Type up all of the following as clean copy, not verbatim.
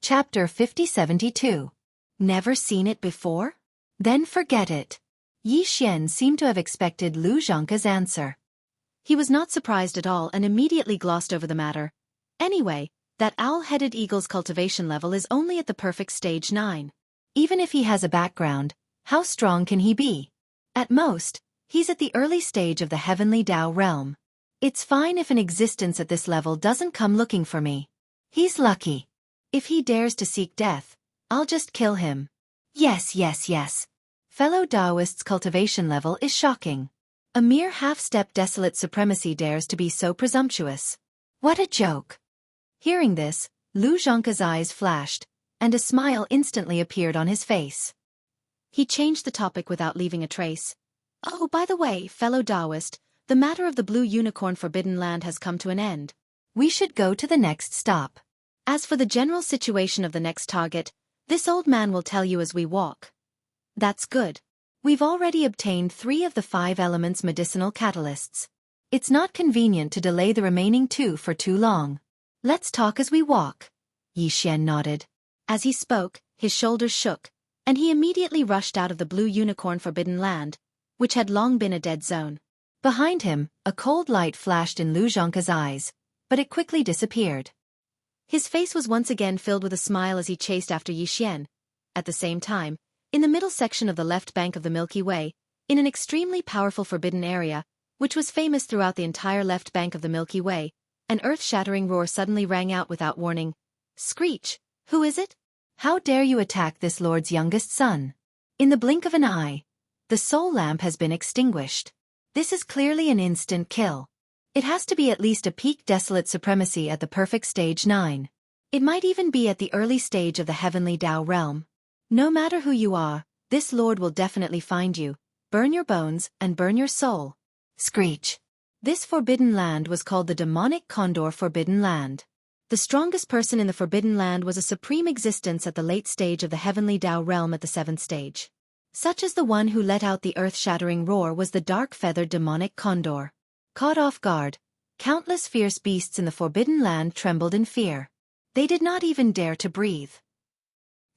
Chapter 5072. Never seen it before? Then forget it. Yi Xian seemed to have expected Lu Zhangke's answer. He was not surprised at all and immediately glossed over the matter. Anyway, that owl-headed eagle's cultivation level is only at the perfect stage 9. Even if he has a background, how strong can he be? At most, he's at the early stage of the heavenly Dao realm. It's fine if an existence at this level doesn't come looking for me. He's lucky. If he dares to seek death, I'll just kill him. Yes. Fellow Daoist's cultivation level is shocking. A mere half-step desolate supremacy dares to be so presumptuous. What a joke. Hearing this, Lu Zhangke's eyes flashed, and a smile instantly appeared on his face. He changed the topic without leaving a trace. Oh, by the way, fellow Daoist, the matter of the blue unicorn forbidden land has come to an end. We should go to the next stop. As for the general situation of the next target, this old man will tell you as we walk. That's good. We've already obtained 3 of the 5 elements' medicinal catalysts. It's not convenient to delay the remaining 2 for too long. Let's talk as we walk. Yi Xian nodded. As he spoke, his shoulders shook, and he immediately rushed out of the blue unicorn forbidden land, which had long been a dead zone. Behind him, a cold light flashed in Lu Zhangke's eyes, but it quickly disappeared. His face was once again filled with a smile as he chased after Yi Xian. At the same time, in the middle section of the left bank of the Milky Way, in an extremely powerful forbidden area, which was famous throughout the entire left bank of the Milky Way, an earth-shattering roar suddenly rang out without warning. Screech! Who is it? How dare you attack this lord's youngest son? In the blink of an eye, the soul lamp has been extinguished. This is clearly an instant kill. It has to be at least a peak desolate supremacy at the perfect stage 9. It might even be at the early stage of the heavenly Dao realm. No matter who you are, this lord will definitely find you, burn your bones, and burn your soul. Screech. This forbidden land was called the demonic condor forbidden land. The strongest person in the forbidden land was a supreme existence at the late stage of the heavenly Dao realm at the 7th stage. Such as the one who let out the earth-shattering roar was the dark-feathered demonic condor. Caught off guard, countless fierce beasts in the forbidden land trembled in fear. They did not even dare to breathe.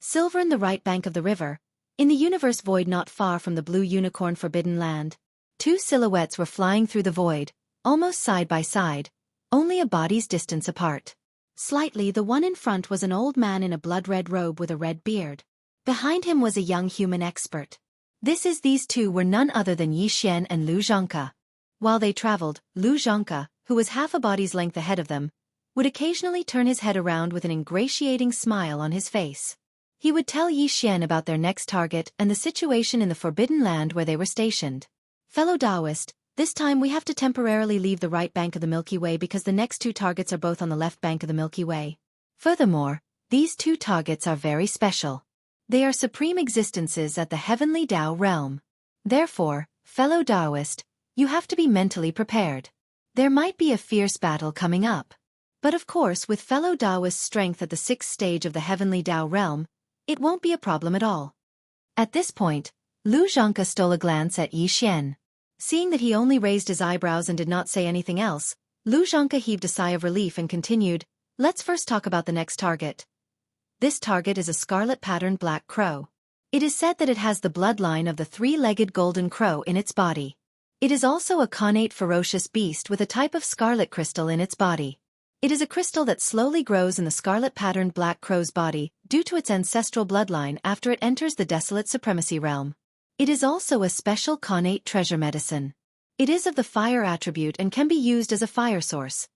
Silver in the right bank of the river, in the universe void not far from the blue unicorn forbidden land, 2 silhouettes were flying through the void, almost side by side, only a body's distance apart. Slightly, the one in front was an old man in a blood-red robe with a red beard. Behind him was a young human expert. These 2 were none other than Yi Xian and Lu Zhangke. While they traveled, Lu Zhangke, who was half a body's length ahead of them, would occasionally turn his head around with an ingratiating smile on his face. He would tell Yi Xian about their next target and the situation in the forbidden land where they were stationed. Fellow Daoist, this time we have to temporarily leave the right bank of the Milky Way because the next 2 targets are both on the left bank of the Milky Way. Furthermore, these 2 targets are very special. They are supreme existences at the heavenly Dao realm. Therefore, fellow Daoist, you have to be mentally prepared. There might be a fierce battle coming up. But of course, with fellow Daoist's strength at the 6th stage of the heavenly Dao realm, it won't be a problem at all. At this point, Lu Zhangke stole a glance at Yi Xian. Seeing that he only raised his eyebrows and did not say anything else, Lu Zhangke heaved a sigh of relief and continued, "Let's first talk about the next target. This target is a scarlet-patterned black crow. It is said that it has the bloodline of the 3-legged golden crow in its body. It is also a connate ferocious beast with a type of scarlet crystal in its body. It is a crystal that slowly grows in the scarlet-patterned black crow's body due to its ancestral bloodline after it enters the desolate supremacy realm. It is also a special connate treasure medicine. It is of the fire attribute and can be used as a fire source.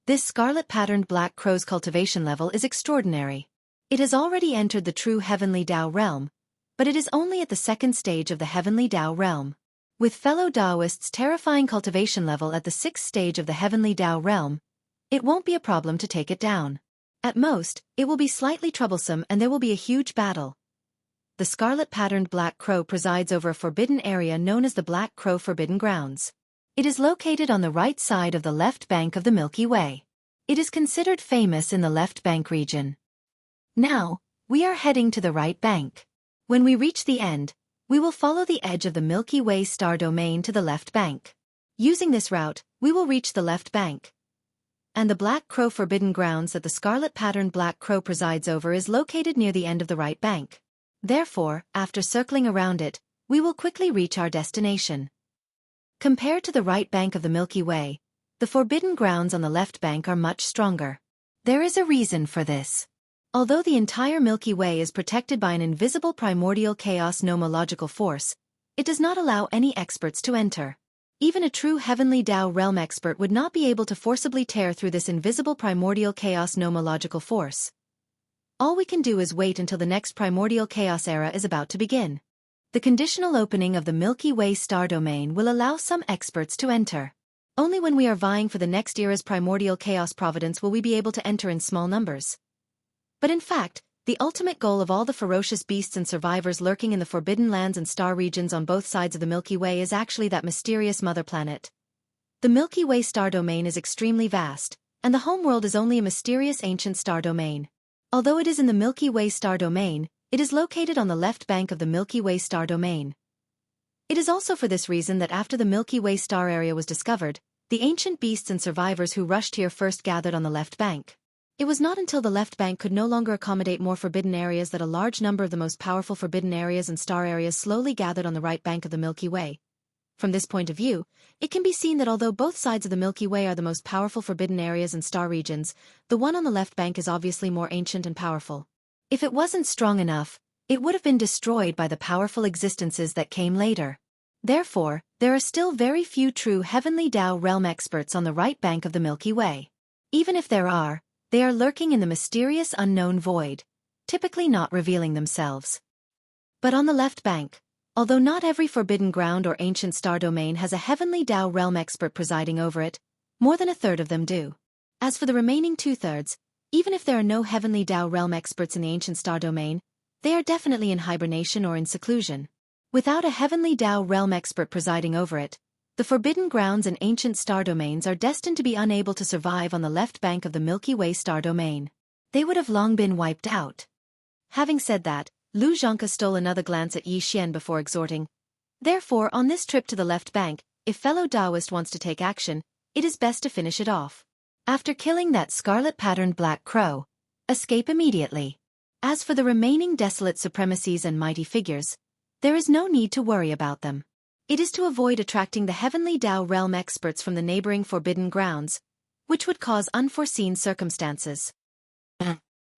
This scarlet-patterned black crow's cultivation level is extraordinary. It has already entered the true heavenly Dao realm, but it is only at the 2nd stage of the heavenly Dao realm. With fellow Daoist's terrifying cultivation level at the 6th stage of the heavenly Dao realm, it won't be a problem to take it down. At most, it will be slightly troublesome and there will be a huge battle. The scarlet-patterned black crow presides over a forbidden area known as the Black Crow Forbidden Grounds. It is located on the right side of the left bank of the Milky Way. It is considered famous in the left bank region. Now, we are heading to the right bank. When we reach the end, we will follow the edge of the Milky Way star domain to the left bank. Using this route, we will reach the left bank. and the Black Crow Forbidden Grounds that the scarlet-patterned Black Crow presides over is located near the end of the right bank. Therefore, after circling around it, we will quickly reach our destination. Compared to the right bank of the Milky Way, the Forbidden Grounds on the left bank are much stronger. There is a reason for this. Although the entire Milky Way is protected by an invisible primordial chaos nomological force, it does not allow any experts to enter. Even a true Heavenly Tao realm expert would not be able to forcibly tear through this invisible primordial chaos nomological force. All we can do is wait until the next primordial chaos era is about to begin. The conditional opening of the Milky Way star domain will allow some experts to enter. Only when we are vying for the next era's primordial chaos providence will we be able to enter in small numbers. But in fact, the ultimate goal of all the ferocious beasts and survivors lurking in the forbidden lands and star regions on both sides of the Milky Way is actually that mysterious mother planet. The Milky Way star domain is extremely vast, and the homeworld is only a mysterious ancient star domain. Although it is in the Milky Way star domain, it is located on the left bank of the Milky Way star domain. It is also for this reason that after the Milky Way star area was discovered, the ancient beasts and survivors who rushed here first gathered on the left bank. It was not until the left bank could no longer accommodate more forbidden areas that a large number of the most powerful forbidden areas and star areas slowly gathered on the right bank of the Milky Way. From this point of view, it can be seen that although both sides of the Milky Way are the most powerful forbidden areas and star regions, the one on the left bank is obviously more ancient and powerful. If it wasn't strong enough, it would have been destroyed by the powerful existences that came later. Therefore, there are still very few true Heavenly Tao realm experts on the right bank of the Milky Way. Even if there are, they are lurking in the mysterious unknown void, typically not revealing themselves. But on the left bank, although not every forbidden ground or ancient star domain has a Heavenly Tao realm expert presiding over it, more than a third of them do. As for the remaining two-thirds, even if there are no Heavenly Tao realm experts in the ancient star domain, they are definitely in hibernation or in seclusion. Without a Heavenly Tao realm expert presiding over it, the forbidden grounds and ancient star domains are destined to be unable to survive on the left bank of the Milky Way star domain. They would have long been wiped out. Having said that, Lu Zhangke stole another glance at Yi Xian before exhorting. Therefore, on this trip to the left bank, if fellow Taoist wants to take action, it is best to finish it off. After killing that scarlet-patterned Black Crow, escape immediately. As for the remaining desolate supremacies and mighty figures, there is no need to worry about them. It is to avoid attracting the Heavenly Tao realm experts from the neighboring forbidden grounds, which would cause unforeseen circumstances.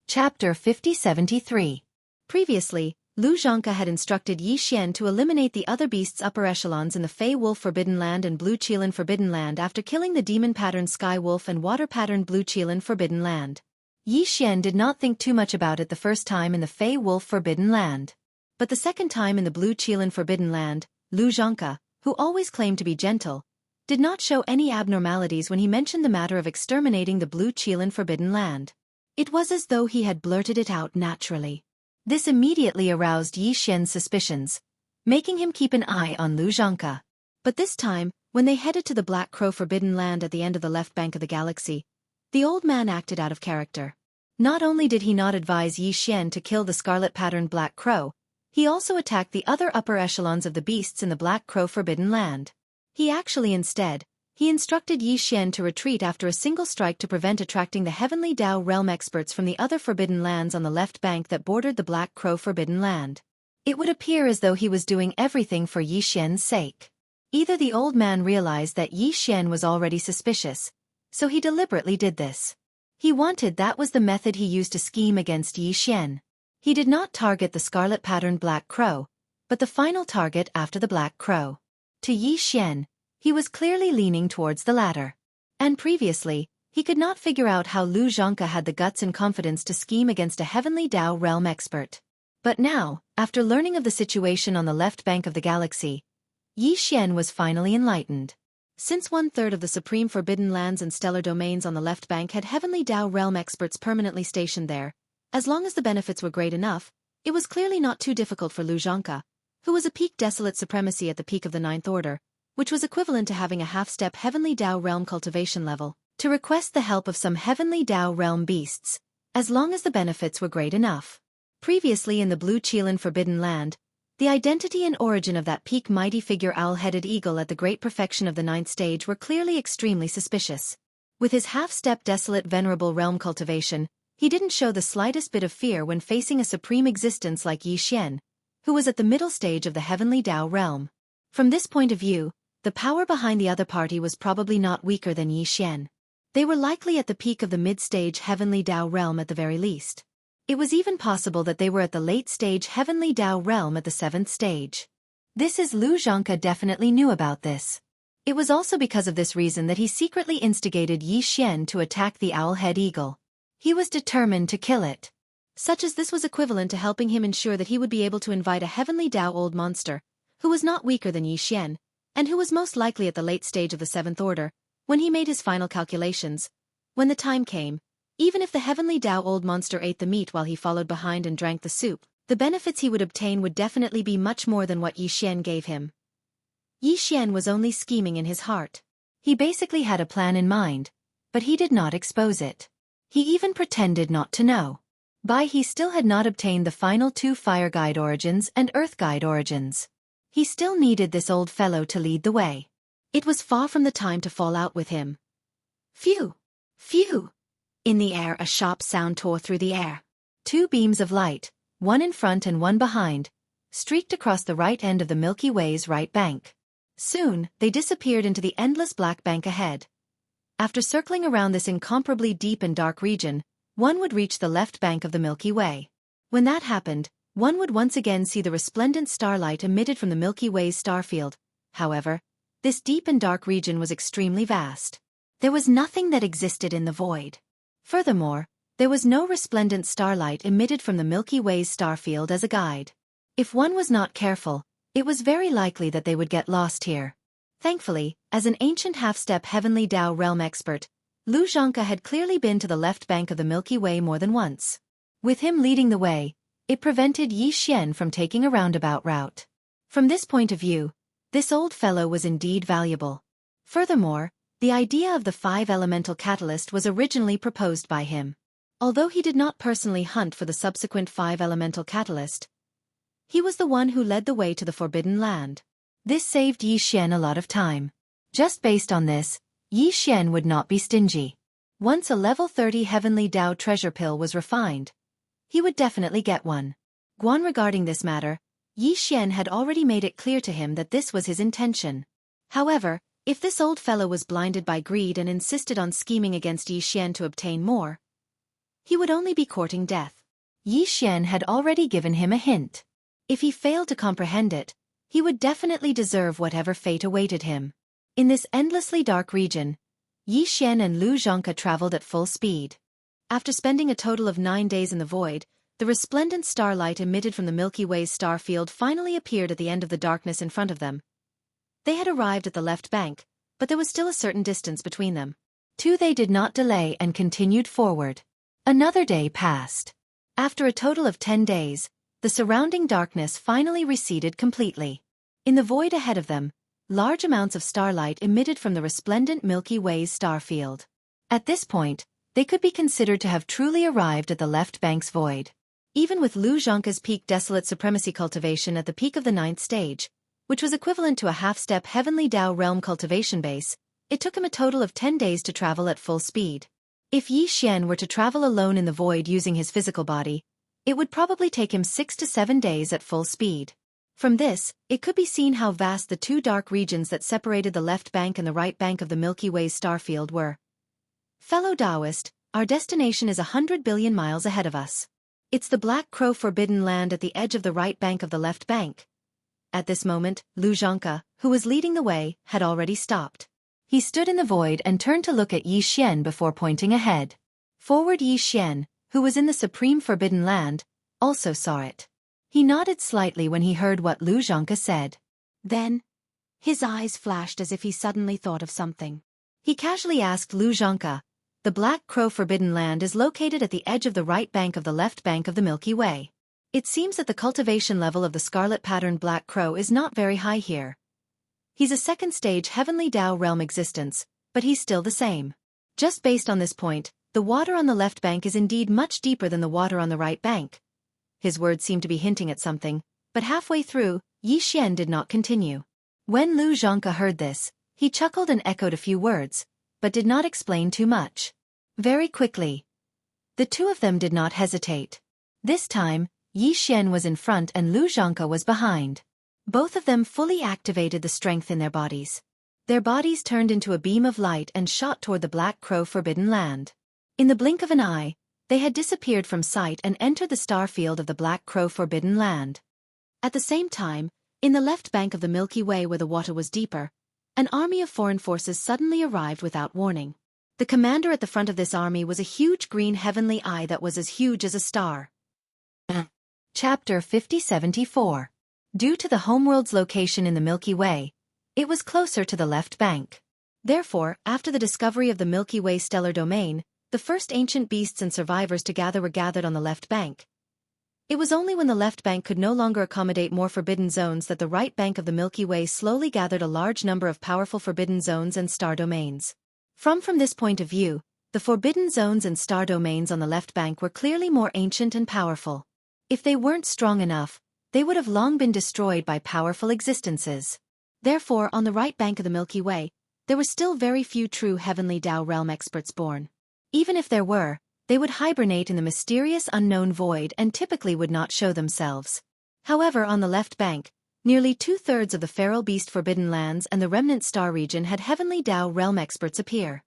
Chapter 5073. Previously, Lu Zhangke had instructed Yi Xian to eliminate the other beasts' upper echelons in the Fey Wolf Forbidden Land and Blue Qilin Forbidden Land after killing the demon-patterned Sky Wolf and water-patterned Blue Qilin Forbidden Land. Yi Xian did not think too much about it the first time in the Fey Wolf Forbidden Land. But the second time in the Blue Qilin Forbidden Land, Lu Zhangke, who always claimed to be gentle, did not show any abnormalities when he mentioned the matter of exterminating the Blue Qilin Forbidden Land. It was as though he had blurted it out naturally. This immediately aroused Yi Xian's suspicions, making him keep an eye on Lu Zhangke. But this time, when they headed to the Black Crow Forbidden Land at the end of the left bank of the galaxy, the old man acted out of character. Not only did he not advise Yi Xian to kill the scarlet-patterned Black Crow, he also attacked the other upper echelons of the beasts in the Black Crow Forbidden Land. He instead instructed Yi Xian to retreat after a single strike to prevent attracting the Heavenly Tao realm experts from the other forbidden lands on the left bank that bordered the Black Crow Forbidden Land. It would appear as though he was doing everything for Yi Xian's sake. Either the old man realized that Yi Xian was already suspicious, so he deliberately did this. That was the method he used to scheme against Yi Xian. He did not target the scarlet-patterned Black Crow, but the final target after the Black Crow. To Yi Xian, he was clearly leaning towards the latter. And previously, he could not figure out how Lu Zhangke had the guts and confidence to scheme against a Heavenly Tao realm expert. But now, after learning of the situation on the left bank of the galaxy, Yi Xian was finally enlightened. Since 1/3 of the supreme forbidden lands and stellar domains on the left bank had Heavenly Tao realm experts permanently stationed there, as long as the benefits were great enough, it was clearly not too difficult for Lu Zhangke, who was a peak desolate supremacy at the peak of the Ninth Order, which was equivalent to having a half-step Heavenly Tao realm cultivation level, to request the help of some Heavenly Tao realm beasts, as long as the benefits were great enough. Previously in the Blue Qilin Forbidden Land, the identity and origin of that peak mighty figure owl-headed eagle at the great perfection of the ninth stage were clearly extremely suspicious. With his half-step desolate venerable realm cultivation, he didn't show the slightest bit of fear when facing a supreme existence like Yi Xian, who was at the middle stage of the heavenly Tao realm. From this point of view, the power behind the other party was probably not weaker than Yi Xian. They were likely at the peak of the mid-stage heavenly Tao realm at the very least. It was even possible that they were at the late-stage heavenly Tao realm at the 7th stage. Lu Zhangke definitely knew about this. It was also because of this reason that he secretly instigated Yi Xian to attack the owl-head eagle. He was determined to kill it. Such as this was equivalent to helping him ensure that he would be able to invite a heavenly Tao old monster, who was not weaker than Yi Xian, and who was most likely at the late stage of the 7th order, when he made his final calculations. When the time came, even if the heavenly Tao old monster ate the meat while he followed behind and drank the soup, the benefits he would obtain would definitely be much more than what Yi Xian gave him. Yi Xian was only scheming in his heart. He basically had a plan in mind, but he did not expose it. He even pretended not to know. He still had not obtained the final 2 Fire Guide origins and Earth Guide origins. He still needed this old fellow to lead the way. It was far from the time to fall out with him. Phew! Phew! In the air a sharp sound tore through the air. 2 beams of light, one in front and one behind, streaked across the right end of the Milky Way's right bank. Soon, they disappeared into the endless black bank ahead. After circling around this incomparably deep and dark region, one would reach the left bank of the Milky Way. When that happened, one would once again see the resplendent starlight emitted from the Milky Way's starfield. However, this deep and dark region was extremely vast. There was nothing that existed in the void. Furthermore, there was no resplendent starlight emitted from the Milky Way's starfield as a guide. If one was not careful, it was very likely that they would get lost here. Thankfully, as an ancient half-step heavenly Tao realm expert, Lu Zhangke had clearly been to the left bank of the Milky Way more than once. With him leading the way, it prevented Yi Xian from taking a roundabout route. From this point of view, this old fellow was indeed valuable. Furthermore, the idea of the 5 elemental catalyst was originally proposed by him. Although he did not personally hunt for the subsequent 5 elemental catalyst, he was the one who led the way to the Forbidden Land. This saved Yi Xian a lot of time. Just based on this, Yi Xian would not be stingy. Once a level 30 heavenly Tao treasure pill was refined, he would definitely get one. Regarding this matter, Yi Xian had already made it clear to him that this was his intention. However, if this old fellow was blinded by greed and insisted on scheming against Yi Xian to obtain more, he would only be courting death. Yi Xian had already given him a hint. If he failed to comprehend it, he would definitely deserve whatever fate awaited him. In this endlessly dark region, Yi Xian and Lu Zhangke traveled at full speed. After spending a total of 9 days in the void, the resplendent starlight emitted from the Milky Way's star field finally appeared at the end of the darkness in front of them. They had arrived at the left bank, but there was still a certain distance between them. They did not delay and continued forward. Another day passed. After a total of 10 days, the surrounding darkness finally receded completely. In the void ahead of them, large amounts of starlight emitted from the resplendent Milky Way's star field. At this point, they could be considered to have truly arrived at the left bank's void. Even with Lu Zhangke's peak desolate supremacy cultivation at the peak of the 9th stage, which was equivalent to a half-step heavenly Tao realm cultivation base, it took him a total of 10 days to travel at full speed. If Yi Xian were to travel alone in the void using his physical body, it would probably take him 6 to 7 days at full speed. From this, it could be seen how vast the 2 dark regions that separated the left bank and the right bank of the Milky Way's starfield were. Fellow Taoist, our destination is 100 billion miles ahead of us. It's the Black Crow Forbidden Land at the edge of the right bank of the left bank. At this moment, Lu Zhangke, who was leading the way, had already stopped. He stood in the void and turned to look at Yi Xian before pointing ahead. Forward Yi Xian, who was in the Supreme Forbidden Land, also saw it. He nodded slightly when he heard what Lu Zhangke said. Then, his eyes flashed as if he suddenly thought of something. He casually asked Lu Zhangke, "The Black Crow Forbidden Land is located at the edge of the right bank of the left bank of the Milky Way. It seems that the cultivation level of the scarlet-patterned Black Crow is not very high here. He's a second-stage heavenly Tao realm existence, but he's still the same. Just based on this point, the water on the left bank is indeed much deeper than the water on the right bank." His words seemed to be hinting at something, but halfway through, Yi Xian did not continue. When Lu Zhangke heard this, he chuckled and echoed a few words, but did not explain too much. Very quickly, the two of them did not hesitate. This time, Yi Xian was in front and Lu Zhangke was behind. Both of them fully activated the strength in their bodies. Their bodies turned into a beam of light and shot toward the Black Crow Forbidden Land. In the blink of an eye, they had disappeared from sight and entered the star field of the Black Crow Forbidden Land. At the same time, in the left bank of the Milky Way where the water was deeper, an army of foreign forces suddenly arrived without warning. The commander at the front of this army was a huge green heavenly eye that was as huge as a star. Chapter 5074. Due to the homeworld's location in the Milky Way, it was closer to the left bank. Therefore, after the discovery of the Milky Way stellar domain, the first ancient beasts and survivors to gather were gathered on the left bank. It was only when the left bank could no longer accommodate more forbidden zones that the right bank of the Milky Way slowly gathered a large number of powerful forbidden zones and star domains. From this point of view, the forbidden zones and star domains on the left bank were clearly more ancient and powerful. If they weren't strong enough, they would have long been destroyed by powerful existences. Therefore, on the right bank of the Milky Way, there were still very few true heavenly Tao realm experts born. Even if there were, they would hibernate in the mysterious unknown void and typically would not show themselves. However, on the left bank, nearly 2/3 of the feral beast forbidden lands and the remnant star region had heavenly Tao realm experts appear.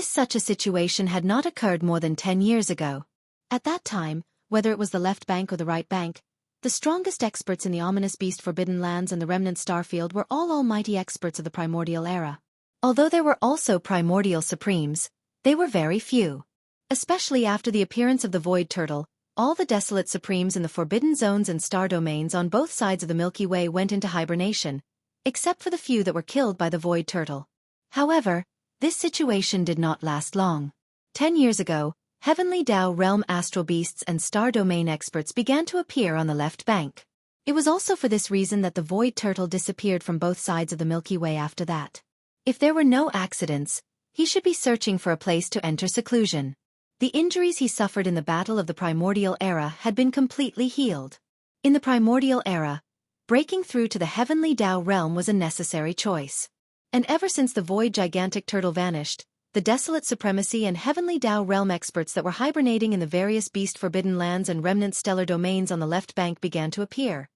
Such a situation had not occurred more than 10 years ago. At that time, whether it was the left bank or the right bank, the strongest experts in the ominous beast forbidden lands and the remnant starfield were all almighty experts of the primordial era. Although there were also primordial supremes, they were very few. Especially after the appearance of the void turtle, all the desolate supremes in the forbidden zones and star domains on both sides of the Milky Way went into hibernation, except for the few that were killed by the void turtle. However, this situation did not last long. 10 years ago, heavenly Tao realm astral beasts and star domain experts began to appear on the left bank. It was also for this reason that the void turtle disappeared from both sides of the Milky Way after that. If there were no accidents, he should be searching for a place to enter seclusion. The injuries he suffered in the battle of the primordial era had been completely healed. In the primordial era, breaking through to the heavenly Tao realm was a necessary choice. And ever since the void gigantic turtle vanished, the desolate supremacy and heavenly Tao realm experts that were hibernating in the various beast forbidden lands and remnant stellar domains on the left bank began to appear.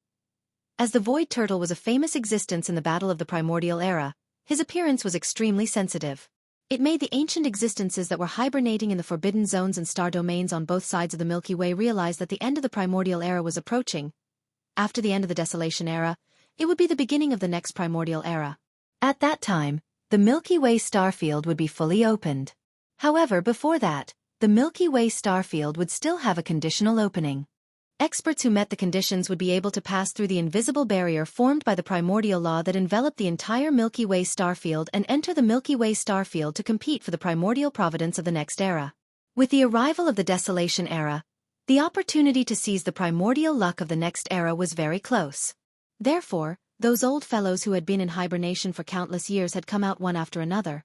As the void turtle was a famous existence in the battle of the primordial era, his appearance was extremely sensitive. It made the ancient existences that were hibernating in the forbidden zones and star domains on both sides of the Milky Way realize that the end of the primordial era was approaching. After the end of the desolation era, it would be the beginning of the next primordial era. At that time, the Milky Way starfield would be fully opened. However, before that, the Milky Way starfield would still have a conditional opening. Experts who met the conditions would be able to pass through the invisible barrier formed by the primordial law that enveloped the entire Milky Way starfield and enter the Milky Way starfield to compete for the primordial providence of the next era. With the arrival of the desolation era, the opportunity to seize the primordial luck of the next era was very close. Therefore, those old fellows who had been in hibernation for countless years had come out one after another.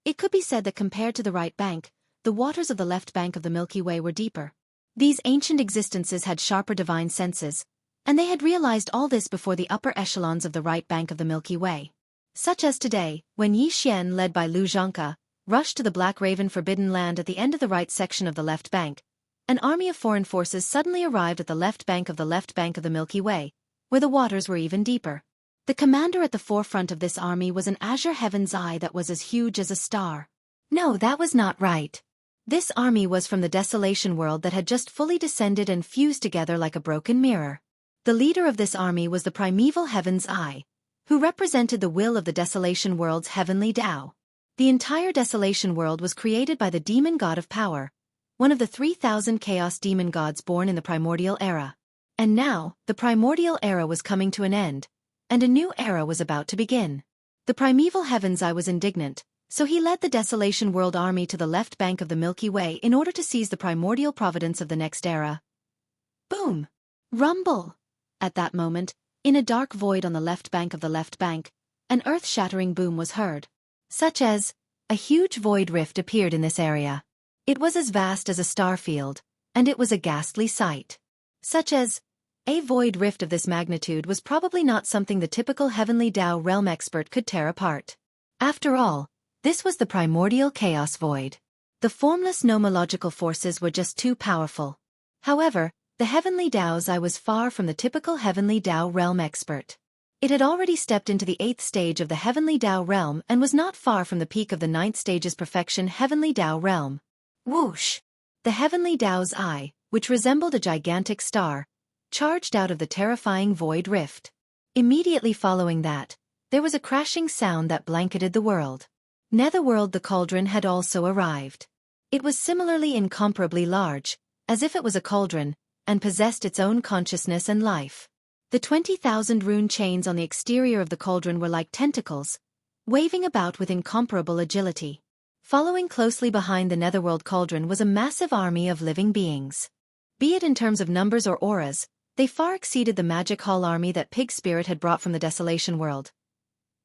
It could be said that compared to the right bank, the waters of the left bank of the Milky Way were deeper. These ancient existences had sharper divine senses, and they had realized all this before the upper echelons of the right bank of the Milky Way. Such as today, when Yi Xian, led by Lu Zhangke, rushed to the Black Raven Forbidden Land at the end of the right section of the left bank, an army of foreign forces suddenly arrived at the left bank of the Milky Way, where the waters were even deeper. The commander at the forefront of this army was an azure heaven's eye that was as huge as a star. No, that was not right. This army was from the desolation world that had just fully descended and fused together like a broken mirror. The leader of this army was the primeval Heaven's Eye, who represented the will of the desolation world's heavenly Tao. The entire desolation world was created by the demon god of power, one of the 3,000 chaos demon gods born in the primordial era. And now, the primordial era was coming to an end, and a new era was about to begin. The primeval Heaven's Eye was indignant, so he led the Desolation World Army to the left bank of the Milky Way in order to seize the primordial providence of the next era. Boom! Rumble! At that moment, in a dark void on the left bank of the left bank, an earth-shattering boom was heard. Such as, a huge void rift appeared in this area. It was as vast as a star field, and it was a ghastly sight. Such as, a void rift of this magnitude was probably not something the typical heavenly Tao realm expert could tear apart. After all, This was the primordial chaos void. The formless nomological forces were just too powerful. However, the heavenly Tao's eye was far from the typical heavenly Tao realm expert. It had already stepped into the 8th stage of the heavenly Tao realm and was not far from the peak of the 9th stage's perfection heavenly Tao realm. Whoosh! The heavenly Tao's eye, which resembled a gigantic star, charged out of the terrifying void rift. Immediately following that, there was a crashing sound that blanketed the world. Netherworld the cauldron had also arrived. It was similarly incomparably large, as if it was a cauldron, and possessed its own consciousness and life. The 20,000 rune chains on the exterior of the cauldron were like tentacles, waving about with incomparable agility. Following closely behind the Netherworld cauldron was a massive army of living beings. Be it in terms of numbers or auras, they far exceeded the magic hall army that Pig Spirit had brought from the Desolation World.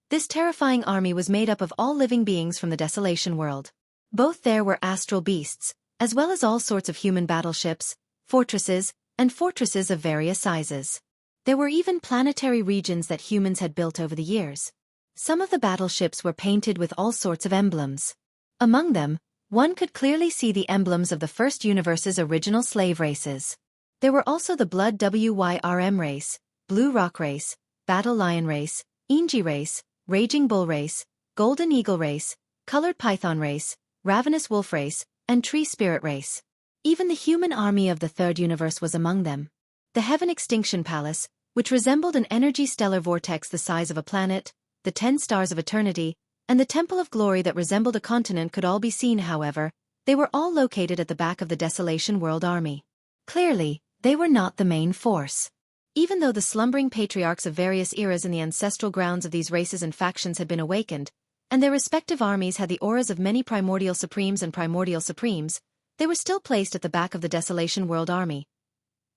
This terrifying army was made up of all living beings from the Desolation World. Both there were astral beasts, as well as all sorts of human battleships, fortresses, and fortresses of various sizes. There were even planetary regions that humans had built over the years. Some of the battleships were painted with all sorts of emblems. Among them, one could clearly see the emblems of the first universe's original slave races. There were also the Blood WYRM race, Blue Rock race, Battle Lion race, Engi race, Raging Bull race, Golden Eagle race, Colored Python race, Ravenous Wolf race, and Tree Spirit race. Even the human army of the Third Universe was among them. The Heaven Extinction Palace, which resembled an energy stellar vortex the size of a planet, the 10 Stars of Eternity, and the Temple of Glory that resembled a continent could all be seen. However, they were all located at the back of the Desolation World army. Clearly, they were not the main force. Even though the slumbering patriarchs of various eras in the ancestral grounds of these races and factions had been awakened, and their respective armies had the auras of many primordial supremes and primordial supremes, they were still placed at the back of the Desolation World army.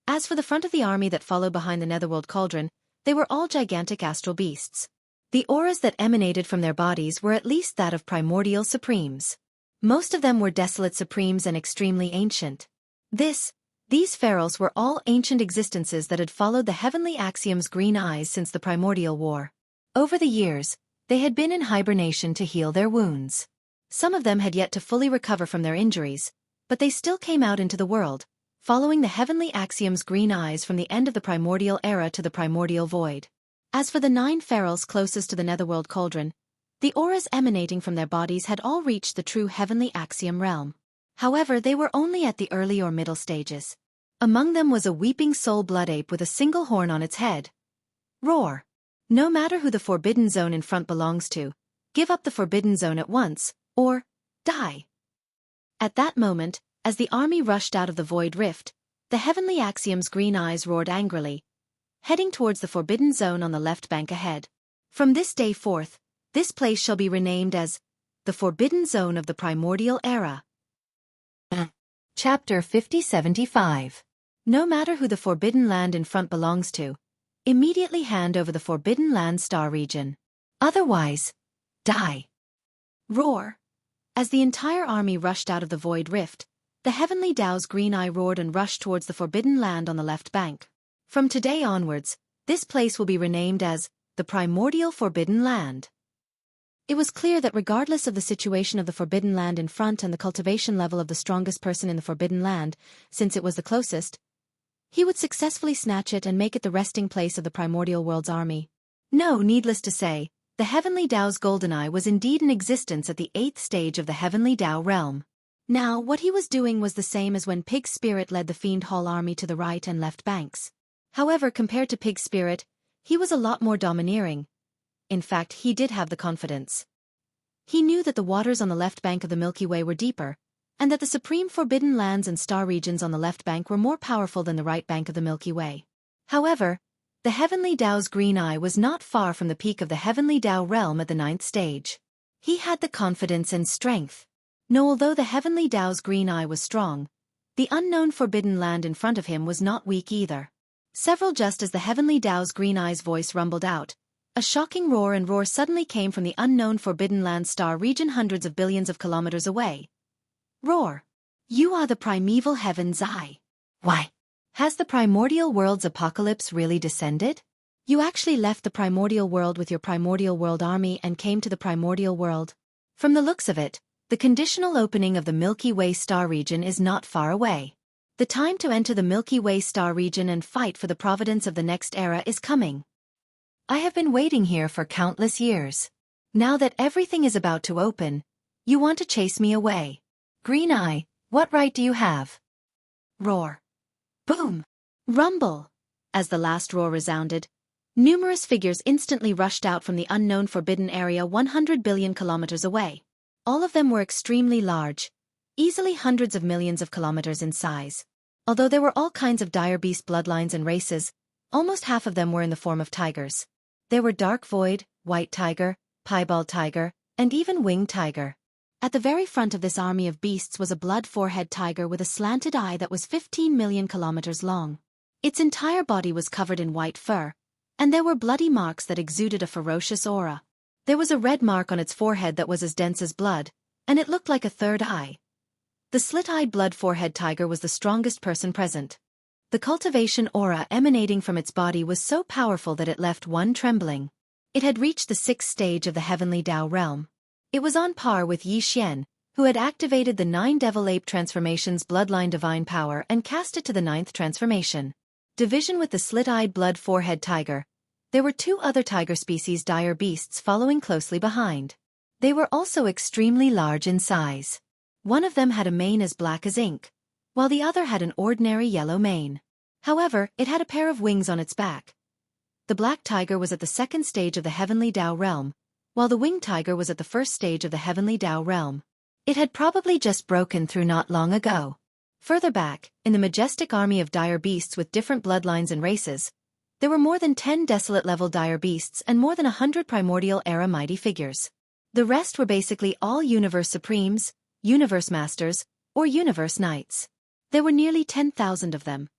As for the front of the army that followed behind the Netherworld cauldron, they were all gigantic astral beasts. The auras that emanated from their bodies were at least that of primordial supremes. Most of them were desolate supremes and extremely ancient. These pharaohs were all ancient existences that had followed the heavenly axiom's green eyes since the primordial war. Over the years, they had been in hibernation to heal their wounds. Some of them had yet to fully recover from their injuries, but they still came out into the world, following the heavenly axiom's green eyes from the end of the primordial era to the primordial void. As for the 9 pharaohs closest to the Netherworld cauldron, the auras emanating from their bodies had all reached the true heavenly axiom realm. However, they were only at the early or middle stages. Among them was a weeping soul blood ape with a single horn on its head. Roar! No matter who the forbidden zone in front belongs to, give up the forbidden zone at once, or die. At that moment, as the army rushed out of the void rift, the heavenly axiom's green eyes roared angrily, heading towards the forbidden zone on the left bank ahead. From this day forth, this place shall be renamed as the Forbidden Zone of the Primordial Era. Chapter 5075. No matter who the Forbidden Land in front belongs to, immediately hand over the Forbidden Land star region. Otherwise, die. Roar. As the entire army rushed out of the void rift, the heavenly Tao's green eye roared and rushed towards the Forbidden Land on the left bank. From today onwards, this place will be renamed as the Primordial Forbidden Land. It was clear that regardless of the situation of the Forbidden Land in front and the cultivation level of the strongest person in the Forbidden Land, since it was the closest, he would successfully snatch it and make it the resting place of the Primordial World's army. No, needless to say, the Heavenly Tao's golden eye was indeed in existence at the 8th stage of the Heavenly Tao realm. Now, what he was doing was the same as when Pig Spirit led the Fiend Hall army to the right and left banks. However, compared to Pig Spirit, he was a lot more domineering. In fact, he did have the confidence. He knew that the waters on the left bank of the Milky Way were deeper, and that the supreme forbidden lands and star regions on the left bank were more powerful than the right bank of the Milky Way. However, the Heavenly Tao's green eye was not far from the peak of the Heavenly Tao realm at the 9th stage. He had the confidence and strength. No, although the Heavenly Tao's green eye was strong, the unknown forbidden land in front of him was not weak either. Just as the Heavenly Tao's green eye's voice rumbled out, a shocking roar suddenly came from the unknown forbidden land star region hundreds of billions of kilometers away. Roar! You are the primeval heaven's eye. Why? Has the primordial world's apocalypse really descended? You actually left the primordial world with your primordial world army and came to the primordial world. From the looks of it, the conditional opening of the Milky Way star region is not far away. The time to enter the Milky Way star region and fight for the providence of the next era is coming. I have been waiting here for countless years. Now that everything is about to open, you want to chase me away. Green Eye, what right do you have? Roar. Boom. Rumble. As the last roar resounded, numerous figures instantly rushed out from the unknown forbidden area 100 billion kilometers away. All of them were extremely large, easily hundreds of millions of kilometers in size. Although there were all kinds of dire beast bloodlines and races, almost half of them were in the form of tigers. There were dark void, white tiger, piebald tiger, and even winged tiger. At the very front of this army of beasts was a blood forehead tiger with a slanted eye that was 15 million kilometers long. Its entire body was covered in white fur, and there were bloody marks that exuded a ferocious aura. There was a red mark on its forehead that was as dense as blood, and it looked like a third eye. The slit-eyed blood forehead tiger was the strongest person present. The cultivation aura emanating from its body was so powerful that it left one trembling. It had reached the 6th stage of the heavenly Tao realm. It was on par with Yi Xian, who had activated the 9 Devil Ape transformations bloodline divine power and cast it to the 9th transformation. Division with the slit-eyed blood forehead tiger, there were 2 other tiger species dire beasts following closely behind. They were also extremely large in size. One of them had a mane as black as ink, while the other had an ordinary yellow mane. However, it had a pair of wings on its back. The black tiger was at the 2nd stage of the heavenly Tao realm, while the winged tiger was at the 1st stage of the heavenly Tao realm. It had probably just broken through not long ago. Further back, in the majestic army of dire beasts with different bloodlines and races, there were more than 10 desolate-level dire beasts and more than 100 primordial-era mighty figures. The rest were basically all Universe Supremes, Universe Masters, or Universe Knights. There were nearly 10,000 of them.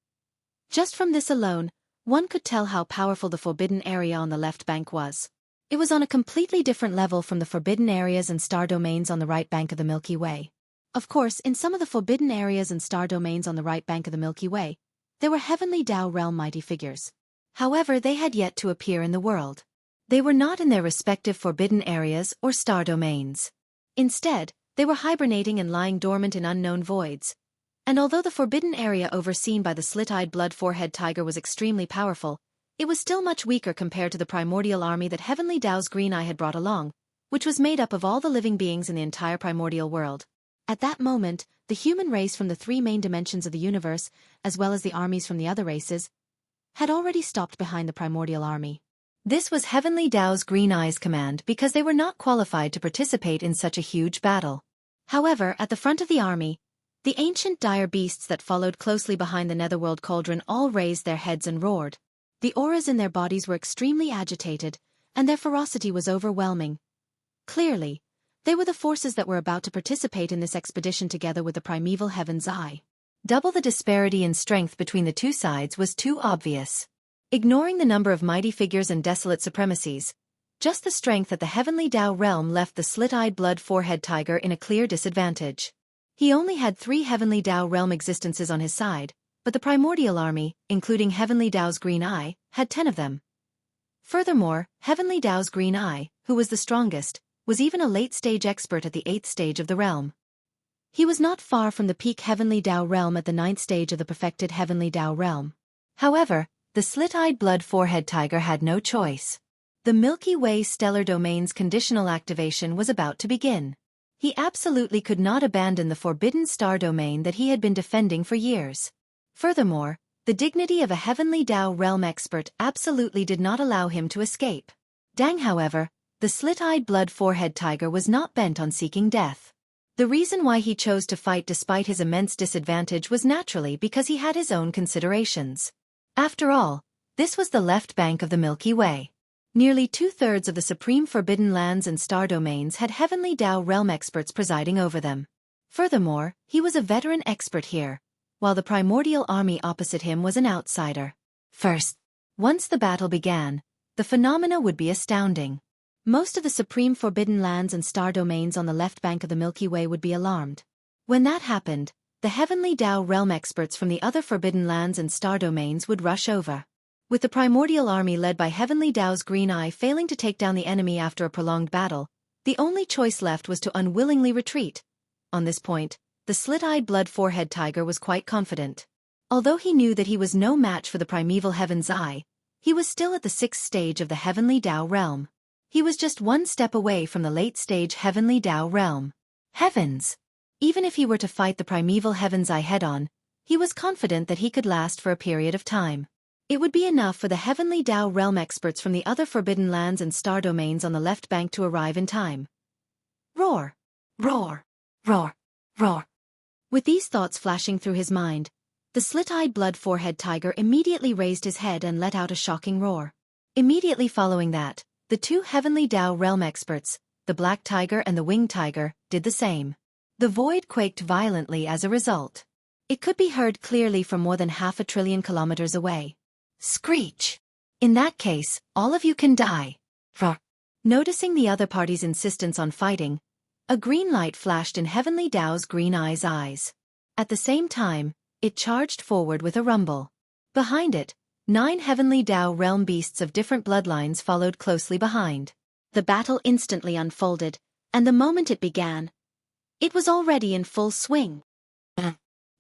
Just from this alone, one could tell how powerful the forbidden area on the left bank was. It was on a completely different level from the forbidden areas and star domains on the right bank of the Milky Way. Of course, in some of the forbidden areas and star domains on the right bank of the Milky Way, there were heavenly Tao realm mighty figures. However, they had yet to appear in the world. They were not in their respective forbidden areas or star domains. Instead, they were hibernating and lying dormant in unknown voids. And although the forbidden area overseen by the slit-eyed blood forehead tiger was extremely powerful, it was still much weaker compared to the primordial army that Heavenly Tao's Green Eye had brought along, which was made up of all the living beings in the entire primordial world. At that moment, the human race from the 3 main dimensions of the universe, as well as the armies from the other races, had already stopped behind the primordial army. This was Heavenly Tao's Green Eye's command because they were not qualified to participate in such a huge battle. However, at the front of the army, the ancient dire beasts that followed closely behind the netherworld cauldron all raised their heads and roared. The auras in their bodies were extremely agitated, and their ferocity was overwhelming. Clearly, they were the forces that were about to participate in this expedition together with the primeval Heaven's Eye. Double the disparity in strength between the 2 sides was too obvious. Ignoring the number of mighty figures and desolate supremacies, just the strength at the heavenly Tao realm left the slit-eyed blood forehead tiger in a clear disadvantage. He only had 3 heavenly Tao realm existences on his side, but the primordial army, including Heavenly Tao's Green Eye, had 10 of them. Furthermore, Heavenly Tao's Green Eye, who was the strongest, was even a late-stage expert at the 8th stage of the realm. He was not far from the peak Heavenly Tao realm at the 9th stage of the perfected Heavenly Tao realm. However, the slit-eyed blood forehead tiger had no choice. The Milky Way stellar domain's conditional activation was about to begin. He absolutely could not abandon the forbidden star domain that he had been defending for years. Furthermore, the dignity of a Heavenly Tao realm expert absolutely did not allow him to escape. Dang, however, the slit-eyed blood forehead tiger was not bent on seeking death. The reason why he chose to fight despite his immense disadvantage was naturally because he had his own considerations. After all, this was the left bank of the Milky Way. Nearly 2/3 of the supreme forbidden lands and star domains had Heavenly Tao realm experts presiding over them. Furthermore, he was a veteran expert here, while the primordial army opposite him was an outsider. First, once the battle began, the phenomena would be astounding. Most of the supreme forbidden lands and star domains on the left bank of the Milky Way would be alarmed. When that happened, the Heavenly Tao realm experts from the other forbidden lands and star domains would rush over. With the primordial army led by Heavenly Tao's Green Eye failing to take down the enemy after a prolonged battle, The only choice left was to unwillingly retreat. On this point, the slit-eyed blood-forehead tiger was quite confident. Although he knew that he was no match for the primeval Heaven's Eye, he was still at the 6th stage of the Heavenly Tao realm. He was just one step away from the late-stage Heavenly Tao realm. Heavens! Even if he were to fight the primeval Heaven's Eye head-on, he was confident that he could last for a period of time. It would be enough for the Heavenly Tao realm experts from the other forbidden lands and star domains on the left bank to arrive in time. Roar! Roar! Roar! Roar! With these thoughts flashing through his mind, the slit-eyed blood-forehead tiger immediately raised his head and let out a shocking roar. Immediately following that, the two Heavenly Tao realm experts, the black tiger and the winged tiger, did the same. The void quaked violently as a result. It could be heard clearly from more than 500 billion kilometers away. Screech! In that case, all of you can die. Roar! Noticing the other party's insistence on fighting, a green light flashed in Heavenly Tao's green eyes. At the same time, it charged forward with a rumble. Behind it, 9 Heavenly Tao realm beasts of different bloodlines followed closely behind. The battle instantly unfolded, and the moment it began, it was already in full swing.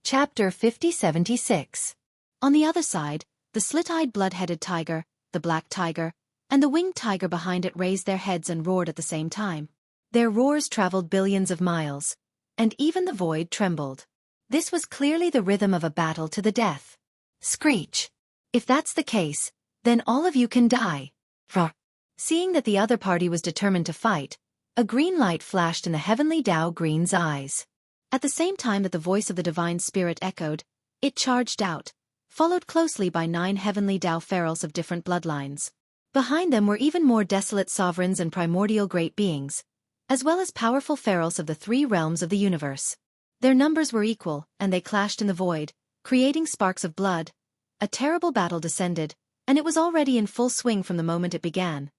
Chapter 5076. On the other side, the slit-eyed blood-headed tiger, the black tiger, and the winged tiger behind it raised their heads and roared at the same time. Their roars traveled billions of miles, and even the void trembled. This was clearly the rhythm of a battle to the death. Screech! If that's the case, then all of you can die. Roar! Seeing that the other party was determined to fight, a green light flashed in the Heavenly Tao green's eyes. At the same time that the voice of the divine spirit echoed, it charged out, followed closely by 9 Heavenly Tao pharaohs of different bloodlines. Behind them were even more desolate sovereigns and primordial great beings, as well as powerful pharaohs of the 3 realms of the universe. Their numbers were equal, and they clashed in the void, creating sparks of blood. A terrible battle descended, and it was already in full swing from the moment it began.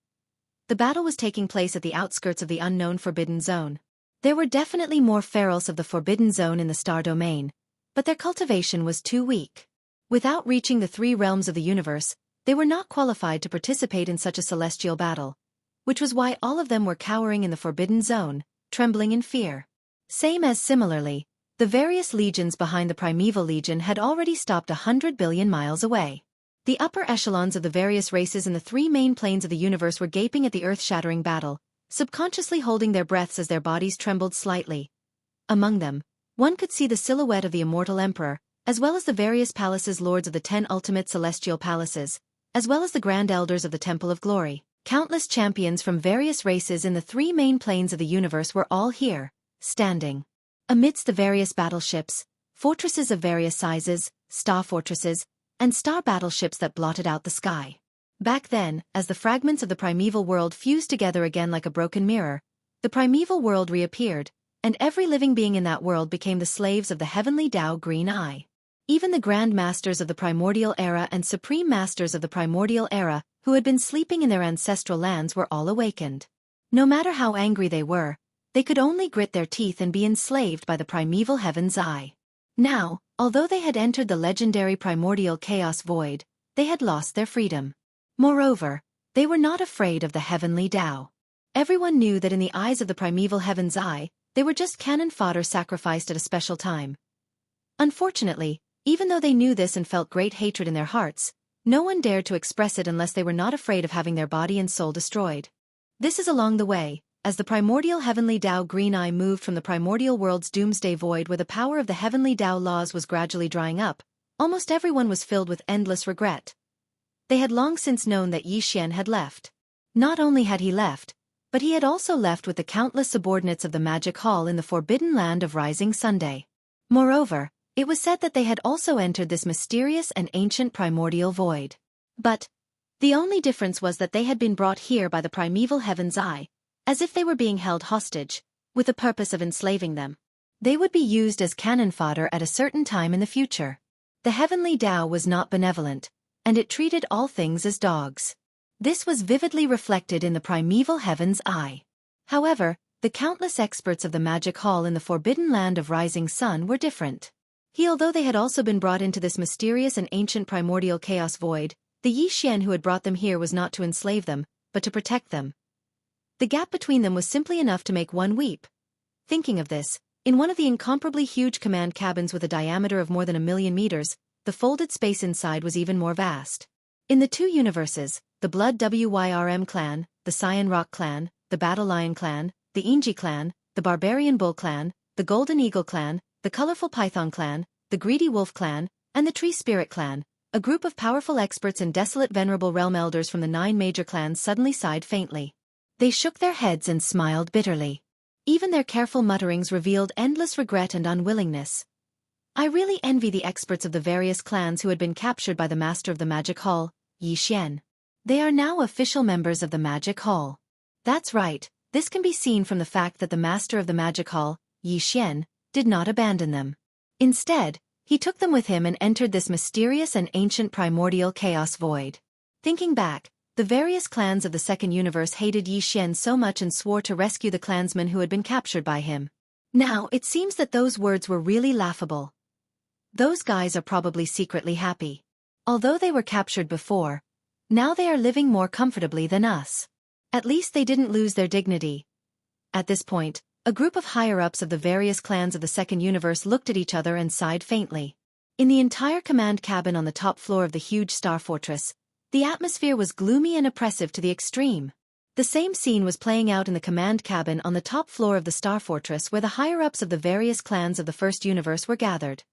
The battle was taking place at the outskirts of the unknown Forbidden Zone. There were definitely more pharaohs of the Forbidden Zone in the star domain, but their cultivation was too weak. Without reaching the 3 realms of the universe, they were not qualified to participate in such a celestial battle, which was why all of them were cowering in the Forbidden Zone, trembling in fear. Similarly, the various legions behind the Primeval Legion had already stopped 100 billion miles away. The upper echelons of the various races in the 3 main planes of the universe were gaping at the earth-shattering battle, subconsciously holding their breaths as their bodies trembled slightly. Among them, one could see the silhouette of the immortal emperor, as well as the various palaces lords of the 10 ultimate celestial palaces, as well as the grand elders of the Temple of Glory. Countless champions from various races in the 3 main planes of the universe were all here, standing. Amidst the various battleships, fortresses of various sizes, star fortresses, and star battleships that blotted out the sky. Back then, as the fragments of the primeval world fused together again like a broken mirror, the primeval world reappeared, and every living being in that world became the slaves of the Heavenly Tao Green Eye. Even the Grand Masters of the Primordial Era and Supreme Masters of the Primordial Era, who had been sleeping in their ancestral lands, were all awakened. No matter how angry they were, they could only grit their teeth and be enslaved by the primeval Heaven's Eye. Now, although they had entered the legendary primordial chaos void, they had lost their freedom. Moreover, they were not afraid of the Heavenly Tao. Everyone knew that in the eyes of the primeval Heaven's Eye, they were just cannon fodder sacrificed at a special time. Unfortunately, even though they knew this and felt great hatred in their hearts, no one dared to express it unless they were not afraid of having their body and soul destroyed. This is along the way, as the primordial Heavenly Tao Green Eye moved from the primordial world's doomsday void where the power of the Heavenly Tao laws was gradually drying up, almost everyone was filled with endless regret. They had long since known that Yi Xian had left. Not only had he left, but he had also left with the countless subordinates of the Magic Hall in the forbidden land of Rising Sunday. Moreover, it was said that they had also entered this mysterious and ancient primordial void. But the only difference was that they had been brought here by the primeval Heaven's Eye, as if they were being held hostage, with the purpose of enslaving them. They would be used as cannon fodder at a certain time in the future. The Heavenly Tao was not benevolent, and it treated all things as dogs. This was vividly reflected in the primeval Heaven's Eye. However, the countless experts of the Magic Hall in the forbidden land of Rising Sun were different. Although they had also been brought into this mysterious and ancient primordial chaos void, the Yi Xian who had brought them here was not to enslave them, but to protect them. The gap between them was simply enough to make one weep. Thinking of this, in one of the incomparably huge command cabins with a diameter of more than 1,000,000 meters, the folded space inside was even more vast. In the two universes, the Blood Wyrm clan, the Cyan Rock clan, the Battle Lion clan, the Inji clan, the Barbarian Bull clan, the Golden Eagle clan, the Colorful Python clan, the Greedy Wolf clan, and the Tree Spirit clan, a group of powerful experts and desolate venerable realm elders from the 9 major clans suddenly sighed faintly. They shook their heads and smiled bitterly. Even their careful mutterings revealed endless regret and unwillingness. I really envy the experts of the various clans who had been captured by the Master of the Magic Hall, Yi Xian. They are now official members of the Magic Hall. That's right, this can be seen from the fact that the Master of the Magic Hall, Yi Xian, did not abandon them. Instead, he took them with him and entered this mysterious and ancient primordial chaos void. Thinking back, the various clans of the Second Universe hated Yi Xian so much and swore to rescue the clansmen who had been captured by him. Now, it seems that those words were really laughable. Those guys are probably secretly happy. Although they were captured before, now they are living more comfortably than us. At least they didn't lose their dignity. At this point, a group of higher-ups of the various clans of the Second Universe looked at each other and sighed faintly. In the entire command cabin on the top floor of the huge star fortress, the atmosphere was gloomy and oppressive to the extreme. The same scene was playing out in the command cabin on the top floor of the star fortress where the higher-ups of the various clans of the First Universe were gathered.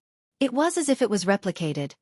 It was as if it was replicated.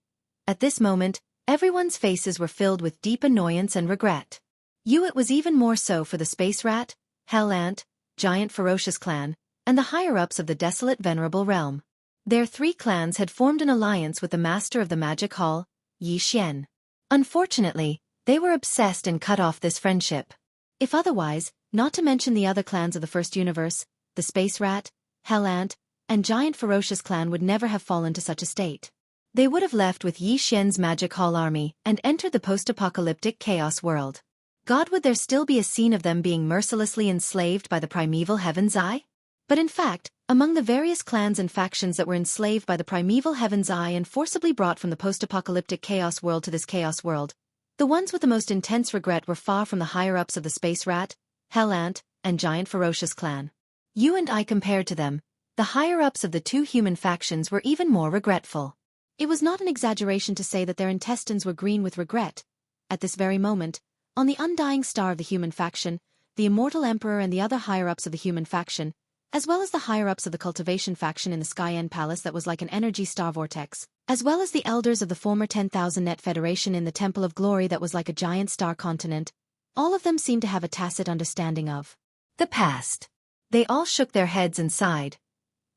At this moment, everyone's faces were filled with deep annoyance and regret. It was even more so for the Space Rat, Hell Ant, Giant Ferocious clan, and the higher-ups of the desolate Venerable realm. Their 3 clans had formed an alliance with the Master of the Magic Hall, Yi Xian. Unfortunately, they were obsessed and cut off this friendship. If otherwise, not to mention the other clans of the First Universe, the Space Rat, Hell Ant, and Giant Ferocious clan would never have fallen to such a state. They would have left with Yi Xian's Magic Hall army and entered the post-apocalyptic chaos world. God, would there still be a scene of them being mercilessly enslaved by the primeval Heaven's Eye? But in fact, among the various clans and factions that were enslaved by the primeval Heaven's Eye and forcibly brought from the post-apocalyptic chaos world to this chaos world, the ones with the most intense regret were far from the higher-ups of the Space Rat, Hell Ant, and Giant Ferocious clan. You and I compared to them, the higher-ups of the 2 human factions were even more regretful. It was not an exaggeration to say that their intestines were green with regret. At this very moment, on the undying star of the human faction, the immortal emperor and the other higher-ups of the human faction, as well as the higher-ups of the cultivation faction in the Sky End Palace that was like an energy star vortex, as well as the elders of the former 10,000 Net Federation in the Temple of Glory that was like a giant star continent, all of them seemed to have a tacit understanding of the past. They all shook their heads and sighed.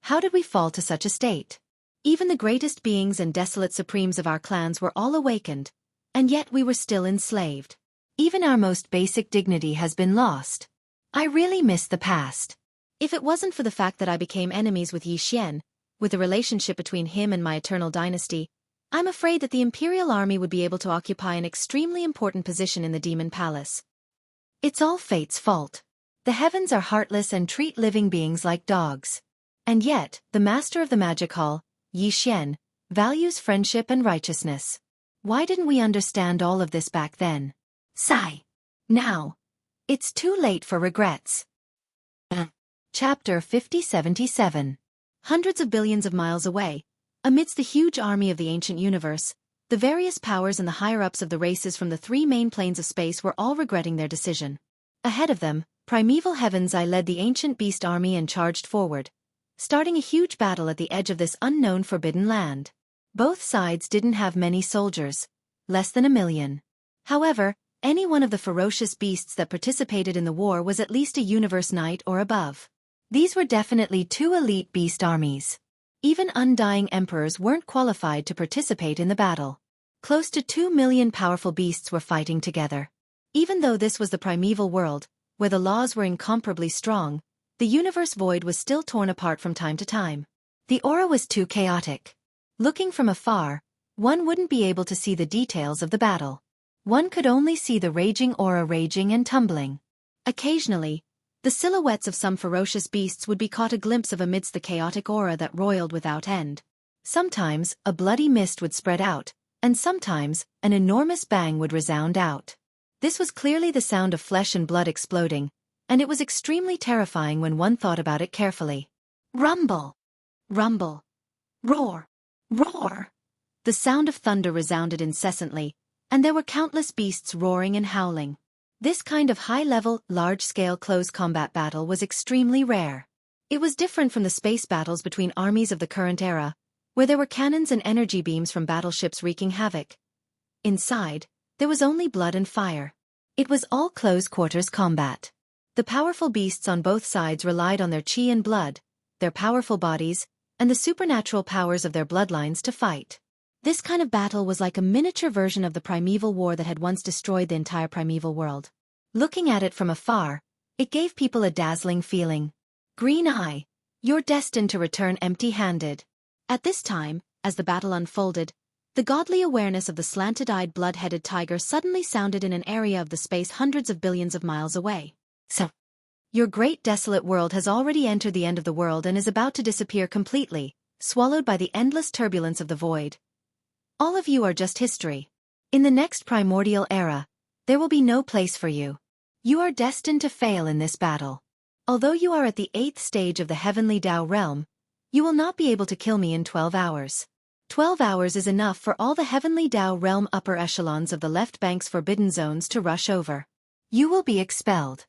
How did we fall to such a state? Even the greatest beings and desolate supremes of our clans were all awakened, and yet we were still enslaved. Even our most basic dignity has been lost. I really miss the past. If it wasn't for the fact that I became enemies with Yi Xian, with the relationship between him and my eternal dynasty, I'm afraid that the Imperial Army would be able to occupy an extremely important position in the Demon Palace. It's all fate's fault. The heavens are heartless and treat living beings like dogs. And yet, the Master of the Magic Hall, Yi Xian, values friendship and righteousness. Why didn't we understand all of this back then? Sigh. Now, it's too late for regrets. Chapter 5077. Hundreds of billions of miles away, amidst the huge army of the ancient universe, the various powers and the higher-ups of the races from the 3 main planes of space were all regretting their decision. Ahead of them, primeval Heaven's Eye led the ancient beast army and charged forward, starting a huge battle at the edge of this unknown forbidden land. Both sides didn't have many soldiers, less than 1,000,000. However, any one of the ferocious beasts that participated in the war was at least a universe knight or above. These were definitely 2 elite beast armies. Even undying emperors weren't qualified to participate in the battle. Close to 2 million powerful beasts were fighting together. Even though this was the primeval world, where the laws were incomparably strong, the universe void was still torn apart from time to time. The aura was too chaotic. Looking from afar, one wouldn't be able to see the details of the battle. One could only see the raging aura raging and tumbling. Occasionally, the silhouettes of some ferocious beasts would be caught a glimpse of amidst the chaotic aura that roiled without end. Sometimes, a bloody mist would spread out, and sometimes, an enormous bang would resound out. This was clearly the sound of flesh and blood exploding, and it was extremely terrifying when one thought about it carefully. Rumble! Rumble! Roar! Roar! The sound of thunder resounded incessantly, and there were countless beasts roaring and howling. This kind of high-level, large-scale close combat battle was extremely rare. It was different from the space battles between armies of the current era, where there were cannons and energy beams from battleships wreaking havoc. Inside, there was only blood and fire. It was all close-quarters combat. The powerful beasts on both sides relied on their chi and blood, their powerful bodies, and the supernatural powers of their bloodlines to fight. This kind of battle was like a miniature version of the primeval war that had once destroyed the entire primeval world. Looking at it from afar, it gave people a dazzling feeling. Green Eye, you're destined to return empty-handed. At this time, as the battle unfolded, the godly awareness of the slanted-eyed blood-headed tiger suddenly sounded in an area of the space hundreds of billions of miles away. So, your great desolate world has already entered the end of the world and is about to disappear completely, swallowed by the endless turbulence of the void. All of you are just history. In the next primordial era, there will be no place for you. You are destined to fail in this battle. Although you are at the 8th stage of the heavenly Tao realm, you will not be able to kill me in 12 hours. 12 hours is enough for all the heavenly Tao realm upper echelons of the left bank's forbidden zones to rush over. You will be expelled.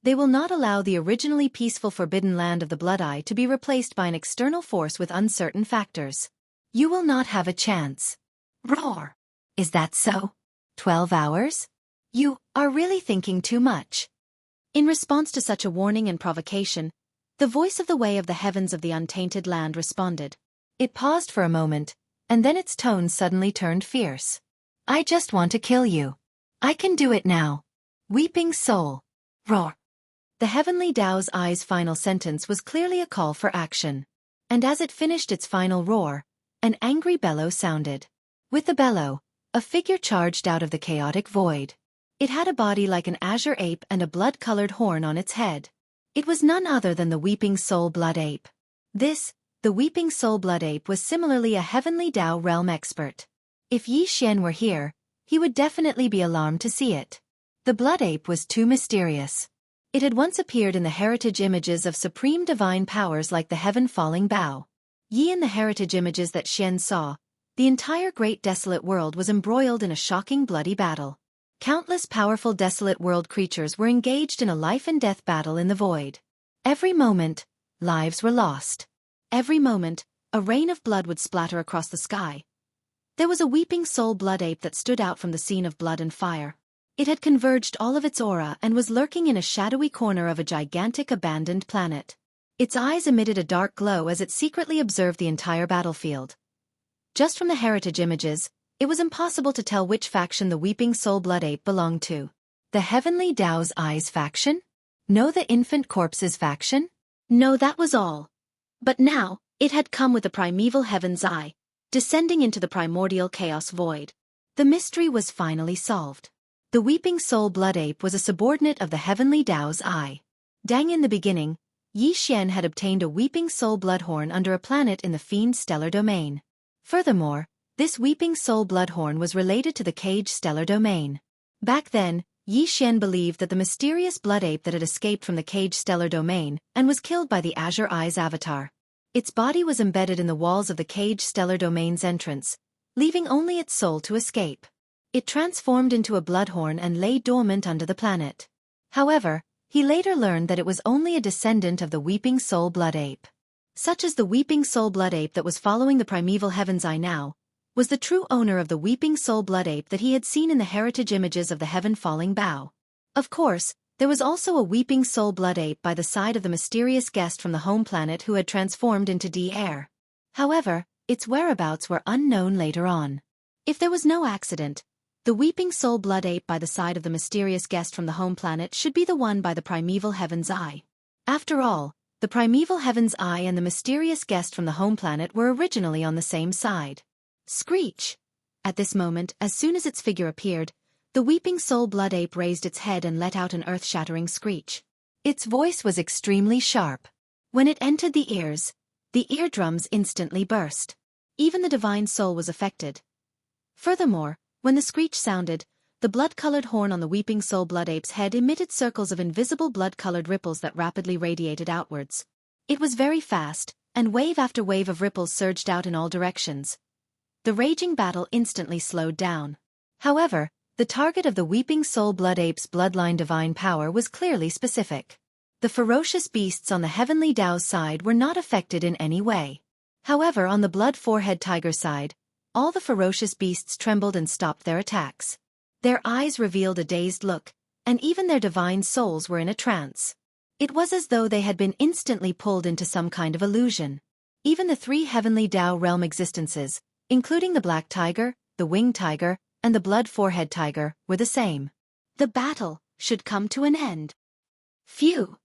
They will not allow the originally peaceful forbidden land of the Blood Eye to be replaced by an external force with uncertain factors. You will not have a chance. Roar! Is that so? 12 hours? You are really thinking too much. In response to such a warning and provocation, the voice of the Way of the Heavens of the Untainted Land responded. It paused for a moment, and then its tone suddenly turned fierce. I just want to kill you. I can do it now. Weeping Soul. Roar. The Heavenly Tao's Eye's final sentence was clearly a call for action. And as it finished its final roar, an angry bellow sounded. With the bellow, a figure charged out of the chaotic void. It had a body like an azure ape and a blood-colored horn on its head. It was none other than the Weeping Soul Blood Ape. This, the Weeping Soul Blood Ape, was similarly a heavenly Tao realm expert. If Yi Xian were here, he would definitely be alarmed to see it. The Blood Ape was too mysterious. It had once appeared in the heritage images of supreme divine powers like the heaven-falling bow. Yi in the heritage images that Xian saw, the entire great desolate world was embroiled in a shocking bloody battle. Countless powerful desolate world creatures were engaged in a life-and-death battle in the void. Every moment, lives were lost. Every moment, a rain of blood would splatter across the sky. There was a Weeping Soul Blood Ape that stood out from the scene of blood and fire. It had converged all of its aura and was lurking in a shadowy corner of a gigantic abandoned planet. Its eyes emitted a dark glow as it secretly observed the entire battlefield. Just from the heritage images, it was impossible to tell which faction the Weeping Soul Blood Ape belonged to. The Heavenly Tao's Eyes faction? No, the Infant Corpse's faction? No, that was all. But now, it had come with the primeval Heaven's Eye, descending into the primordial chaos void. The mystery was finally solved. The Weeping Soul Blood Ape was a subordinate of the Heavenly Tao's Eye. Dang, in the beginning, Yi Xian had obtained a Weeping Soul Bloodhorn under a planet in the Fiend stellar domain. Furthermore, this Weeping Soul Bloodhorn was related to the Cage stellar domain. Back then, Yi Xian believed that the mysterious blood ape that had escaped from the Cage stellar domain and was killed by the Azure Eye's avatar. Its body was embedded in the walls of the Cage stellar domain's entrance, leaving only its soul to escape. It transformed into a bloodhorn and lay dormant under the planet. However, he later learned that it was only a descendant of the Weeping Soul Blood Ape. Such as the Weeping Soul Blood Ape that was following the primeval Heaven's Eye now, was the true owner of the Weeping Soul Blood Ape that he had seen in the heritage images of the heaven-falling bow. Of course, there was also a Weeping Soul Blood Ape by the side of the mysterious guest from the home planet who had transformed into D-Air. However, its whereabouts were unknown later on. If there was no accident, the Weeping Soul Blood Ape by the side of the mysterious guest from the home planet should be the one by the primeval Heaven's Eye. After all, the primeval Heaven's Eye and the mysterious guest from the home planet were originally on the same side. Screech! At this moment, as soon as its figure appeared, the Weeping Soul Blood Ape raised its head and let out an earth-shattering screech. Its voice was extremely sharp. When it entered the ears, the eardrums instantly burst. Even the divine soul was affected. Furthermore, when the screech sounded, the blood-colored horn on the Weeping Soul Blood Ape's head emitted circles of invisible blood-colored ripples that rapidly radiated outwards. It was very fast, and wave after wave of ripples surged out in all directions. The raging battle instantly slowed down. However, the target of the Weeping Soul Blood Ape's bloodline divine power was clearly specific. The ferocious beasts on the Heavenly Dao's side were not affected in any way. However, on the Blood Forehead Tiger's side, all the ferocious beasts trembled and stopped their attacks. Their eyes revealed a dazed look, and even their divine souls were in a trance. It was as though they had been instantly pulled into some kind of illusion. Even the three Heavenly Dao realm existences, including the Black Tiger, the Winged Tiger, and the Blood Forehead Tiger, were the same. The battle should come to an end. Phew!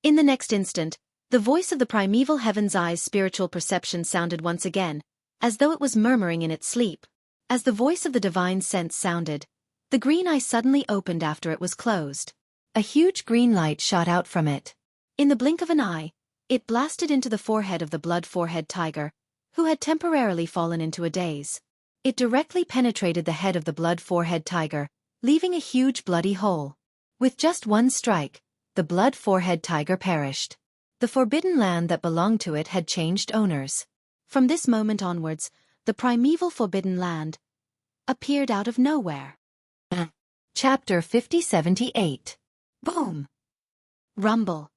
In the next instant, the voice of the primeval Heaven's Eye's spiritual perception sounded once again, as though it was murmuring in its sleep. As the voice of the divine sense sounded, the green eye suddenly opened after it was closed. A huge green light shot out from it. In the blink of an eye, it blasted into the forehead of the Blood Forehead Tiger, who had temporarily fallen into a daze. It directly penetrated the head of the Blood Forehead Tiger, leaving a huge bloody hole. With just one strike, the Blood Forehead Tiger perished. The forbidden land that belonged to it had changed owners. From this moment onwards, the primeval forbidden land appeared out of nowhere. Chapter 5078. Boom! Rumble.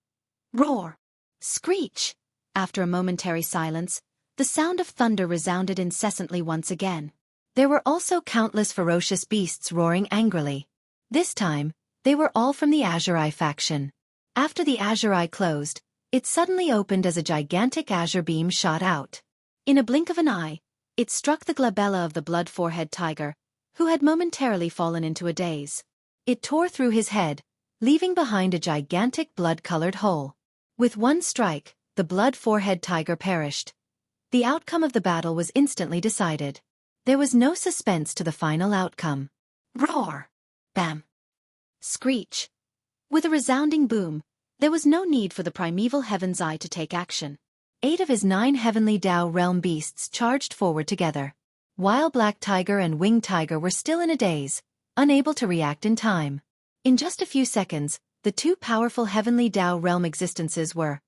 Roar. Screech. After a momentary silence, the sound of thunder resounded incessantly once again. There were also countless ferocious beasts roaring angrily. This time, they were all from the Azure Eye faction. After the Azure Eye closed, it suddenly opened as a gigantic azure beam shot out. In a blink of an eye, it struck the glabella of the Blood Forehead Tiger, who had momentarily fallen into a daze. It tore through his head, leaving behind a gigantic blood-colored hole. With one strike, the Blood Forehead Tiger perished. The outcome of the battle was instantly decided. There was no suspense to the final outcome. Roar! Bam! Screech! With a resounding boom, there was no need for the primeval Heaven's Eye to take action. 8 of his 9 Heavenly Dao realm beasts charged forward together. While Black Tiger and Winged Tiger were still in a daze, unable to react in time. In just a few seconds, the 2 powerful Heavenly Dao realm existences were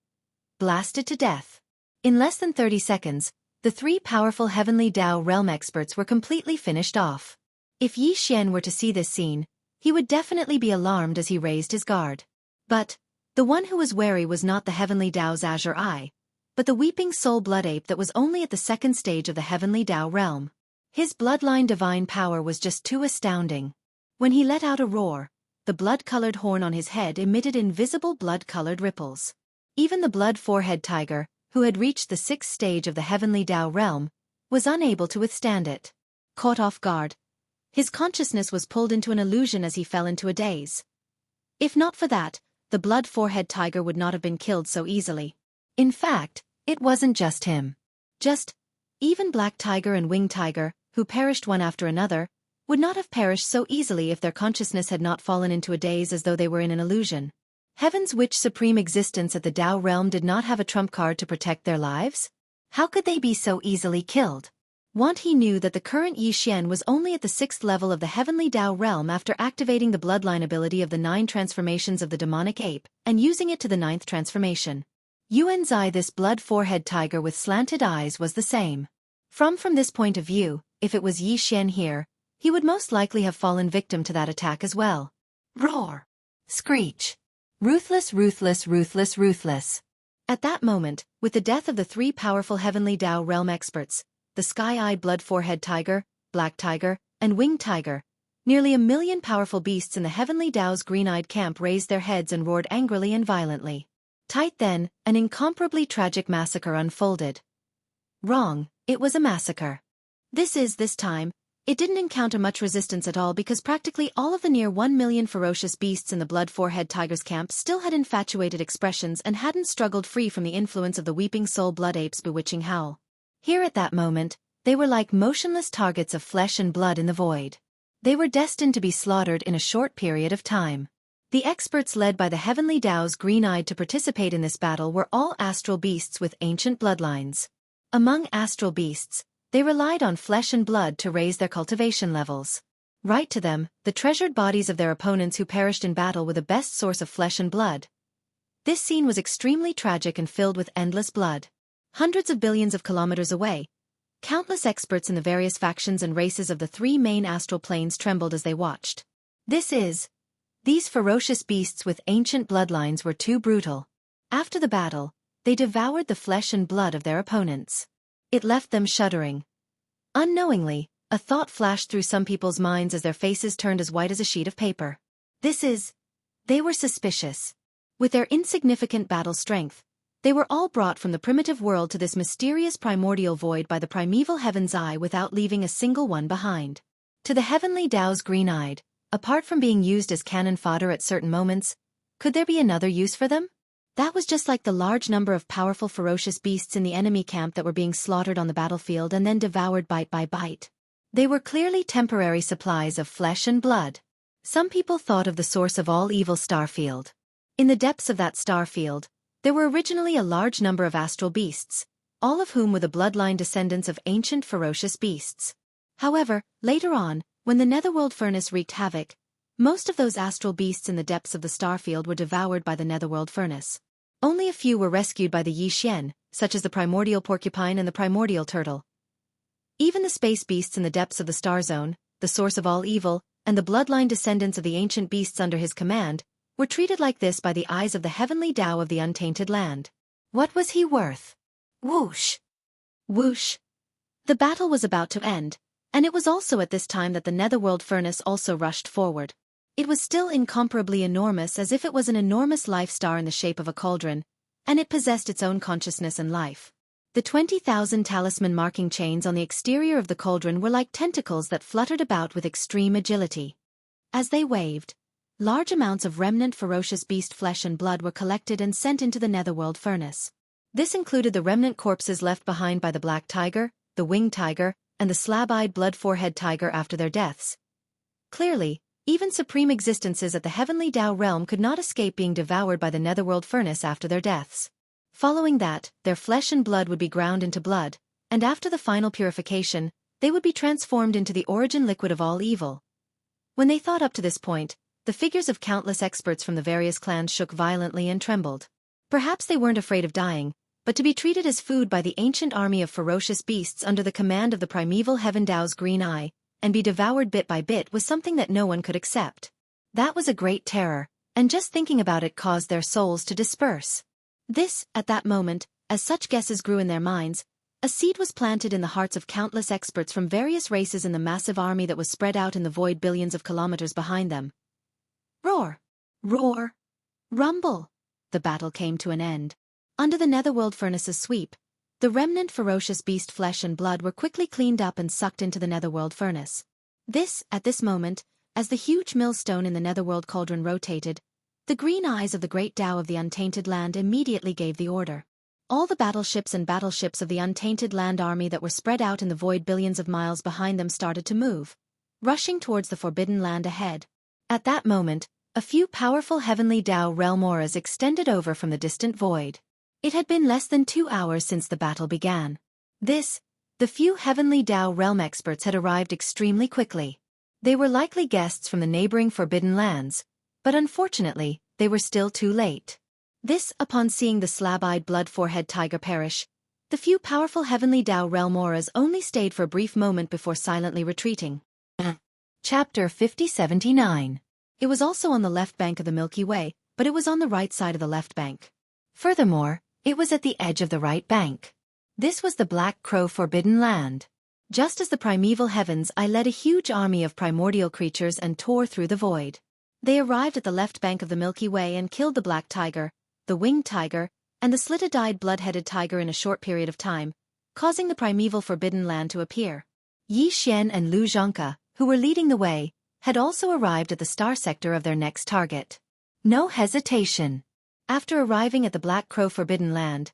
blasted to death. In less than 30 seconds, the 3 powerful Heavenly Dao realm experts were completely finished off. If Yi Xian were to see this scene, he would definitely be alarmed as he raised his guard. But the one who was wary was not the Heavenly Dao's Azure Eye, but the Weeping Soul Blood Ape that was only at the second stage of the Heavenly Dao realm. His bloodline divine power was just too astounding. When he let out a roar, the blood-colored horn on his head emitted invisible blood-colored ripples. Even the Blood Forehead Tiger, who had reached the 6th stage of the Heavenly Dao realm, was unable to withstand it. Caught off guard, his consciousness was pulled into an illusion as he fell into a daze. If not for that, the Blood Forehead Tiger would not have been killed so easily. In fact, it wasn't just him. Even Black Tiger and Winged Tiger, who perished one after another, would not have perished so easily if their consciousness had not fallen into a daze as though they were in an illusion. Heaven's which supreme existence at the Dao realm did not have a trump card to protect their lives? How could they be so easily killed? He knew that the current Yi Xian was only at the 6th level of the Heavenly Dao realm after activating the bloodline ability of the 9 transformations of the demonic ape, and using it to the 9th transformation. Yuan's eye, this Blood Forehead Tiger with slanted eyes, was the same. From this point of view, if it was Yi Xian here, he would most likely have fallen victim to that attack as well. Roar! Screech! Ruthless, ruthless, ruthless, ruthless. At that moment, with the death of the 3 powerful Heavenly Dao realm experts, the sky-eyed Blood Forehead Tiger, Black Tiger, and Winged Tiger, nearly 1 million powerful beasts in the Heavenly Dao's green-eyed camp raised their heads and roared angrily and violently. Then, an incomparably tragic massacre unfolded. Wrong, it was a massacre. This time, it didn't encounter much resistance at all because practically all of the near 1 million ferocious beasts in the Blood Forehead Tiger's camp still had infatuated expressions and hadn't struggled free from the influence of the Weeping Soul Blood Ape's bewitching howl. Here at that moment, they were like motionless targets of flesh and blood in the void. They were destined to be slaughtered in a short period of time. The experts led by the Heavenly Dao's green-eyed to participate in this battle were all astral beasts with ancient bloodlines. Among astral beasts, they relied on flesh and blood to raise their cultivation levels. Right to them, the treasured bodies of their opponents who perished in battle were the best source of flesh and blood. This scene was extremely tragic and filled with endless blood. Hundreds of billions of kilometers away, countless experts in the various factions and races of the three main astral planes trembled as they watched. These ferocious beasts with ancient bloodlines were too brutal. After the battle, they devoured the flesh and blood of their opponents. It left them shuddering. Unknowingly, a thought flashed through some people's minds as their faces turned as white as a sheet of paper. They were suspicious. With their insignificant battle strength, they were all brought from the primitive world to this mysterious primordial void by the primeval heaven's eye without leaving a single one behind. To the heavenly Tao's green-eyed, apart from being used as cannon fodder at certain moments, could there be another use for them? That was just like the large number of powerful ferocious beasts in the enemy camp that were being slaughtered on the battlefield and then devoured bite by bite. They were clearly temporary supplies of flesh and blood. Some people thought of the source of all evil starfield. In the depths of that starfield, there were originally a large number of astral beasts, all of whom were the bloodline descendants of ancient ferocious beasts. However, later on, when the netherworld furnace wreaked havoc, most of those astral beasts in the depths of the starfield were devoured by the netherworld furnace. Only a few were rescued by the Yi Xian, such as the primordial porcupine and the primordial turtle. Even the space beasts in the depths of the star zone, the source of all evil, and the bloodline descendants of the ancient beasts under his command, were treated like this by the eyes of the heavenly Tao of the untainted land. What was he worth? Whoosh! Whoosh! The battle was about to end, and it was also at this time that the netherworld furnace also rushed forward. It was still incomparably enormous, as if it was an enormous life star in the shape of a cauldron, and it possessed its own consciousness and life. The 20,000 talisman marking chains on the exterior of the cauldron were like tentacles that fluttered about with extreme agility. As they waved, large amounts of remnant ferocious beast flesh and blood were collected and sent into the netherworld furnace. This included the remnant corpses left behind by the black tiger, the winged tiger, and the slab-eyed blood-forehead tiger after their deaths. Clearly, even supreme existences at the heavenly Tao realm could not escape being devoured by the netherworld furnace after their deaths. Following that, their flesh and blood would be ground into blood, and after the final purification, they would be transformed into the origin liquid of all evil. When they thought up to this point, the figures of countless experts from the various clans shook violently and trembled. Perhaps they weren't afraid of dying, but to be treated as food by the ancient army of ferocious beasts under the command of the primeval heaven Tao's green eye, and be devoured bit by bit was something that no one could accept. That was a great terror, and just thinking about it caused their souls to disperse. At that moment, as such guesses grew in their minds, a seed was planted in the hearts of countless experts from various races in the massive army that was spread out in the void billions of kilometers behind them. Roar! Roar! Rumble! The battle came to an end. Under the netherworld furnace's sweep, the remnant ferocious beast flesh and blood were quickly cleaned up and sucked into the netherworld furnace. At this moment, as the huge millstone in the netherworld cauldron rotated, the green eyes of the great Tao of the untainted land immediately gave the order. All the battleships and battleships of the untainted land army that were spread out in the void billions of miles behind them started to move, rushing towards the forbidden land ahead. At that moment, a few powerful heavenly Tao realm auras extended over from the distant void. It had been less than 2 hours since the battle began. The few heavenly Tao realm experts had arrived extremely quickly. They were likely guests from the neighboring forbidden lands, but unfortunately, they were still too late. Upon seeing the slab-eyed blood-forehead tiger perish, the few powerful heavenly Tao realm auras only stayed for a brief moment before silently retreating. Chapter 5079. It was also on the left bank of the Milky Way, but it was on the right side of the left bank. Furthermore, it was at the edge of the right bank. This was the Black Crow Forbidden Land. Just as the primeval heavens, I led a huge army of primordial creatures and tore through the void. They arrived at the left bank of the Milky Way and killed the black tiger, the winged tiger, and the slit-eyed blood-headed tiger in a short period of time, causing the primeval forbidden land to appear. Yi Xian and Lu Zhongke, who were leading the way, had also arrived at the star sector of their next target. No hesitation. After arriving at the Black Crow Forbidden Land,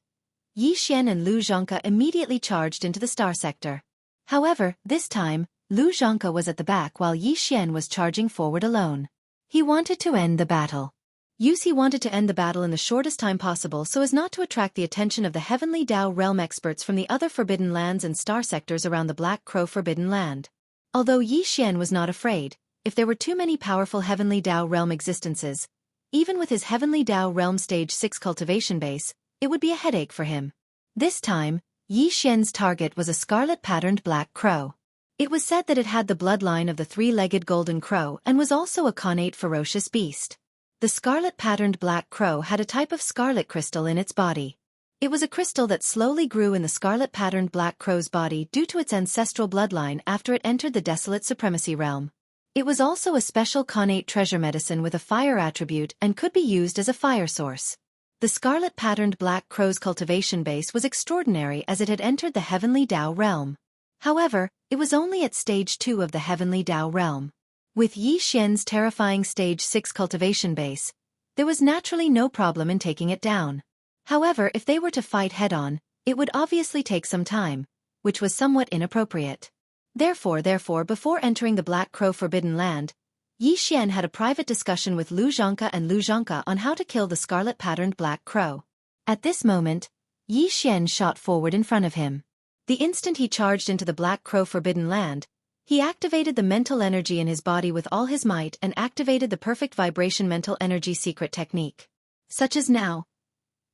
Yi Xian and Lu Zhongke immediately charged into the star sector. However, this time, Lu Zhongke was at the back while Yi Xian was charging forward alone. He wanted to end the battle. He wanted to end the battle in the shortest time possible so as not to attract the attention of the heavenly Tao realm experts from the other forbidden lands and star sectors around the Black Crow Forbidden Land. Although Yi Xian was not afraid, if there were too many powerful Heavenly Dao Realm existences, even with his Heavenly Dao Realm Stage 6 cultivation base, it would be a headache for him. This time, Yi Xian's target was a scarlet-patterned black crow. It was said that it had the bloodline of the three-legged golden crow and was also a connate ferocious beast. The scarlet-patterned black crow had a type of scarlet crystal in its body. It was a crystal that slowly grew in the scarlet-patterned black crow's body due to its ancestral bloodline after it entered the desolate supremacy realm. It was also a special connate treasure medicine with a fire attribute and could be used as a fire source. The scarlet-patterned black crow's cultivation base was extraordinary as it had entered the Heavenly Dao realm. However, it was only at Stage 2 of the Heavenly Dao realm. With Yi Xian's terrifying Stage 6 cultivation base, there was naturally no problem in taking it down. However, if they were to fight head-on, it would obviously take some time, which was somewhat inappropriate. Therefore, before entering the Black Crow Forbidden Land, Yi Xian had a private discussion with Lu Zhangke and Lu Zhangke on how to kill the scarlet-patterned black crow. At this moment, Yi Xian shot forward in front of him. The instant he charged into the Black Crow Forbidden Land, he activated the mental energy in his body with all his might and activated the perfect vibration mental energy secret technique. Such as now.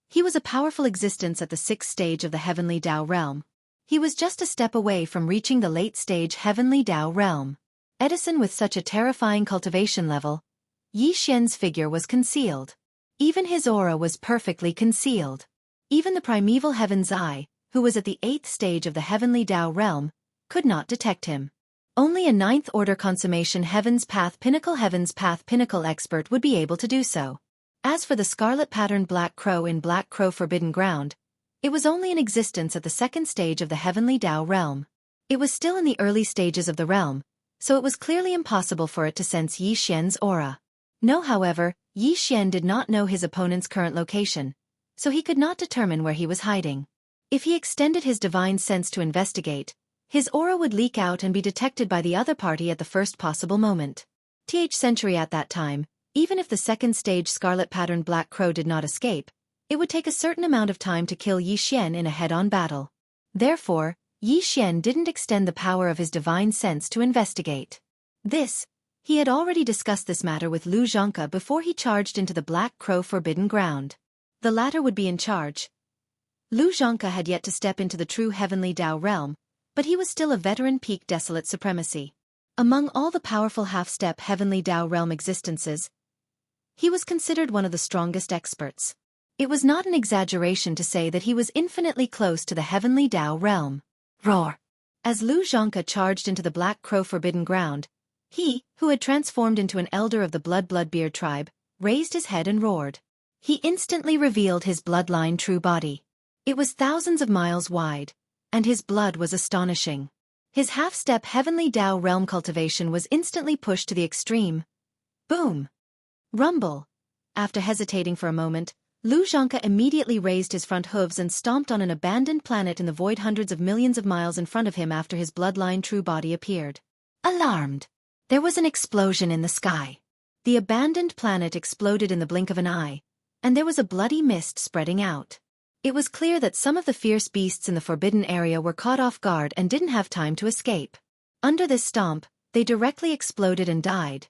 He was a powerful existence at the 6th stage of the Heavenly Dao realm. He was just a step away from reaching the late-stage Heavenly Dao realm. Edison with such a terrifying cultivation level, Yi Xian's figure was concealed. Even his aura was perfectly concealed. Even the primeval Heaven's Eye, who was at the 8th stage of the Heavenly Dao realm, could not detect him. Only a 9th-order consummation Heaven's Path Pinnacle expert would be able to do so. As for the scarlet-patterned black crow in Black Crow Forbidden Ground, it was only in existence at the 2nd stage of the Heavenly Dao realm. It was still in the early stages of the realm, so it was clearly impossible for it to sense Yi Xian's aura. However, Yi Xian did not know his opponent's current location, so he could not determine where he was hiding. If he extended his divine sense to investigate, his aura would leak out and be detected by the other party at the first possible moment. Century at that time, even if the 2nd stage scarlet-patterned black crow did not escape, it would take a certain amount of time to kill Yi Xian in a head-on battle. Therefore, Yi Xian didn't extend the power of his divine sense to investigate. He had already discussed this matter with Lu Zhangke before he charged into the Black Crow Forbidden Ground. The latter would be in charge. Lu Zhangke had yet to step into the true Heavenly Dao realm, but he was still a veteran peak desolate supremacy. Among all the powerful half-step Heavenly Dao realm existences, he was considered one of the strongest experts. It was not an exaggeration to say that he was infinitely close to the Heavenly Dao realm. Roar! As Lu Zhangke charged into the Black Crow Forbidden Ground, he, who had transformed into an elder of the Bloodbeard tribe, raised his head and roared. He instantly revealed his bloodline true body. It was thousands of miles wide, and his blood was astonishing. His half-step Heavenly Dao realm cultivation was instantly pushed to the extreme. Boom! Rumble! After hesitating for a moment, Lu Zhangke immediately raised his front hooves and stomped on an abandoned planet in the void hundreds of millions of miles in front of him after his bloodline true body appeared. Alarmed! There was an explosion in the sky. The abandoned planet exploded in the blink of an eye, and there was a bloody mist spreading out. It was clear that some of the fierce beasts in the forbidden area were caught off guard and didn't have time to escape. Under this stomp, they directly exploded and died.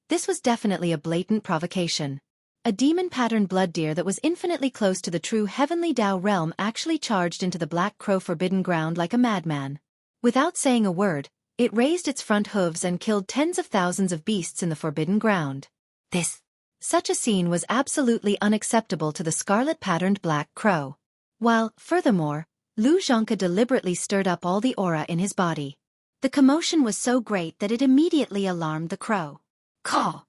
This was definitely a blatant provocation. A demon-patterned blood deer that was infinitely close to the true Heavenly Dao realm actually charged into the Black Crow Forbidden Ground like a madman. Without saying a word, it raised its front hooves and killed tens of thousands of beasts in the Forbidden Ground. Such a scene was absolutely unacceptable to the scarlet-patterned black crow. While, furthermore, Lu Zhangke deliberately stirred up all the aura in his body. The commotion was so great that it immediately alarmed the crow. Caw!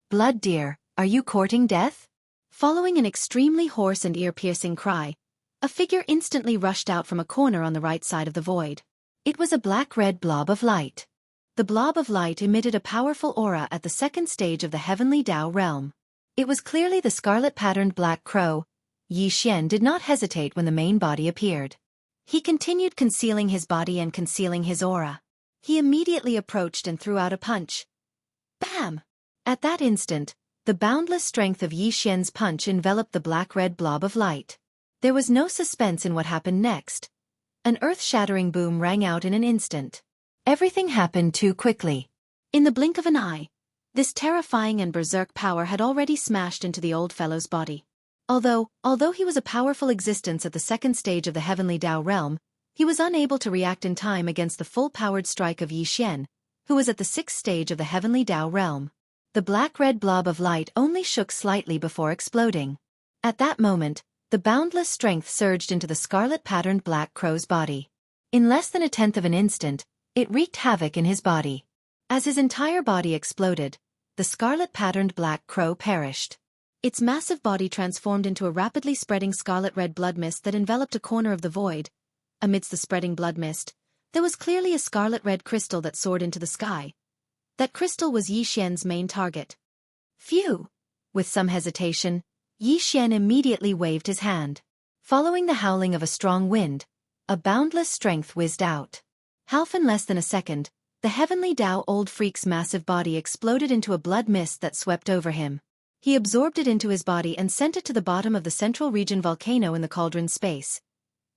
Blood deer, are you courting death? Following an extremely hoarse and ear-piercing cry, a figure instantly rushed out from a corner on the right side of the void. It was a black-red blob of light. The blob of light emitted a powerful aura at the 2nd stage of the Heavenly Dao realm. It was clearly the scarlet-patterned black crow. Yi Xian did not hesitate when the main body appeared. He continued concealing his body and concealing his aura. He immediately approached and threw out a punch. Bam! At that instant, the boundless strength of Yi Xian's punch enveloped the black-red blob of light. There was no suspense in what happened next. An earth-shattering boom rang out in an instant. Everything happened too quickly. In the blink of an eye, this terrifying and berserk power had already smashed into the old fellow's body. Although he was a powerful existence at the second stage of the Heavenly Dao realm, he was unable to react in time against the full-powered strike of Yi Xian, who was at the sixth stage of the Heavenly Dao realm. The black-red blob of light only shook slightly before exploding. At that moment, the boundless strength surged into the scarlet-patterned black crow's body. In less than a tenth of an instant, it wreaked havoc in his body. As his entire body exploded, the scarlet-patterned black crow perished. Its massive body transformed into a rapidly spreading scarlet-red blood mist that enveloped a corner of the void. Amidst the spreading blood mist, there was clearly a scarlet-red crystal that soared into the sky. That crystal was Yi Xian's main target. Phew! With some hesitation, Yi Xian immediately waved his hand. Following the howling of a strong wind, a boundless strength whizzed out. Half in less than a second, the Heavenly Dao old freak's massive body exploded into a blood mist that swept over him. He absorbed it into his body and sent it to the bottom of the central region volcano in the cauldron space.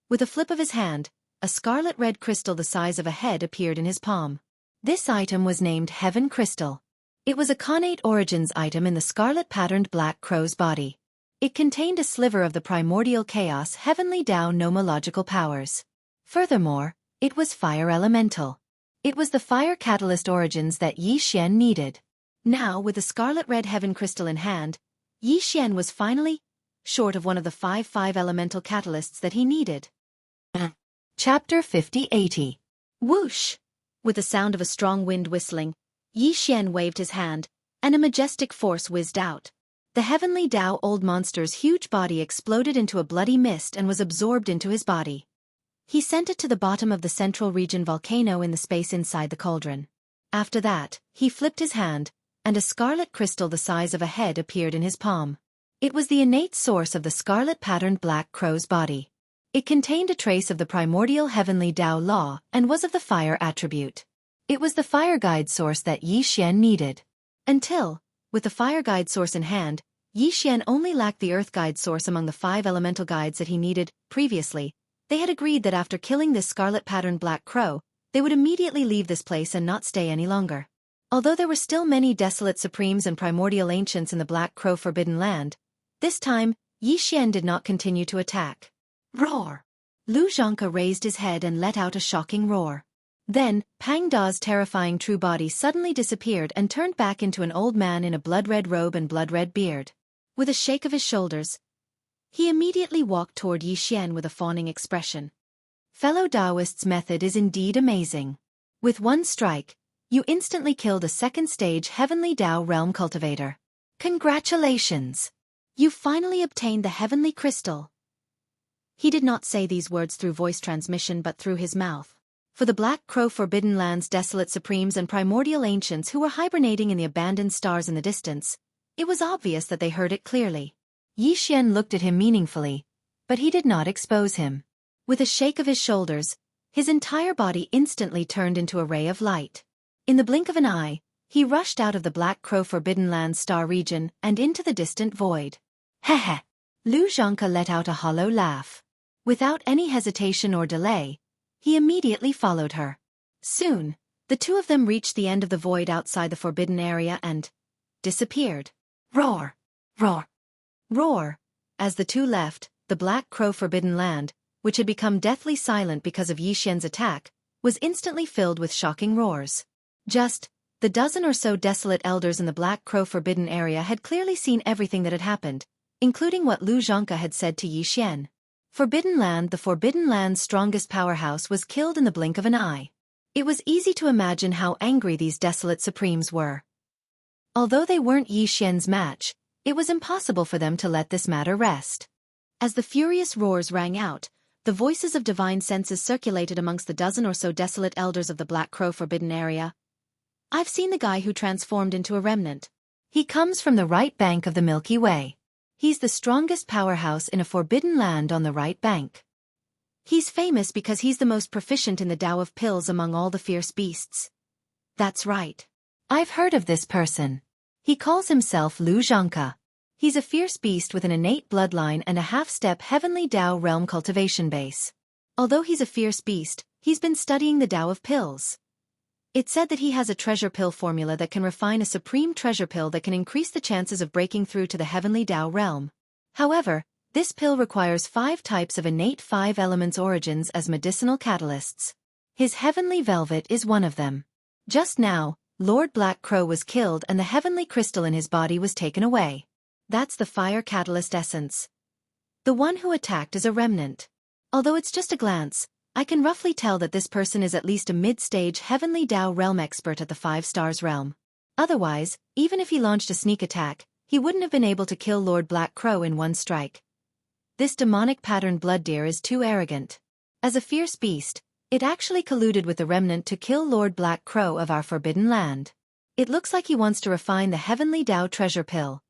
With a flip of his hand, a scarlet-red crystal the size of a head appeared in his palm. This item was named Heaven Crystal. It was a connate origins item in the scarlet-patterned black crow's body. It contained a sliver of the primordial chaos Heavenly Dao nomological powers. Furthermore, it was fire elemental. It was the fire catalyst origins that Yi Xian needed. Now, with the scarlet-red Heaven Crystal in hand, Yi Xian was finally short of one of the 5 elemental catalysts that he needed. Chapter 50-80. Whoosh! With the sound of a strong wind whistling, Yi Xian waved his hand, and a majestic force whizzed out. The Heavenly Dao old monster's huge body exploded into a bloody mist and was absorbed into his body. He sent it to the bottom of the central region volcano in the space inside the cauldron. After that, he flipped his hand, and a scarlet crystal the size of a head appeared in his palm. It was the innate source of the scarlet-patterned black crow's body. It contained a trace of the primordial Heavenly Dao law and was of the fire attribute. It was the fire guide source that Yi Xian needed. Until, with the fire guide source in hand, Yi Xian only lacked the earth guide source among the 5 elemental guides that he needed. Previously, they had agreed that after killing this scarlet-patterned black crow, they would immediately leave this place and not stay any longer. Although there were still many desolate supremes and primordial ancients in the Black Crow Forbidden Land, this time, Yi Xian did not continue to attack. Roar! Lu Zhangke raised his head and let out a shocking roar. Then, Pang Da's terrifying true body suddenly disappeared and turned back into an old man in a blood-red robe and blood-red beard. With a shake of his shoulders, he immediately walked toward Yi Xian with a fawning expression. Fellow Taoist's method is indeed amazing. With one strike, you instantly killed a second-stage Heavenly Dao realm cultivator. Congratulations! You finally obtained the Heavenly Crystal. He did not say these words through voice transmission but through his mouth. For the Black Crow Forbidden Land's desolate supremes and primordial ancients who were hibernating in the abandoned stars in the distance, it was obvious that they heard it clearly. Yi Xian looked at him meaningfully, but he did not expose him. With a shake of his shoulders, his entire body instantly turned into a ray of light. In the blink of an eye, he rushed out of the Black Crow Forbidden Land's star region and into the distant void. Heh. Lu Zhangke let out a hollow laugh. Without any hesitation or delay, he immediately followed her. Soon, the two of them reached the end of the void outside the forbidden area and disappeared. Roar! Roar! Roar! As the two left, the Black Crow Forbidden Land, which had become deathly silent because of Yi Xian's attack, was instantly filled with shocking roars. Just, the dozen or so desolate elders in the Black Crow Forbidden area had clearly seen everything that had happened, including what Lu Zhangke had said to Yi Xian. Forbidden Land, the Forbidden Land's strongest powerhouse, was killed in the blink of an eye. It was easy to imagine how angry these desolate supremes were. Although they weren't Yi Xian's match, it was impossible for them to let this matter rest. As the furious roars rang out, the voices of divine senses circulated amongst the dozen or so desolate elders of the Black Crow Forbidden area. I've seen the guy who transformed into a remnant. He comes from the right bank of the Milky Way. He's the strongest powerhouse in a forbidden land on the right bank. He's famous because he's the most proficient in the Tao of pills among all the fierce beasts. That's right. I've heard of this person. He calls himself Lu Zhangke. He's a fierce beast with an innate bloodline and a half-step Heavenly Dao realm cultivation base. Although he's a fierce beast, he's been studying the Tao of pills. It said that he has a treasure pill formula that can refine a supreme treasure pill that can increase the chances of breaking through to the heavenly Tao realm. However, this pill requires 5 types of innate 5 elements origins as medicinal catalysts. His heavenly velvet is one of them. Just now, Lord Black Crow was killed and the heavenly crystal in his body was taken away. That's the fire catalyst essence. The one who attacked is a remnant. Although it's just a glance, I can roughly tell that this person is at least a mid-stage heavenly Tao realm expert at the 5 stars realm. Otherwise, even if he launched a sneak attack, he wouldn't have been able to kill Lord Black Crow in one strike. This demonic patterned blood deer is too arrogant. As a fierce beast, it actually colluded with the remnant to kill Lord Black Crow of our forbidden land. It looks like he wants to refine the heavenly Tao treasure pill.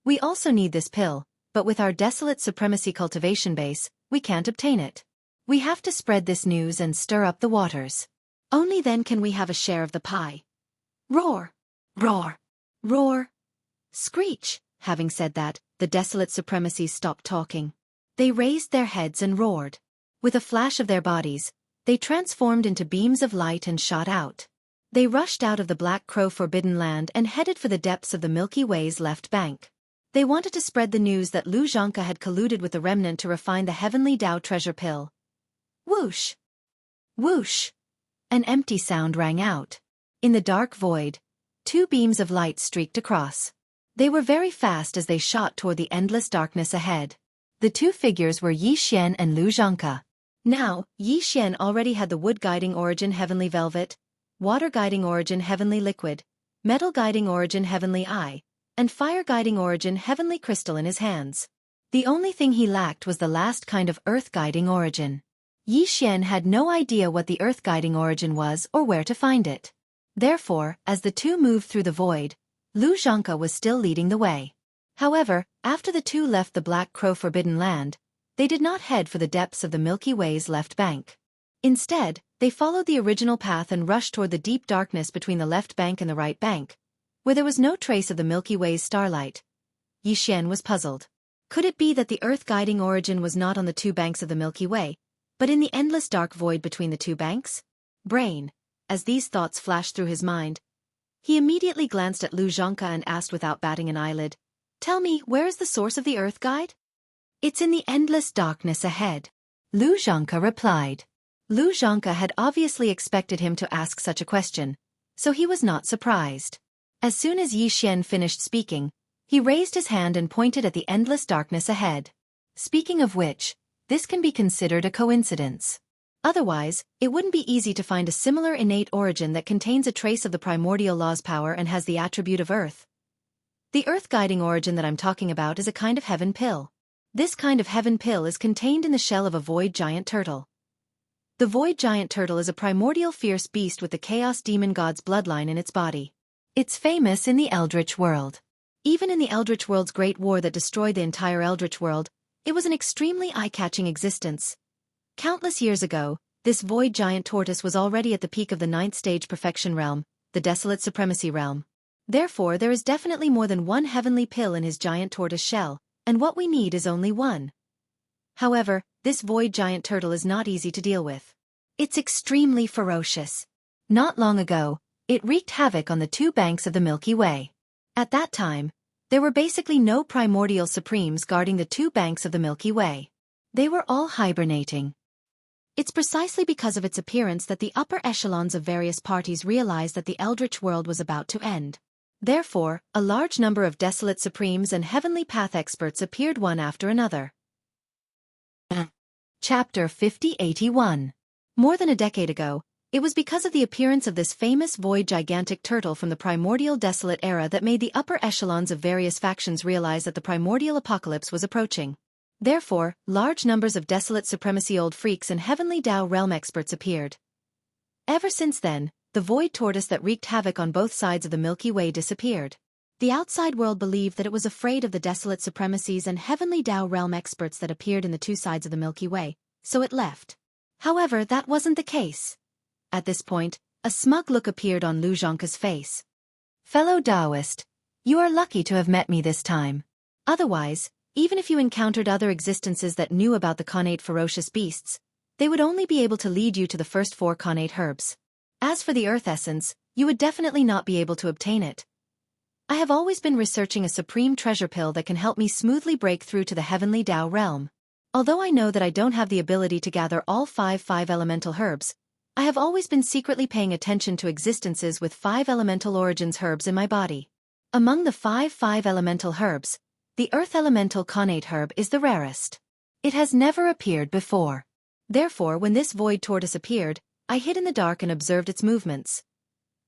We also need this pill, but with our desolate supremacy cultivation base, we can't obtain it. We have to spread this news and stir up the waters. Only then can we have a share of the pie. Roar! Roar! Roar! Screech! Having said that, the desolate supremacies stopped talking. They raised their heads and roared. With a flash of their bodies, they transformed into beams of light and shot out. They rushed out of the Black Crow forbidden land and headed for the depths of the Milky Way's left bank. They wanted to spread the news that Lu Zhangke had colluded with the remnant to refine the heavenly Tao treasure pill. Whoosh! Whoosh! An empty sound rang out. In the dark void, 2 beams of light streaked across. They were very fast as they shot toward the endless darkness ahead. The 2 figures were Yi Xian and Lu Zhangke. Now, Yi Xian already had the wood guiding origin heavenly velvet, water guiding origin heavenly liquid, metal guiding origin heavenly eye, and fire guiding origin heavenly crystal in his hands. The only thing he lacked was the last kind of earth guiding origin. Yi Xian had no idea what the earth guiding origin was or where to find it. Therefore, as the 2 moved through the void, Lu Zhangke was still leading the way. However, after the 2 left the Black Crow forbidden land, they did not head for the depths of the Milky Way's left bank. Instead, they followed the original path and rushed toward the deep darkness between the left bank and the right bank, where there was no trace of the Milky Way's starlight. Yi Xian was puzzled. Could it be that the earth guiding origin was not on the 2 banks of the Milky Way, but in the endless dark void between the 2 banks? Brain. As these thoughts flashed through his mind, he immediately glanced at Lu Zhangke and asked without batting an eyelid, "Tell me, where is the source of the earth guide?" "It's in the endless darkness ahead," Lu Zhangke replied. Lu Zhangke had obviously expected him to ask such a question, so he was not surprised. As soon as Yi Xian finished speaking, he raised his hand and pointed at the endless darkness ahead. Speaking of which, this can be considered a coincidence. Otherwise, it wouldn't be easy to find a similar innate origin that contains a trace of the primordial law's power and has the attribute of earth. The earth guiding origin that I'm talking about is a kind of heaven pill. This kind of heaven pill is contained in the shell of a void giant turtle. The void giant turtle is a primordial fierce beast with the chaos demon god's bloodline in its body. It's famous in the Eldritch world. Even in the Eldritch world's great war that destroyed the entire Eldritch world, it was an extremely eye-catching existence. Countless years ago, this void giant tortoise was already at the peak of the 9th stage perfection realm, the desolate supremacy realm. Therefore, there is definitely more than one heavenly pill in his giant tortoise shell, and what we need is only one. However, this void giant turtle is not easy to deal with. It's extremely ferocious. Not long ago, it wreaked havoc on the 2 banks of the Milky Way. At that time, there were basically no primordial supremes guarding the 2 banks of the Milky Way. They were all hibernating. It's precisely because of its appearance that the upper echelons of various parties realized that the Eldritch world was about to end. Therefore, a large number of desolate supremes and heavenly path experts appeared one after another. Chapter 5081. More than a decade ago, it was because of the appearance of this famous void gigantic turtle from the primordial desolate era that made the upper echelons of various factions realize that the primordial apocalypse was approaching. Therefore, large numbers of desolate supremacy old freaks and heavenly Tao realm experts appeared. Ever since then, the void tortoise that wreaked havoc on both sides of the Milky Way disappeared. The outside world believed that it was afraid of the desolate supremacies and heavenly Tao realm experts that appeared in the 2 sides of the Milky Way, so it left. However, that wasn't the case. At this point, a smug look appeared on Lu Zhangke's face. "Fellow Taoist, you are lucky to have met me this time. Otherwise, even if you encountered other existences that knew about the connate ferocious beasts, they would only be able to lead you to the first 4 connate herbs. As for the earth essence, you would definitely not be able to obtain it. I have always been researching a supreme treasure pill that can help me smoothly break through to the heavenly Tao realm. Although I know that I don't have the ability to gather all five elemental herbs, I have always been secretly paying attention to existences with 5 elemental origins herbs in my body. Among the 5 elemental herbs, the earth elemental connate herb is the rarest. It has never appeared before. Therefore, when this void tortoise appeared, I hid in the dark and observed its movements.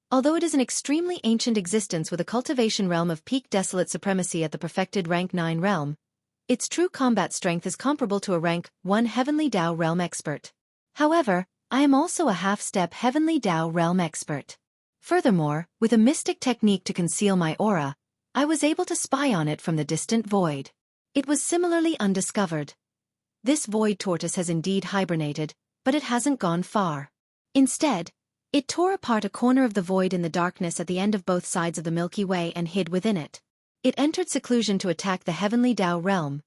Although it is an extremely ancient existence with a cultivation realm of peak desolate supremacy at the perfected rank 9 realm, its true combat strength is comparable to a rank 1 heavenly Tao realm expert. However, I am also a half-step heavenly Tao realm expert. Furthermore, with a mystic technique to conceal my aura, I was able to spy on it from the distant void. It was similarly undiscovered. This void tortoise has indeed hibernated, but it hasn't gone far. Instead, it tore apart a corner of the void in the darkness at the end of both sides of the Milky Way and hid within it. It entered seclusion to attack the heavenly Tao realm.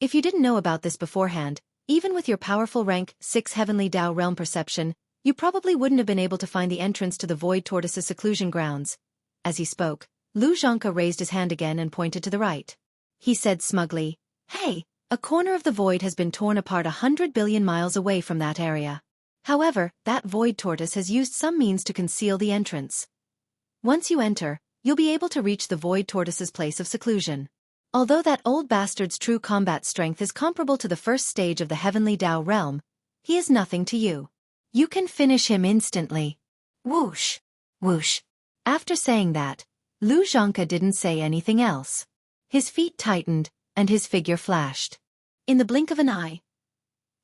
If you didn't know about this beforehand, even with your powerful rank 6 heavenly Tao realm perception, you probably wouldn't have been able to find the entrance to the void tortoise's seclusion grounds. As he spoke, Lu Zhangke raised his hand again and pointed to the right. He said smugly, "Hey, a corner of the void has been torn apart 100 billion miles away from that area. However, that void tortoise has used some means to conceal the entrance. Once you enter, you'll be able to reach the void tortoise's place of seclusion. Although that old bastard's true combat strength is comparable to the first stage of the heavenly Tao realm, he is nothing to you. You can finish him instantly." Whoosh! Whoosh! After saying that, Lu Zhangke didn't say anything else. His feet tightened, and his figure flashed. In the blink of an eye,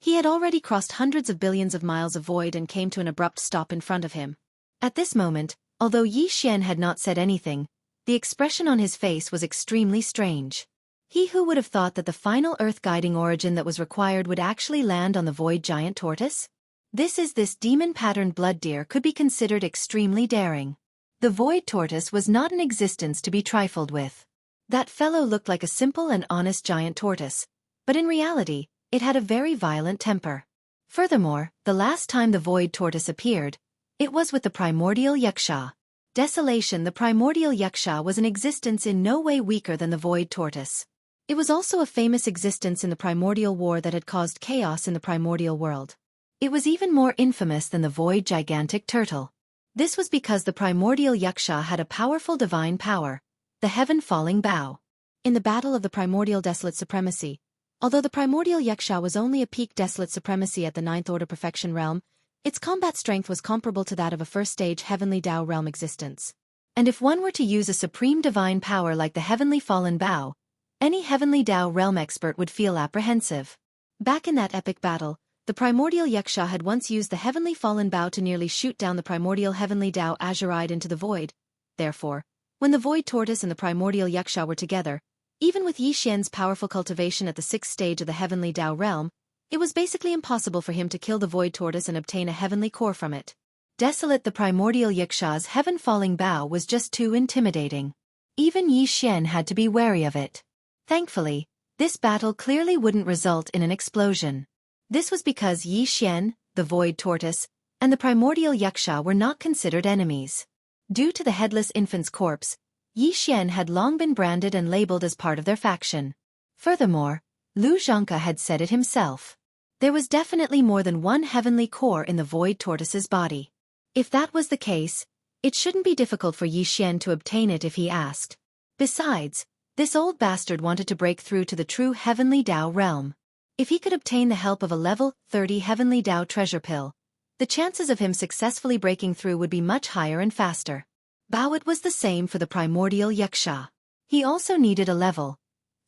he had already crossed hundreds of billions of miles of void and came to an abrupt stop in front of him. At this moment, although Yi Xian had not said anything, the expression on his face was extremely strange. He who would have thought that the final earth-guiding origin that was required would actually land on the void giant tortoise? This demon-patterned blood deer could be considered extremely daring. The void tortoise was not an existence to be trifled with. That fellow looked like a simple and honest giant tortoise, but in reality, it had a very violent temper. Furthermore, the last time the void tortoise appeared, it was with the primordial yaksha. Desolation. The primordial yaksha was an existence in no way weaker than the void tortoise. It was also a famous existence in the primordial war that had caused chaos in the primordial world. It was even more infamous than the void gigantic turtle. This was because the primordial yaksha had a powerful divine power, the heaven-falling bow. In the battle of the primordial desolate supremacy, although the primordial yaksha was only a peak desolate supremacy at the 9th order perfection realm, its combat strength was comparable to that of a first-stage heavenly Tao realm existence. And if one were to use a supreme divine power like the heavenly fallen bow, any heavenly Tao realm expert would feel apprehensive. Back in that epic battle, the primordial yaksha had once used the heavenly fallen bow to nearly shoot down the primordial heavenly Tao azuride into the void. Therefore, when the void tortoise and the primordial yaksha were together, even with Yi Xian's powerful cultivation at the 6th stage of the heavenly Tao realm, it was basically impossible for him to kill the void tortoise and obtain a heavenly core from it. Desolate. The primordial yaksha's heaven-falling bow was just too intimidating. Even Yi Xian had to be wary of it. Thankfully, this battle clearly wouldn't result in an explosion. This was because Yi Xian, the void tortoise, and the primordial yaksha were not considered enemies. Due to the headless infant's corpse, Yi Xian had long been branded and labeled as part of their faction. Furthermore, Lu Zhangke had said it himself. There was definitely more than one heavenly core in the void tortoise's body. If that was the case, it shouldn't be difficult for Yi Xian to obtain it if he asked. Besides, this old bastard wanted to break through to the true heavenly Tao realm. If he could obtain the help of a level 30 heavenly Tao treasure pill, the chances of him successfully breaking through would be much higher and faster. It was the same for the primordial yaksha. He also needed a level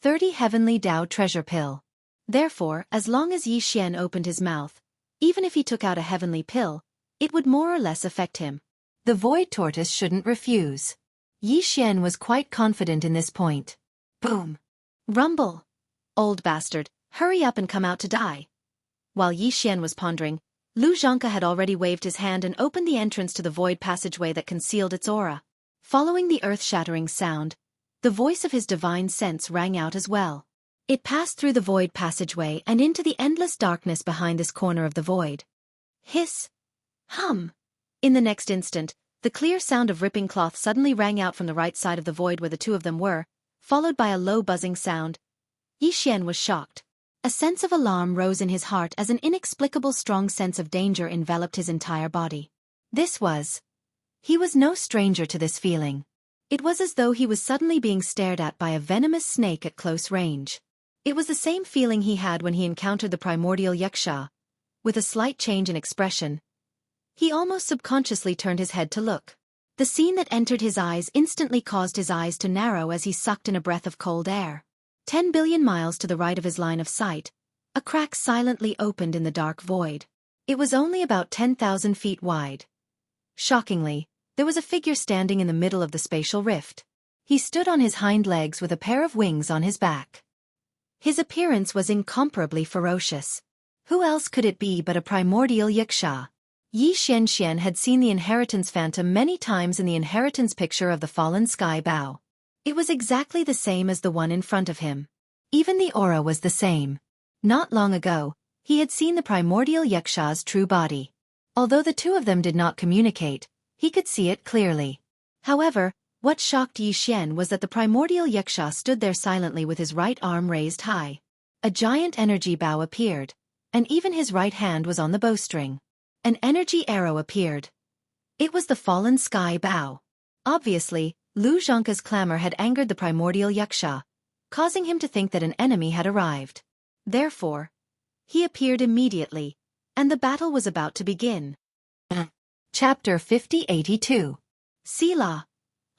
30 heavenly Tao treasure pill. Therefore, as long as Yi Xian opened his mouth, even if he took out a heavenly pill, it would more or less affect him. The void tortoise shouldn't refuse. Yi Xian was quite confident in this point. Boom! Rumble! Old bastard, hurry up and come out to die. While Yi Xian was pondering, Lu Zhangke had already waved his hand and opened the entrance to the void passageway that concealed its aura. Following the earth-shattering sound, the voice of his divine sense rang out as well. It passed through the void passageway and into the endless darkness behind this corner of the void. Hiss! Hum! In the next instant, the clear sound of ripping cloth suddenly rang out from the right side of the void where the two of them were, followed by a low buzzing sound. Yi Xian was shocked. A sense of alarm rose in his heart as an inexplicable strong sense of danger enveloped his entire body. He was no stranger to this feeling. It was as though he was suddenly being stared at by a venomous snake at close range. It was the same feeling he had when he encountered the primordial yaksha. With a slight change in expression, he almost subconsciously turned his head to look. The scene that entered his eyes instantly caused his eyes to narrow as he sucked in a breath of cold air. 10 billion miles to the right of his line of sight, a crack silently opened in the dark void. It was only about 10,000 feet wide. Shockingly, there was a figure standing in the middle of the spatial rift. He stood on his hind legs with a pair of wings on his back. His appearance was incomparably ferocious. Who else could it be but a primordial yaksha? Yi Xian had seen the inheritance phantom many times in the inheritance picture of the fallen sky bow. It was exactly the same as the one in front of him. Even the aura was the same. Not long ago, he had seen the primordial yaksha's true body. Although the two of them did not communicate, he could see it clearly. However, what shocked Yi Xian was that the primordial yaksha stood there silently with his right arm raised high. A giant energy bow appeared, and even his right hand was on the bowstring. An energy arrow appeared. It was the fallen sky bow. Obviously, Lu Zhangke's clamor had angered the primordial yaksha, causing him to think that an enemy had arrived. Therefore, he appeared immediately, and the battle was about to begin. Chapter 5082. Selah.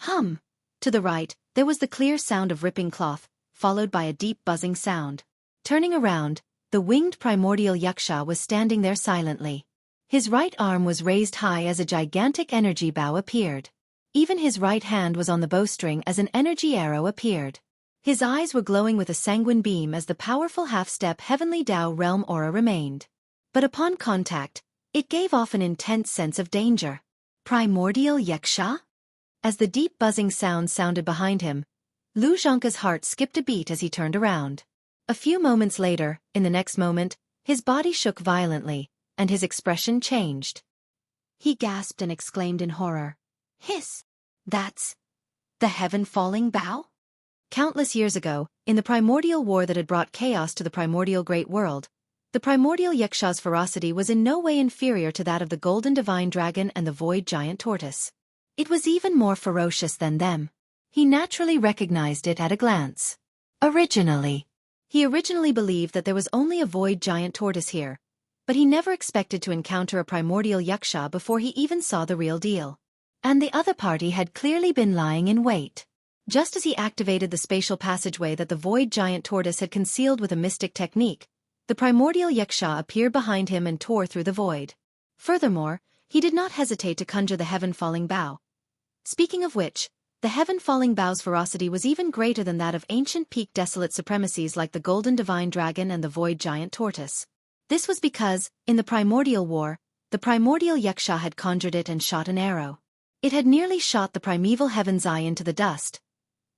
Hum. To the right, there was the clear sound of ripping cloth, followed by a deep buzzing sound. Turning around, the winged primordial yaksha was standing there silently. His right arm was raised high as a gigantic energy bow appeared. Even his right hand was on the bowstring as an energy arrow appeared. His eyes were glowing with a sanguine beam as the powerful half-step Heavenly Tao realm aura remained. But upon contact, it gave off an intense sense of danger. Primordial yaksha? As the deep buzzing sound sounded behind him, Lu Zhangke's heart skipped a beat as he turned around. A few moments later, in the next moment, his body shook violently, and his expression changed. He gasped and exclaimed in horror. Hiss! That's the heaven-falling bow? Countless years ago, in the primordial war that had brought chaos to the primordial great world, the primordial yaksha's ferocity was in no way inferior to that of the golden divine dragon and the void giant tortoise. It was even more ferocious than them. He naturally recognized it at a glance. He originally believed that there was only a void giant tortoise here, but he never expected to encounter a primordial yaksha before he even saw the real deal. And the other party had clearly been lying in wait. Just as he activated the spatial passageway that the void giant tortoise had concealed with a mystic technique, the primordial yaksha appeared behind him and tore through the void. Furthermore, he did not hesitate to conjure the heaven-falling bow. Speaking of which, the heaven-falling bow's ferocity was even greater than that of ancient peak desolate supremacies like the golden divine dragon and the void giant tortoise. This was because, in the primordial war, the primordial yaksha had conjured it and shot an arrow. It had nearly shot the primeval heaven's eye into the dust.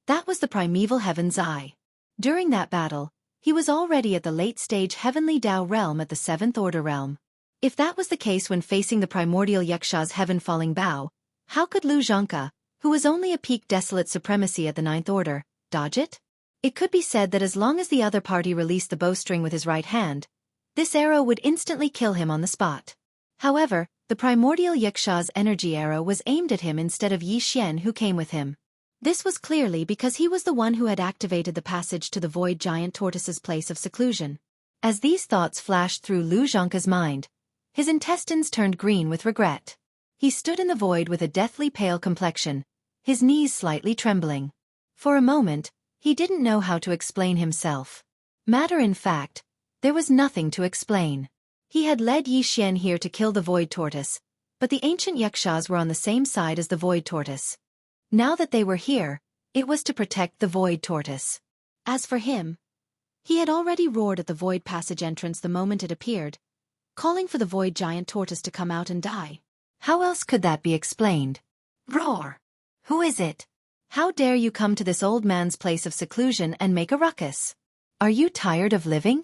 That was the primeval heaven's eye. During that battle, he was already at the late-stage heavenly Tao realm at the 7th Order realm. If that was the case when facing the primordial yaksha's heaven-falling bow, how could Lu Zhangke, who was only a peak desolate supremacy at the 9th Order, dodge it? It could be said that as long as the other party released the bowstring with his right hand, this arrow would instantly kill him on the spot. However, the primordial yaksha's energy arrow was aimed at him instead of Yi Xian, who came with him. This was clearly because he was the one who had activated the passage to the void giant tortoise's place of seclusion. As these thoughts flashed through Lu Zhangke's mind, his intestines turned green with regret. He stood in the void with a deathly pale complexion, his knees slightly trembling. For a moment, he didn't know how to explain himself. In fact, there was nothing to explain. He had led Yi Xian here to kill the void tortoise, but the ancient yakshas were on the same side as the void tortoise. Now that they were here, it was to protect the void tortoise. As for him, he had already roared at the void passage entrance the moment it appeared, calling for the void giant tortoise to come out and die. How else could that be explained? Roar! Who is it? How dare you come to this old man's place of seclusion and make a ruckus? Are you tired of living?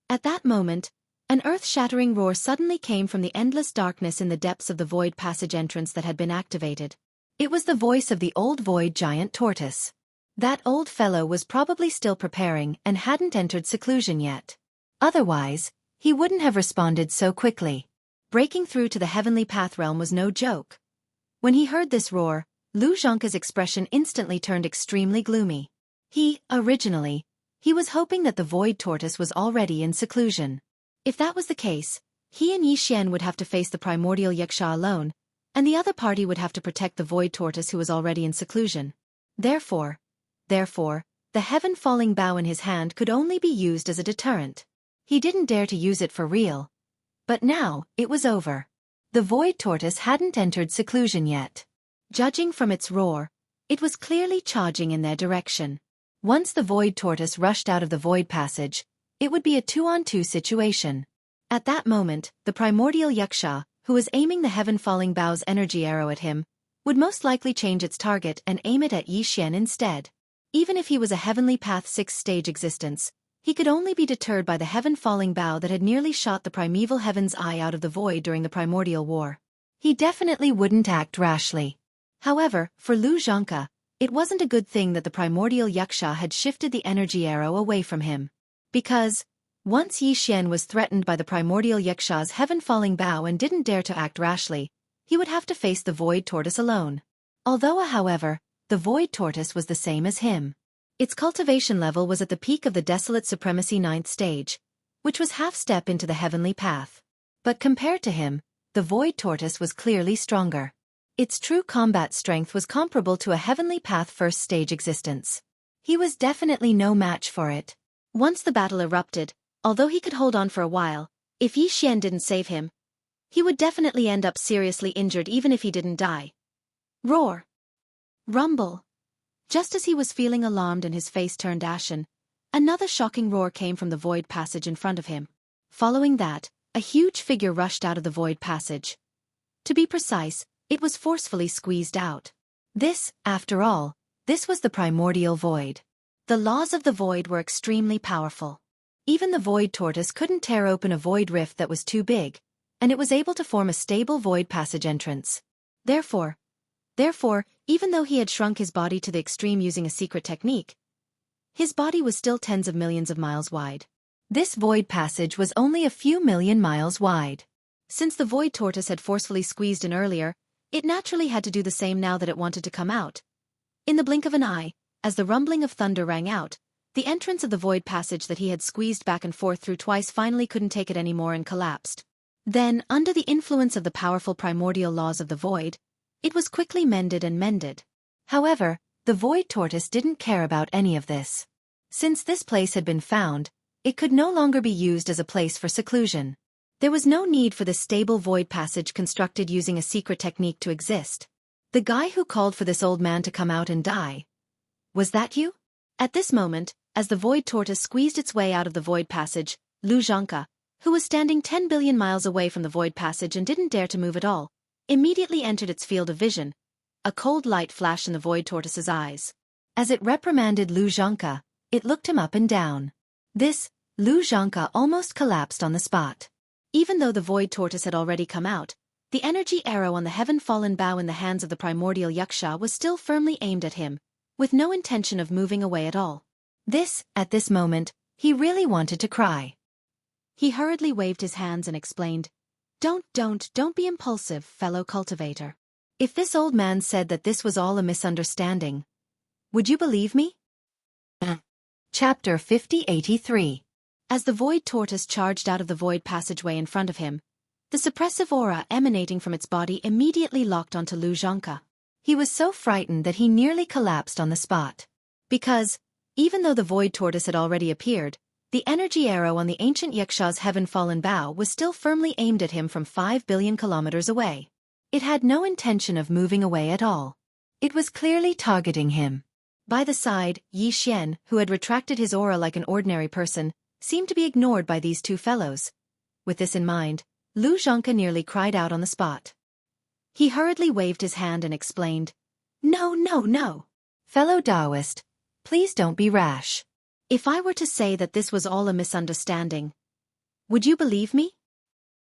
At that moment, An earth-shattering roar suddenly came from the endless darkness in the depths of the void passage entrance that had been activated. It was the voice of the old void giant tortoise. That old fellow was probably still preparing and hadn't entered seclusion yet. Otherwise, he wouldn't have responded so quickly. Breaking through to the heavenly path realm was no joke. When he heard this roar, Lu Zhangke's expression instantly turned extremely gloomy. Originally, he was hoping that the void tortoise was already in seclusion. If that was the case, he and Yi Xian would have to face the primordial yaksha alone, and the other party would have to protect the void tortoise who was already in seclusion. Therefore, the heaven-falling bow in his hand could only be used as a deterrent. He didn't dare to use it for real. But now, it was over. The void tortoise hadn't entered seclusion yet. Judging from its roar, it was clearly charging in their direction. Once the void tortoise rushed out of the void passage, it would be a 2-on-2 situation. At that moment, the primordial yaksha, who was aiming the heaven-falling bow's energy arrow at him, would most likely change its target and aim it at Yi Xian instead. Even if he was a heavenly path 6th-stage existence, he could only be deterred by the heaven-falling bow that had nearly shot the primeval heaven's eye out of the void during the primordial war. He definitely wouldn't act rashly. However, for Lu Zhangke, it wasn't a good thing that the primordial yaksha had shifted the energy arrow away from him. Because, once Yi Xian was threatened by the primordial yaksha's heaven-falling bow and didn't dare to act rashly, he would have to face the void tortoise alone. However, the void tortoise was the same as him. Its cultivation level was at the peak of the desolate supremacy 9th stage, which was half-step into the heavenly path. But compared to him, the void tortoise was clearly stronger. Its true combat strength was comparable to a heavenly path 1st stage existence. He was definitely no match for it. Once the battle erupted, although he could hold on for a while, if Yi Xian didn't save him, he would definitely end up seriously injured even if he didn't die. Roar! Rumble! Just as he was feeling alarmed and his face turned ashen, another shocking roar came from the void passage in front of him. Following that, a huge figure rushed out of the void passage. To be precise, it was forcefully squeezed out. After all, this was the primordial void. The laws of the void were extremely powerful. Even the void tortoise couldn't tear open a void rift that was too big, and it was able to form a stable void passage entrance. Therefore, even though he had shrunk his body to the extreme using a secret technique, his body was still tens of millions of miles wide. This void passage was only a few million miles wide. Since the void tortoise had forcefully squeezed in earlier, it naturally had to do the same now that it wanted to come out. In the blink of an eye, as the rumbling of thunder rang out, the entrance of the void passage that he had squeezed back and forth through twice finally couldn't take it anymore and collapsed. Then, under the influence of the powerful primordial laws of the void, it was quickly mended and mended. However, the void tortoise didn't care about any of this. Since this place had been found, it could no longer be used as a place for seclusion. There was no need for the stable void passage constructed using a secret technique to exist. The guy who called for this old man to come out and die. Was that you? At this moment, as the void tortoise squeezed its way out of the void passage, Lu Zhangke, who was standing 10 billion miles away from the void passage and didn't dare to move at all, immediately entered its field of vision. A cold light flashed in the void tortoise's eyes. As it reprimanded Lu Zhangke, it looked him up and down. Lu Zhangke almost collapsed on the spot. Even though the void tortoise had already come out, the energy arrow on the heaven-fallen bow in the hands of the primordial yaksha was still firmly aimed at him, with no intention of moving away at all. At this moment, he really wanted to cry. He hurriedly waved his hands and explained, Don't be impulsive, fellow cultivator. If this old man said that this was all a misunderstanding, would you believe me? Chapter 5083. As the void tortoise charged out of the void passageway in front of him, the suppressive aura emanating from its body immediately locked onto Lu Zhangke. He was so frightened that he nearly collapsed on the spot. Because, even though the void tortoise had already appeared, the energy arrow on the ancient yaksha's heaven-fallen bow was still firmly aimed at him from 5 billion kilometers away. It had no intention of moving away at all. It was clearly targeting him. By the side, Yi Xian, who had retracted his aura like an ordinary person, seemed to be ignored by these two fellows. With this in mind, Lu Zhangke nearly cried out on the spot. He hurriedly waved his hand and explained, No. Fellow Taoist, please don't be rash. If I were to say that this was all a misunderstanding, Would you believe me?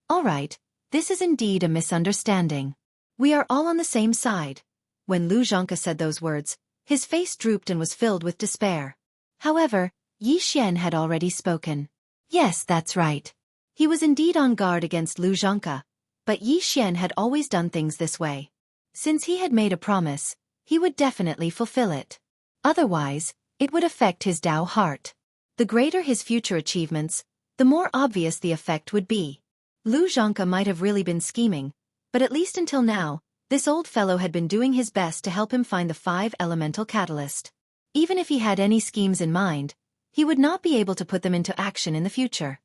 All right, this is indeed a misunderstanding. We are all on the same side. When Lu Zhangke said those words, his face drooped and was filled with despair. However, Yi Xian had already spoken. Yes, that's right. He was indeed on guard against Lu Zhangke, but Yi Xian had always done things this way. Since he had made a promise, he would definitely fulfill it. Otherwise, it would affect his Dao heart. The greater his future achievements, the more obvious the effect would be. Lu Zhangke might have really been scheming, but at least until now, this old fellow had been doing his best to help him find the 5 elemental catalyst. Even if he had any schemes in mind, he would not be able to put them into action in the future.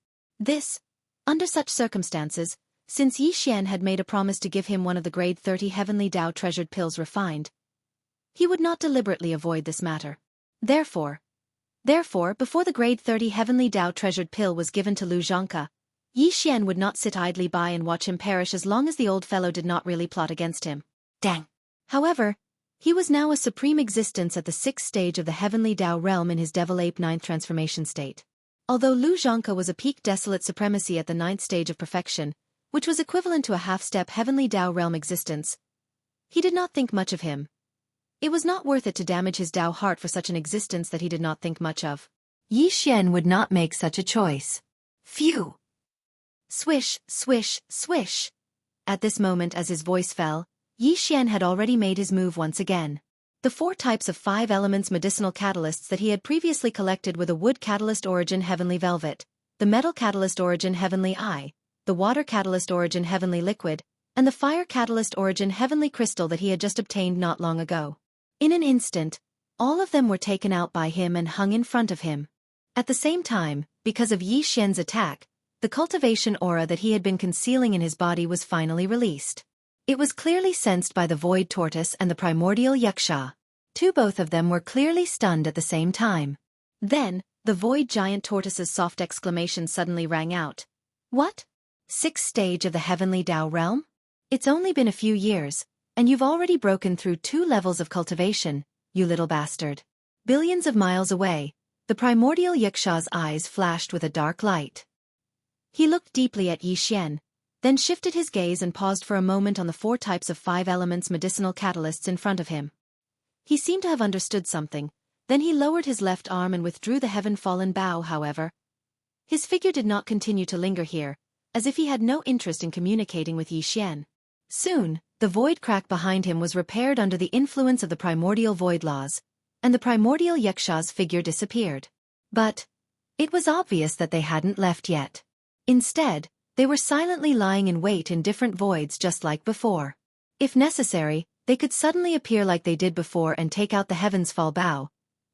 Under such circumstances, since Yi Xian had made a promise to give him one of the grade 30 heavenly Dao treasured pills refined, he would not deliberately avoid this matter. Therefore, before the grade 30 heavenly Dao treasured pill was given to Lu Zhangke, Yi Xian would not sit idly by and watch him perish as long as the old fellow did not really plot against him. Dang! However, he was now a supreme existence at the 6th stage of the heavenly Dao realm in his Devil Ape 9th transformation state. Although Lu Zhangke was a peak desolate supremacy at the 9th stage of perfection, which was equivalent to a half-step heavenly Dao realm existence, he did not think much of him. It was not worth it to damage his Dao heart for such an existence that he did not think much of. Yi Xian would not make such a choice. Phew! Swish, swish, swish. At this moment as his voice fell, Yi Xian had already made his move once again. The 4 types of 5 elements medicinal catalysts that he had previously collected were the wood catalyst origin heavenly velvet, the metal catalyst origin heavenly eye, the water catalyst origin heavenly liquid, and the fire catalyst origin heavenly crystal that he had just obtained not long ago. In an instant, all of them were taken out by him and hung in front of him. At the same time, because of Yi Xian's attack, the cultivation aura that he had been concealing in his body was finally released. It was clearly sensed by the void tortoise and the primordial yaksha. Both of them were clearly stunned at the same time. Then, the void giant tortoise's soft exclamation suddenly rang out. What? 6th stage of the heavenly Dao realm? It's only been a few years, and you've already broken through 2 levels of cultivation, you little bastard. Billions of miles away, the primordial yaksha's eyes flashed with a dark light. He looked deeply at Yi Xian, then shifted his gaze and paused for a moment on the 4 types of 5 elements medicinal catalysts in front of him. He seemed to have understood something, then he lowered his left arm and withdrew the heaven-fallen bow. However, his figure did not continue to linger here, as if he had no interest in communicating with Yi Xian. Soon, the void crack behind him was repaired under the influence of the primordial void laws, and the primordial yaksha's figure disappeared. But it was obvious that they hadn't left yet. Instead, they were silently lying in wait in different voids just like before. If necessary, they could suddenly appear like they did before and take out the heavens fall bow,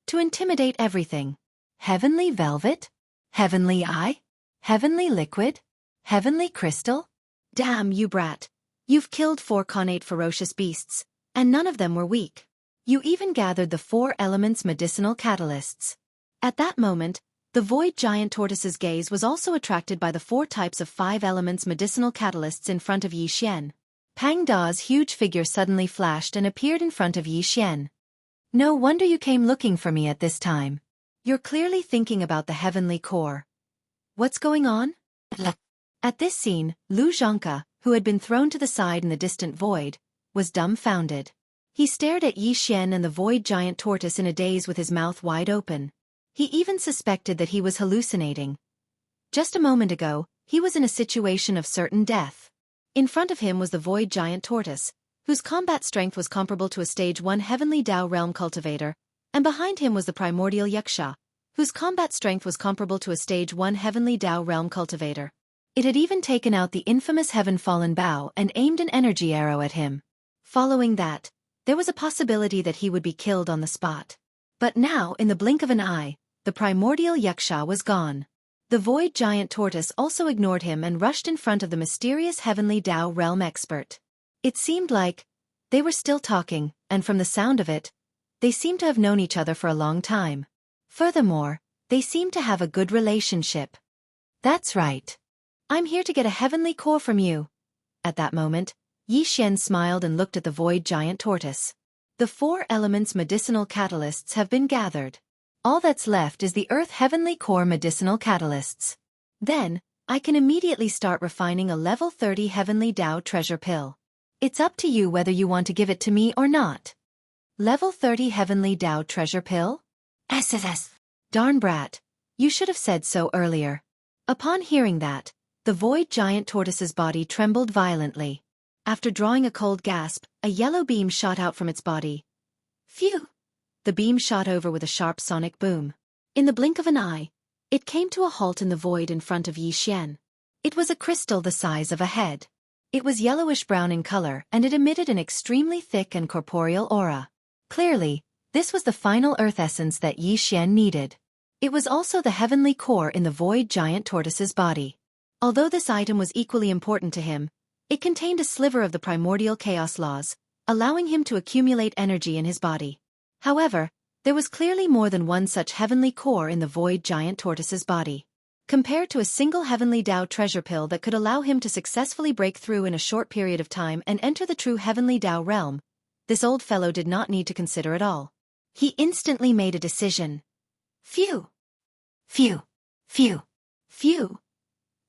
to intimidate everything. Heavenly velvet? Heavenly eye? Heavenly liquid? Heavenly crystal? Damn you brat! You've killed 4 connate ferocious beasts, and none of them were weak. You even gathered the 4 elements medicinal catalysts. At that moment, the void giant tortoise's gaze was also attracted by the 4 types of 5 elements medicinal catalysts in front of Yi Xian. Pang Da's huge figure suddenly flashed and appeared in front of Yi Xian. No wonder you came looking for me at this time. You're clearly thinking about the heavenly core. What's going on? At this scene, Lu Zhangke, who had been thrown to the side in the distant void, was dumbfounded. He stared at Yi Xian and the void giant tortoise in a daze with his mouth wide open. He even suspected that he was hallucinating. Just a moment ago, he was in a situation of certain death. In front of him was the void giant tortoise, whose combat strength was comparable to a stage 1 heavenly Dao realm cultivator, and behind him was the primordial yaksha, whose combat strength was comparable to a stage 1 heavenly Dao realm cultivator. It had even taken out the infamous heaven-fallen bow and aimed an energy arrow at him. Following that, there was a possibility that he would be killed on the spot. But now, in the blink of an eye, the primordial yaksha was gone. The void giant tortoise also ignored him and rushed in front of the mysterious heavenly Dao realm expert. It seemed like they were still talking, and from the sound of it, they seemed to have known each other for a long time. Furthermore, they seemed to have a good relationship. That's right. I'm here to get a heavenly core from you. At that moment, Yi Xian smiled and looked at the void giant tortoise. The 4 elements medicinal catalysts have been gathered. All that's left is the Earth Heavenly Core medicinal catalysts. Then, I can immediately start refining a level 30 Heavenly Tao treasure pill. It's up to you whether you want to give it to me or not. Level 30 Heavenly Tao treasure pill? SSS. Darn brat. You should have said so earlier. Upon hearing that, the void giant tortoise's body trembled violently. After drawing a cold gasp, a yellow beam shot out from its body. Phew! The beam shot over with a sharp sonic boom. In the blink of an eye, it came to a halt in the void in front of Yi Xian. It was a crystal the size of a head. It was yellowish-brown in color and it emitted an extremely thick and corporeal aura. Clearly, this was the final earth essence that Yi Xian needed. It was also the heavenly core in the void giant tortoise's body. Although this item was equally important to him, it contained a sliver of the primordial chaos laws, allowing him to accumulate energy in his body. However, there was clearly more than one such heavenly core in the void giant tortoise's body. Compared to a single Heavenly Tao treasure pill that could allow him to successfully break through in a short period of time and enter the true Heavenly Tao realm, this old fellow did not need to consider at all. He instantly made a decision. Phew! Phew! Phew! Phew!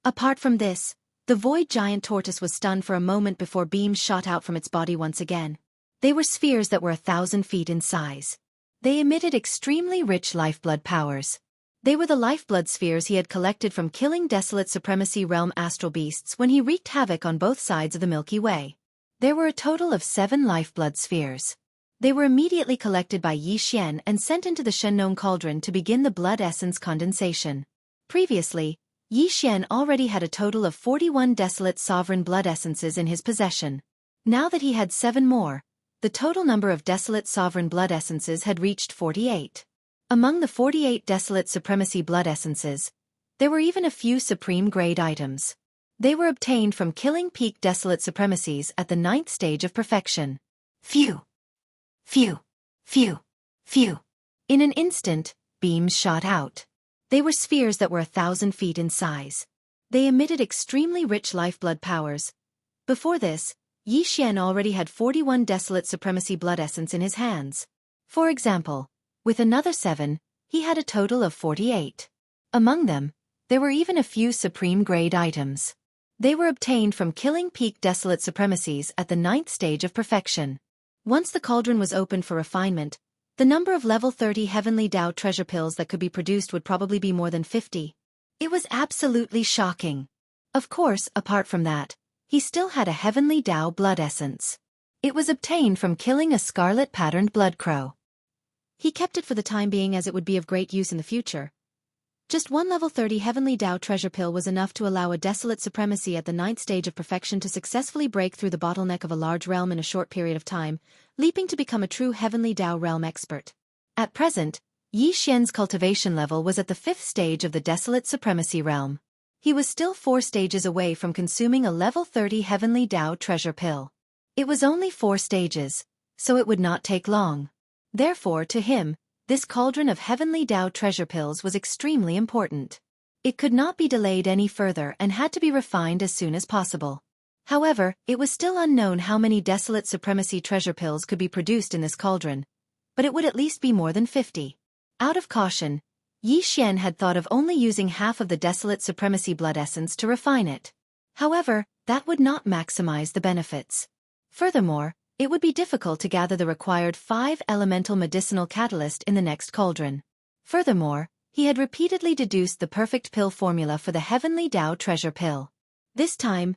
Apart from this, the void giant tortoise was stunned for a moment before beams shot out from its body once again. They were spheres that were 1,000 feet in size. They emitted extremely rich lifeblood powers. They were the lifeblood spheres he had collected from killing desolate supremacy realm astral beasts when he wreaked havoc on both sides of the Milky Way. There were a total of 7 lifeblood spheres. They were immediately collected by Yi Xian and sent into the Shenong cauldron to begin the blood essence condensation. Previously, Yi Xian already had a total of 41 desolate sovereign blood essences in his possession. Now that he had 7 more, the total number of desolate sovereign blood essences had reached 48. Among the 48 desolate supremacy blood essences, there were even a few supreme-grade items. They were obtained from killing peak desolate supremacies at the 9th stage of perfection. Phew! Phew! Phew! Phew! In an instant, beams shot out. They were spheres that were 1,000 feet in size. They emitted extremely rich lifeblood powers. Before this, Yi Xian already had 41 desolate supremacy blood essence in his hands. For example, with another 7, he had a total of 48. Among them, there were even a few supreme-grade items. They were obtained from killing peak desolate supremacies at the 9th stage of perfection. Once the cauldron was opened for refinement, the number of level 30 Heavenly Tao treasure pills that could be produced would probably be more than 50. It was absolutely shocking. Of course, apart from that, he still had a Heavenly Tao blood essence. It was obtained from killing a scarlet-patterned blood crow. He kept it for the time being as it would be of great use in the future. Just one level 30 Heavenly Tao treasure pill was enough to allow a desolate supremacy at the 9th stage of perfection to successfully break through the bottleneck of a large realm in a short period of time, leaping to become a true Heavenly Tao realm expert. At present, Yi Xian's cultivation level was at the 5th stage of the desolate supremacy realm. He was still 4 stages away from consuming a level 30 Heavenly Tao treasure pill. It was only 4 stages, so it would not take long. Therefore, to him, this cauldron of Heavenly Tao treasure pills was extremely important. It could not be delayed any further and had to be refined as soon as possible. However, it was still unknown how many desolate supremacy treasure pills could be produced in this cauldron, but it would at least be more than 50. Out of caution, Yi Xian had thought of only using half of the desolate supremacy blood essence to refine it. However, that would not maximize the benefits. Furthermore, it would be difficult to gather the required 5 elemental medicinal catalyst in the next cauldron. Furthermore, he had repeatedly deduced the perfect pill formula for the Heavenly Tao treasure pill. This time,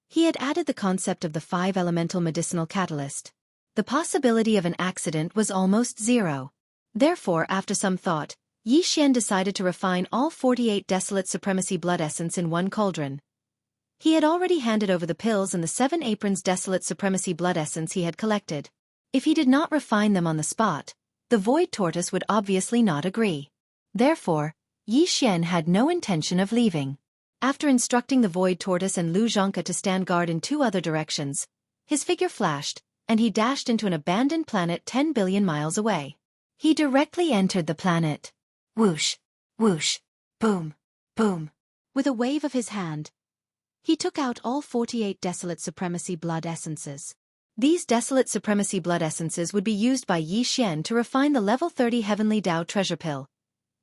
he had added the concept of the 5 elemental medicinal catalyst. The possibility of an accident was almost 0. Therefore, after some thought, Yi Xian decided to refine all 48 desolate supremacy blood essence in one cauldron. He had already handed over the pills and the 7 aprons desolate supremacy blood essence he had collected. If he did not refine them on the spot, the void tortoise would obviously not agree. Therefore, Yi Xian had no intention of leaving. After instructing the void tortoise and Lu Zhongke to stand guard in 2 other directions, his figure flashed, and he dashed into an abandoned planet 10 billion miles away. He directly entered the planet. Whoosh, whoosh, boom, boom. With a wave of his hand, he took out all 48 desolate supremacy blood essences. These desolate supremacy blood essences would be used by Yi Xian to refine the level 30 Heavenly Tao treasure pill,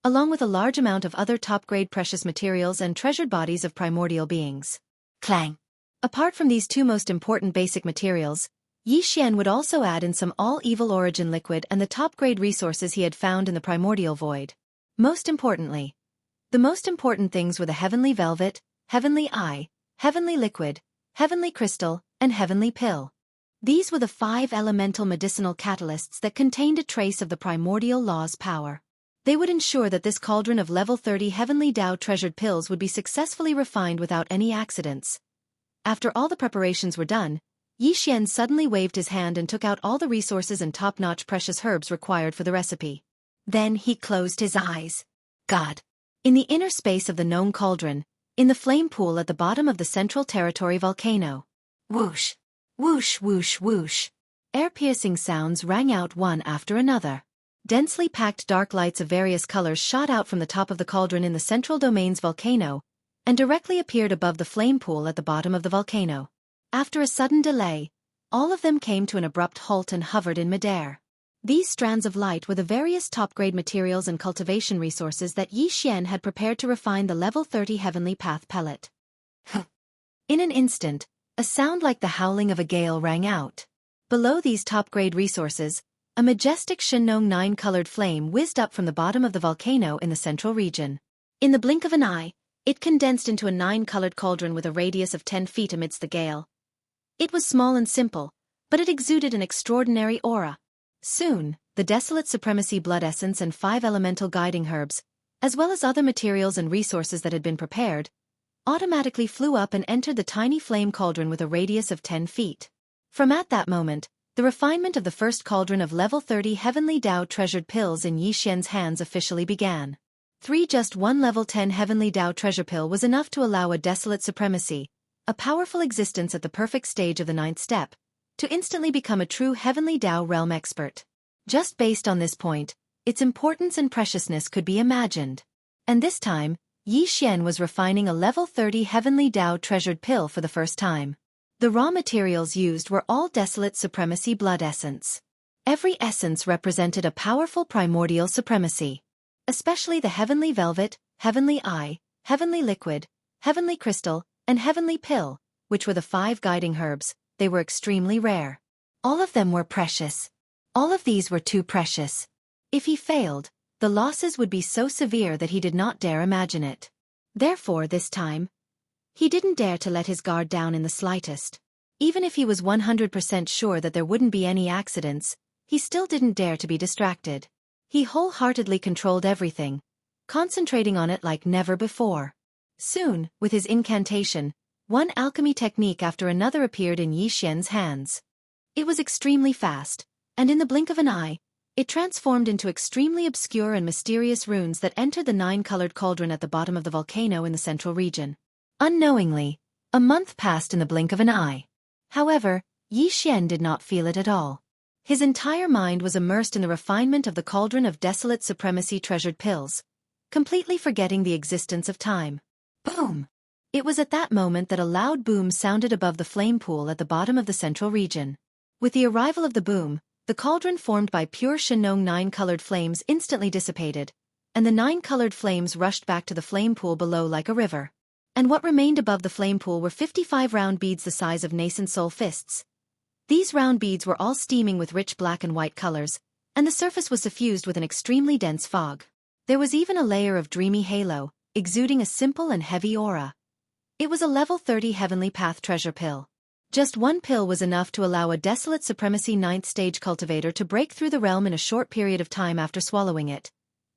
along with a large amount of other top-grade precious materials and treasured bodies of primordial beings. Clang. Apart from these two most important basic materials, Yi Xian would also add in some all-evil origin liquid and the top-grade resources he had found in the primordial void. Most importantly, the most important things were the heavenly velvet, heavenly eye, heavenly liquid, heavenly crystal, and heavenly pill. These were the 5 elemental medicinal catalysts that contained a trace of the primordial law's power. They would ensure that this cauldron of level 30 heavenly Tao treasured pills would be successfully refined without any accidents. After all the preparations were done, Yi Xian suddenly waved his hand and took out all the resources and top-notch precious herbs required for the recipe. Then he closed his eyes. God! In the inner space of the known cauldron, in the flame pool at the bottom of the Central Territory volcano. Whoosh! Whoosh whoosh whoosh! Air-piercing sounds rang out one after another. Densely packed dark lights of various colors shot out from the top of the cauldron in the Central Domain's volcano, and directly appeared above the flame pool at the bottom of the volcano. After a sudden delay, all of them came to an abrupt halt and hovered in midair. These strands of light were the various top-grade materials and cultivation resources that Yi Xian had prepared to refine the level 30 Heavenly Path pellet. In an instant, a sound like the howling of a gale rang out. Below these top-grade resources, a majestic Shenong 9-colored flame whizzed up from the bottom of the volcano in the central region. In the blink of an eye, it condensed into a 9-colored cauldron with a radius of 10 feet amidst the gale. It was small and simple, but it exuded an extraordinary aura. Soon, the desolate supremacy blood essence and 5 elemental guiding herbs, as well as other materials and resources that had been prepared, automatically flew up and entered the tiny flame cauldron with a radius of 10 feet. From at that moment, the refinement of the first cauldron of level 30 Heavenly Tao treasured pills in Yi Xian's hands officially began. Just one level 10 Heavenly Tao treasure pill was enough to allow a desolate supremacy, a powerful existence at the perfect stage of the 9th step, to instantly become a true Heavenly Tao realm expert. Just based on this point, its importance and preciousness could be imagined. And this time, Yi Xian was refining a level 30 Heavenly Tao treasured pill for the first time. The raw materials used were all desolate supremacy blood essence. Every essence represented a powerful primordial supremacy. Especially the heavenly velvet, heavenly eye, heavenly liquid, heavenly crystal, and heavenly pill, which were the 5 guiding herbs. They were extremely rare. All of them were precious. All of these were too precious. If he failed, the losses would be so severe that he did not dare imagine it. Therefore, this time, he didn't dare to let his guard down in the slightest. Even if he was 100% sure that there wouldn't be any accidents, he still didn't dare to be distracted. He wholeheartedly controlled everything, concentrating on it like never before. Soon, with his incantation, one alchemy technique after another appeared in Yi Xian's hands. It was extremely fast, and in the blink of an eye, it transformed into extremely obscure and mysterious runes that entered the 9-colored cauldron at the bottom of the volcano in the central region. Unknowingly, a month passed in the blink of an eye. However, Yi Xian did not feel it at all. His entire mind was immersed in the refinement of the cauldron of desolate supremacy treasured pills, completely forgetting the existence of time. Boom! It was at that moment that a loud boom sounded above the flame pool at the bottom of the central region. With the arrival of the boom, the cauldron formed by pure Shenong 9-colored flames instantly dissipated, and the 9-colored flames rushed back to the flame pool below like a river. And what remained above the flame pool were 55 round beads the size of nascent soul fists. These round beads were all steaming with rich black and white colors, and the surface was suffused with an extremely dense fog. There was even a layer of dreamy halo, exuding a simple and heavy aura. It was a level 30 Heavenly Path treasure pill. Just one pill was enough to allow a desolate supremacy 9th stage cultivator to break through the realm in a short period of time after swallowing it,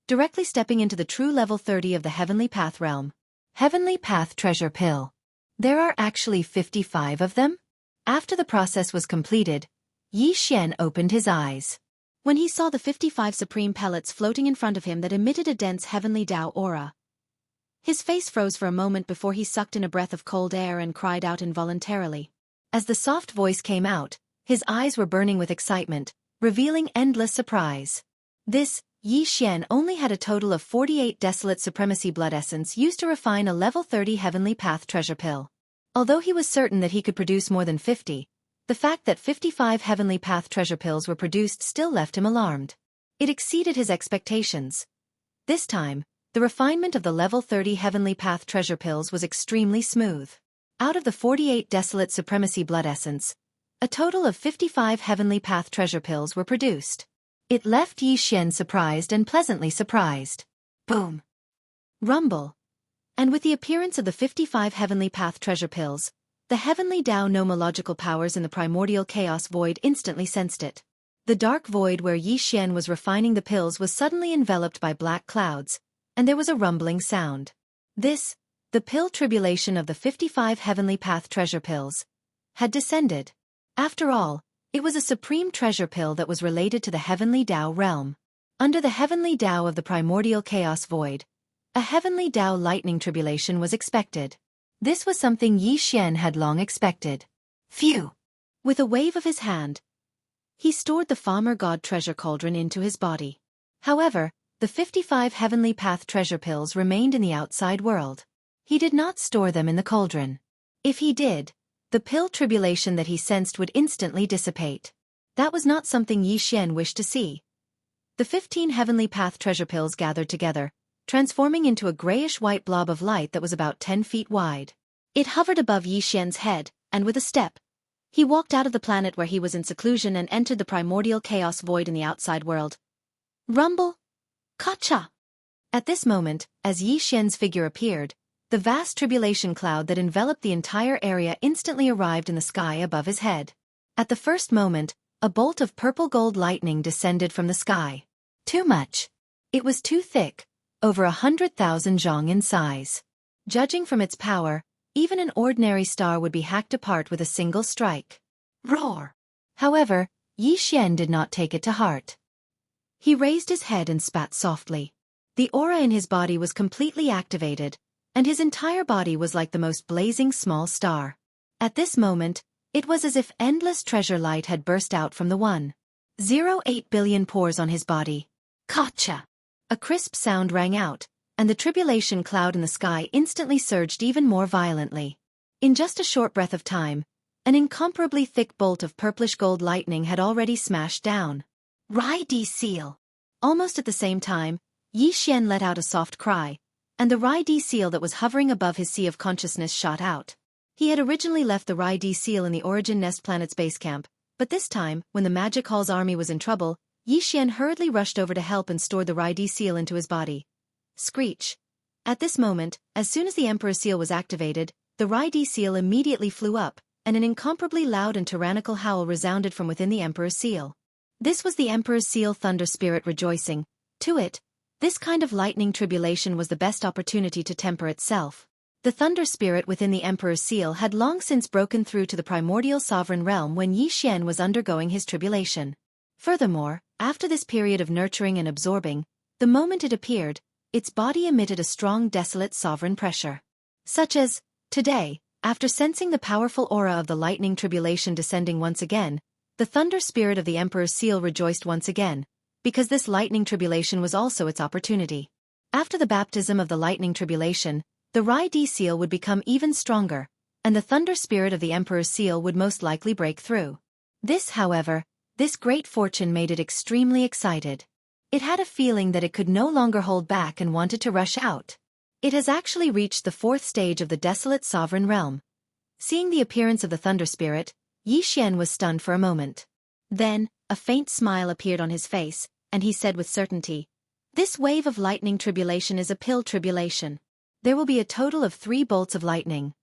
directly stepping into the true level 30 of the Heavenly Path realm. Heavenly Path treasure pill. There are actually 55 of them? After the process was completed, Yi Xian opened his eyes. When he saw the 55 supreme pellets floating in front of him that emitted a dense Heavenly Tao aura, his face froze for a moment before he sucked in a breath of cold air and cried out involuntarily. As the soft voice came out, his eyes were burning with excitement, revealing endless surprise. Yi Xian only had a total of 48 desolate supremacy blood essence used to refine a level 30 Heavenly Path treasure pill. Although he was certain that he could produce more than 50, the fact that 55 Heavenly Path treasure pills were produced still left him alarmed. It exceeded his expectations. This time, the refinement of the level 30 Heavenly Path treasure pills was extremely smooth. Out of the 48 Desolate Supremacy Blood Essence, a total of 55 Heavenly Path treasure pills were produced. It left Yi Xian surprised and pleasantly surprised. Boom! Rumble! And with the appearance of the 55 Heavenly Path treasure pills, the Heavenly Tao nomological powers in the primordial chaos void instantly sensed it. The dark void where Yi Xian was refining the pills was suddenly enveloped by black clouds, and there was a rumbling sound. This, the pill tribulation of the 55 Heavenly Path treasure pills, had descended. After all, it was a supreme treasure pill that was related to the Heavenly Tao realm. Under the Heavenly Tao of the primordial chaos void, a Heavenly Tao lightning tribulation was expected. This was something Yi Xian had long expected. Phew! With a wave of his hand, he stored the Farmer God treasure cauldron into his body. However, the 55 Heavenly Path treasure pills remained in the outside world. He did not store them in the cauldron. If he did, the pill tribulation that he sensed would instantly dissipate. That was not something Yi Xian wished to see. The 15 Heavenly Path treasure pills gathered together, transforming into a grayish-white blob of light that was about 10 feet wide. It hovered above Yi Xian's head, and with a step, he walked out of the planet where he was in seclusion and entered the primordial chaos void in the outside world. Rumble! Kacha! At this moment, as Yi Xian's figure appeared, the vast tribulation cloud that enveloped the entire area instantly arrived in the sky above his head. At the first moment, a bolt of purple-gold lightning descended from the sky. Too much. It was too thick, over 100,000 zhong in size. Judging from its power, even an ordinary star would be hacked apart with a single strike. Roar! However, Yi Xian did not take it to heart. He raised his head and spat softly. The aura in his body was completely activated, and his entire body was like the most blazing small star. At this moment, it was as if endless treasure light had burst out from the 1.08 billion pores on his body. Kacha! A crisp sound rang out, and the tribulation cloud in the sky instantly surged even more violently. In just a short breath of time, an incomparably thick bolt of purplish gold lightning had already smashed down. Rai-D seal! Almost at the same time, Yi Xian let out a soft cry, and the Rai-D seal that was hovering above his sea of consciousness shot out. He had originally left the Rai-D seal in the Origin Nest planet's base camp, but this time, when the Magic Hall's army was in trouble, Yi Xian hurriedly rushed over to help and stored the Rai-D seal into his body. Screech! At this moment, as soon as the Emperor seal was activated, the Rai-D seal immediately flew up, and an incomparably loud and tyrannical howl resounded from within the Emperor's seal. This was the Emperor's seal thunder spirit rejoicing. To it, this kind of lightning tribulation was the best opportunity to temper itself. The thunder spirit within the Emperor's seal had long since broken through to the primordial sovereign realm when Yi Xian was undergoing his tribulation. Furthermore, after this period of nurturing and absorbing, the moment it appeared, its body emitted a strong desolate sovereign pressure. Such as, today, after sensing the powerful aura of the lightning tribulation descending once again, the thunder spirit of the Emperor's seal rejoiced once again, because this lightning tribulation was also its opportunity. After the baptism of the lightning tribulation, the Rai-D seal would become even stronger, and the thunder spirit of the Emperor's seal would most likely break through. This, however, this great fortune made it extremely excited. It had a feeling that it could no longer hold back and wanted to rush out. It has actually reached the 4th stage of the desolate sovereign realm. Seeing the appearance of the thunder spirit, Yi Xian was stunned for a moment. Then, a faint smile appeared on his face, and he said with certainty, "This wave of lightning tribulation is a pill tribulation. There will be a total of 3 bolts of lightning.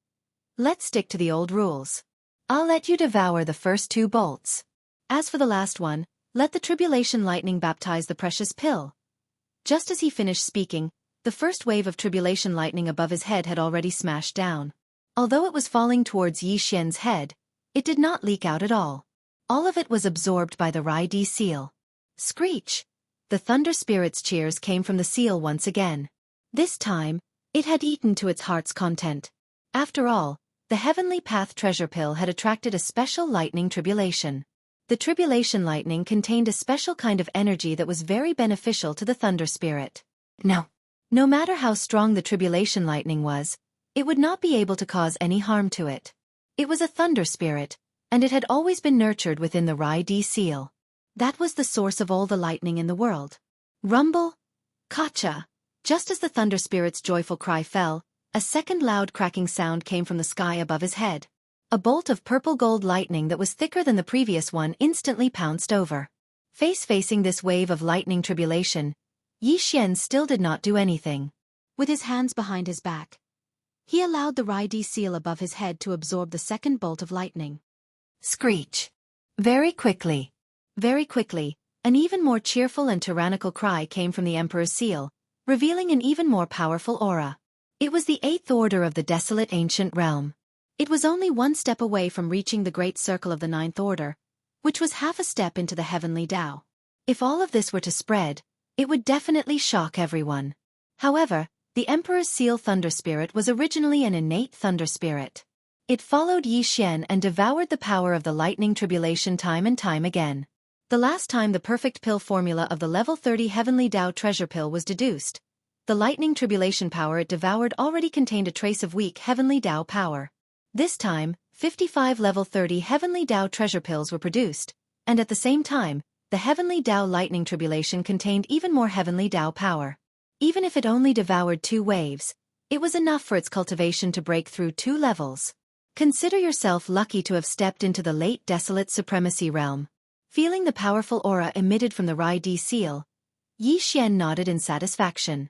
Let's stick to the old rules. I'll let you devour the first 2 bolts. As for the last one, let the tribulation lightning baptize the precious pill." Just as he finished speaking, the first wave of tribulation lightning above his head had already smashed down. Although it was falling towards Yi Xian's head, it did not leak out at all. All of it was absorbed by the Rai-D seal. Screech! The thunder spirit's cheers came from the seal once again. This time, it had eaten to its heart's content. After all, the Heavenly Path treasure pill had attracted a special lightning tribulation. The tribulation lightning contained a special kind of energy that was very beneficial to the thunder spirit. No matter how strong the tribulation lightning was, it would not be able to cause any harm to it. It was a thunder spirit, and it had always been nurtured within the Rai-D seal. That was the source of all the lightning in the world. Rumble! Kacha! Just as the Thunder Spirit's joyful cry fell, a second loud cracking sound came from the sky above his head. A bolt of purple-gold lightning that was thicker than the previous one instantly pounced over. Facing this wave of lightning tribulation, Yi Xian still did not do anything. With his hands behind his back, he allowed the Rai-Di seal above his head to absorb the second bolt of lightning. Screech! Very quickly, an even more cheerful and tyrannical cry came from the Emperor's seal, revealing an even more powerful aura. It was the 8th order of the desolate ancient realm. It was only one step away from reaching the great circle of the 9th order, which was half a step into the heavenly Tao. If all of this were to spread, it would definitely shock everyone. However, the Emperor's seal Thunder Spirit was originally an innate Thunder Spirit. It followed Yi Xian and devoured the power of the lightning tribulation time and time again. The last time the perfect pill formula of the level 30 Heavenly Tao treasure pill was deduced, the lightning tribulation power it devoured already contained a trace of weak Heavenly Tao power. This time, 55 level 30 Heavenly Tao treasure pills were produced, and at the same time, the Heavenly Tao lightning tribulation contained even more Heavenly Tao power. Even if it only devoured 2 waves, it was enough for its cultivation to break through 2 levels. Consider yourself lucky to have stepped into the late desolate supremacy realm. Feeling the powerful aura emitted from the Rai-Di seal, Yi Xian nodded in satisfaction.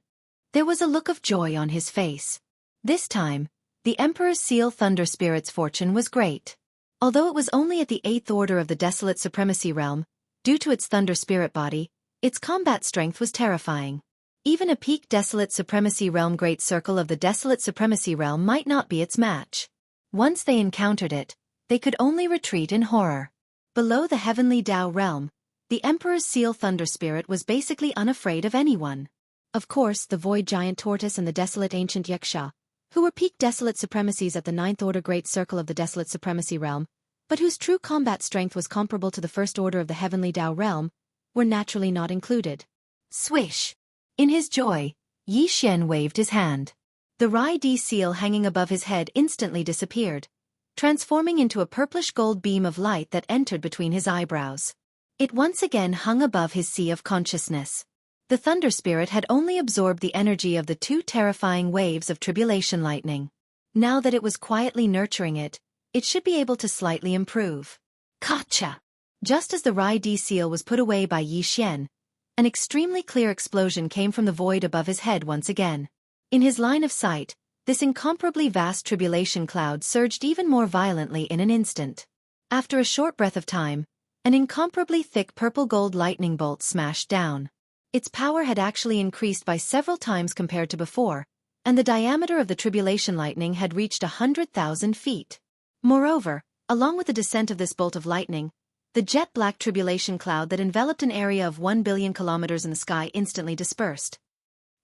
There was a look of joy on his face. This time, the Emperor's seal Thunder Spirit's fortune was great. Although it was only at the 8th order of the desolate supremacy realm, due to its Thunder Spirit body, its combat strength was terrifying. Even a peak desolate supremacy realm great circle of the desolate supremacy realm might not be its match. Once they encountered it, they could only retreat in horror. Below the Heavenly Tao realm, the Emperor's seal Thunder Spirit was basically unafraid of anyone. Of course, the Void Giant Tortoise and the Desolate Ancient Yaksha, who were peak desolate supremacies at the 9th order great circle of the desolate supremacy realm, but whose true combat strength was comparable to the 1st order of the Heavenly Tao realm, were naturally not included. Swish! In his joy, Yi Xian waved his hand. The Rai-Di seal hanging above his head instantly disappeared, transforming into a purplish gold beam of light that entered between his eyebrows. It once again hung above his sea of consciousness. The Thunder Spirit had only absorbed the energy of the 2 terrifying waves of tribulation lightning. Now that it was quietly nurturing it, it should be able to slightly improve. Gotcha! Just as the Rai-Di seal was put away by Yi Xian, an extremely clear explosion came from the void above his head once again. In his line of sight, this incomparably vast tribulation cloud surged even more violently in an instant. After a short breath of time, an incomparably thick purple-gold lightning bolt smashed down. Its power had actually increased by several times compared to before, and the diameter of the tribulation lightning had reached 100,000 feet. Moreover, along with the descent of this bolt of lightning, the jet-black tribulation cloud that enveloped an area of 1 billion kilometers in the sky instantly dispersed.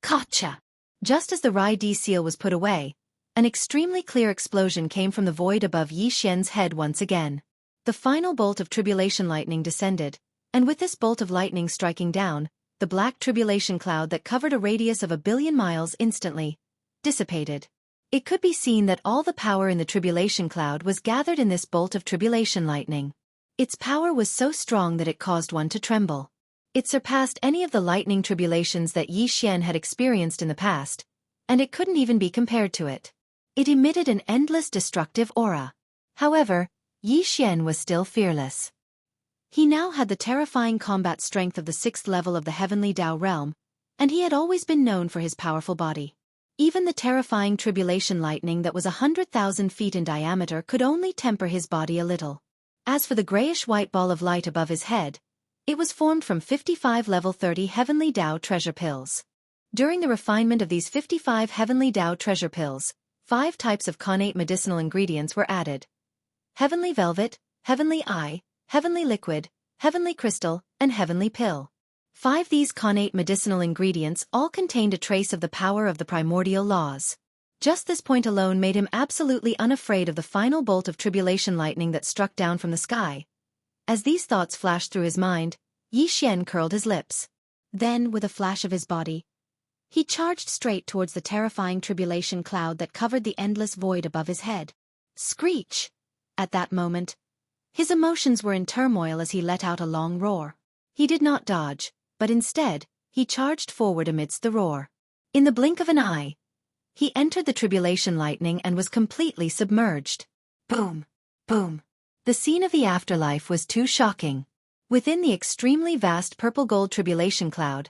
Gotcha! Just as the Rai-Di seal was put away, an extremely clear explosion came from the void above Yi Xian's head once again. The final bolt of tribulation lightning descended, and with this bolt of lightning striking down, the black tribulation cloud that covered a radius of 1 billion miles instantly dissipated. It could be seen that all the power in the tribulation cloud was gathered in this bolt of tribulation lightning. Its power was so strong that it caused one to tremble. It surpassed any of the lightning tribulations that Yi Xian had experienced in the past, and it couldn't even be compared to it. It emitted an endless destructive aura. However, Yi Xian was still fearless. He now had the terrifying combat strength of the 6th level of the Heavenly Tao realm, and he had always been known for his powerful body. Even the terrifying tribulation lightning that was 100,000 feet in diameter could only temper his body a little. As for the grayish-white ball of light above his head, it was formed from 55 level 30 Heavenly Tao treasure pills. During the refinement of these 55 Heavenly Tao treasure pills, 5 types of connate medicinal ingredients were added: Heavenly Velvet, Heavenly Eye, Heavenly Liquid, Heavenly Crystal, and Heavenly Pill. 5 these connate medicinal ingredients all contained a trace of the power of the primordial laws. Just this point alone made him absolutely unafraid of the final bolt of tribulation lightning that struck down from the sky. As these thoughts flashed through his mind, Yi Xian curled his lips. Then, with a flash of his body, he charged straight towards the terrifying tribulation cloud that covered the endless void above his head. Screech! At that moment, his emotions were in turmoil as he let out a long roar. He did not dodge, but instead, he charged forward amidst the roar. In the blink of an eye, he entered the tribulation lightning and was completely submerged. Boom! Boom! The scene of the afterlife was too shocking. Within the extremely vast purple-gold tribulation cloud,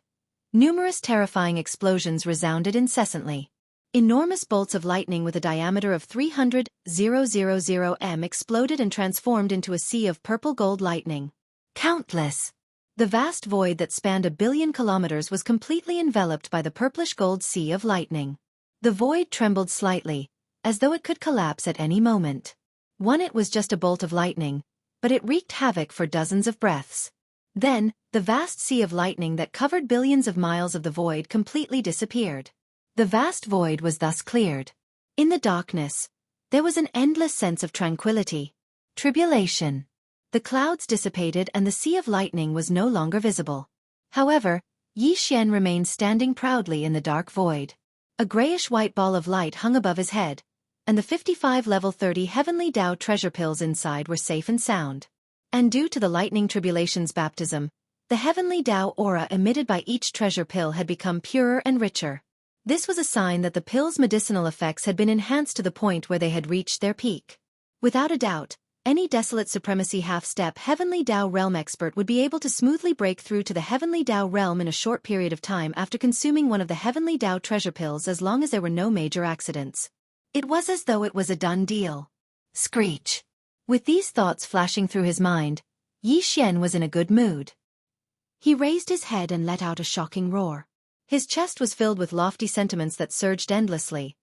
numerous terrifying explosions resounded incessantly. Enormous bolts of lightning with a diameter of 300,000 m exploded and transformed into a sea of purple-gold lightning. Countless. The vast void that spanned 1 billion kilometers was completely enveloped by the purplish-gold sea of lightning. The void trembled slightly, as though it could collapse at any moment. It was just a bolt of lightning, but it wreaked havoc for dozens of breaths. Then, the vast sea of lightning that covered billions of miles of the void completely disappeared. The vast void was thus cleared. In the darkness, there was an endless sense of tranquility. Tribulation. The clouds dissipated and the sea of lightning was no longer visible. However, Yi Xian remained standing proudly in the dark void. A grayish-white ball of light hung above his head, and the 55 level 30 heavenly Tao treasure pills inside were safe and sound. And due to the lightning tribulation's baptism, the heavenly Tao aura emitted by each treasure pill had become purer and richer. This was a sign that the pill's medicinal effects had been enhanced to the point where they had reached their peak. Without a doubt, any Desolate Supremacy half-step Heavenly Tao Realm expert would be able to smoothly break through to the Heavenly Tao Realm in a short period of time after consuming one of the Heavenly Tao treasure pills, as long as there were no major accidents. It was as though it was a done deal. Screech. With these thoughts flashing through his mind, Yi Xian was in a good mood. He raised his head and let out a shocking roar. His chest was filled with lofty sentiments that surged endlessly.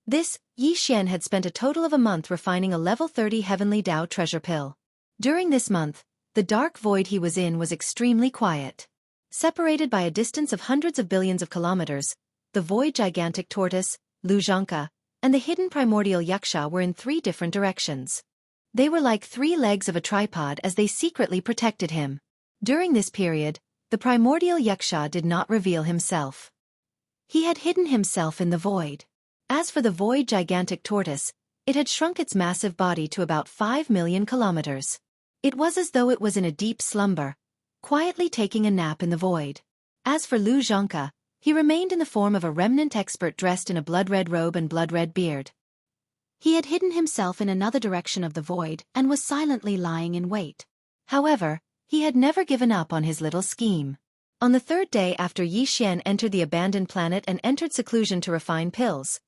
Yi Xian had spent a total of a month refining a level 30 Heavenly Tao treasure pill. During this month, the dark void he was in was extremely quiet. Separated by a distance of hundreds of billions of kilometers, the void gigantic tortoise, Lu Zhangke, and the hidden primordial yaksha were in 3 different directions. They were like 3 legs of a tripod as they secretly protected him. During this period, the primordial yaksha did not reveal himself. He had hidden himself in the void. As for the void gigantic tortoise, it had shrunk its massive body to about 5 million kilometers. It was as though it was in a deep slumber, quietly taking a nap in the void. As for Lu Zhangke, he remained in the form of a remnant expert dressed in a blood-red robe and blood-red beard. He had hidden himself in another direction of the void and was silently lying in wait. However, he had never given up on his little scheme. On the 3rd day after Yi Xian entered the abandoned planet and entered seclusion to refine pills,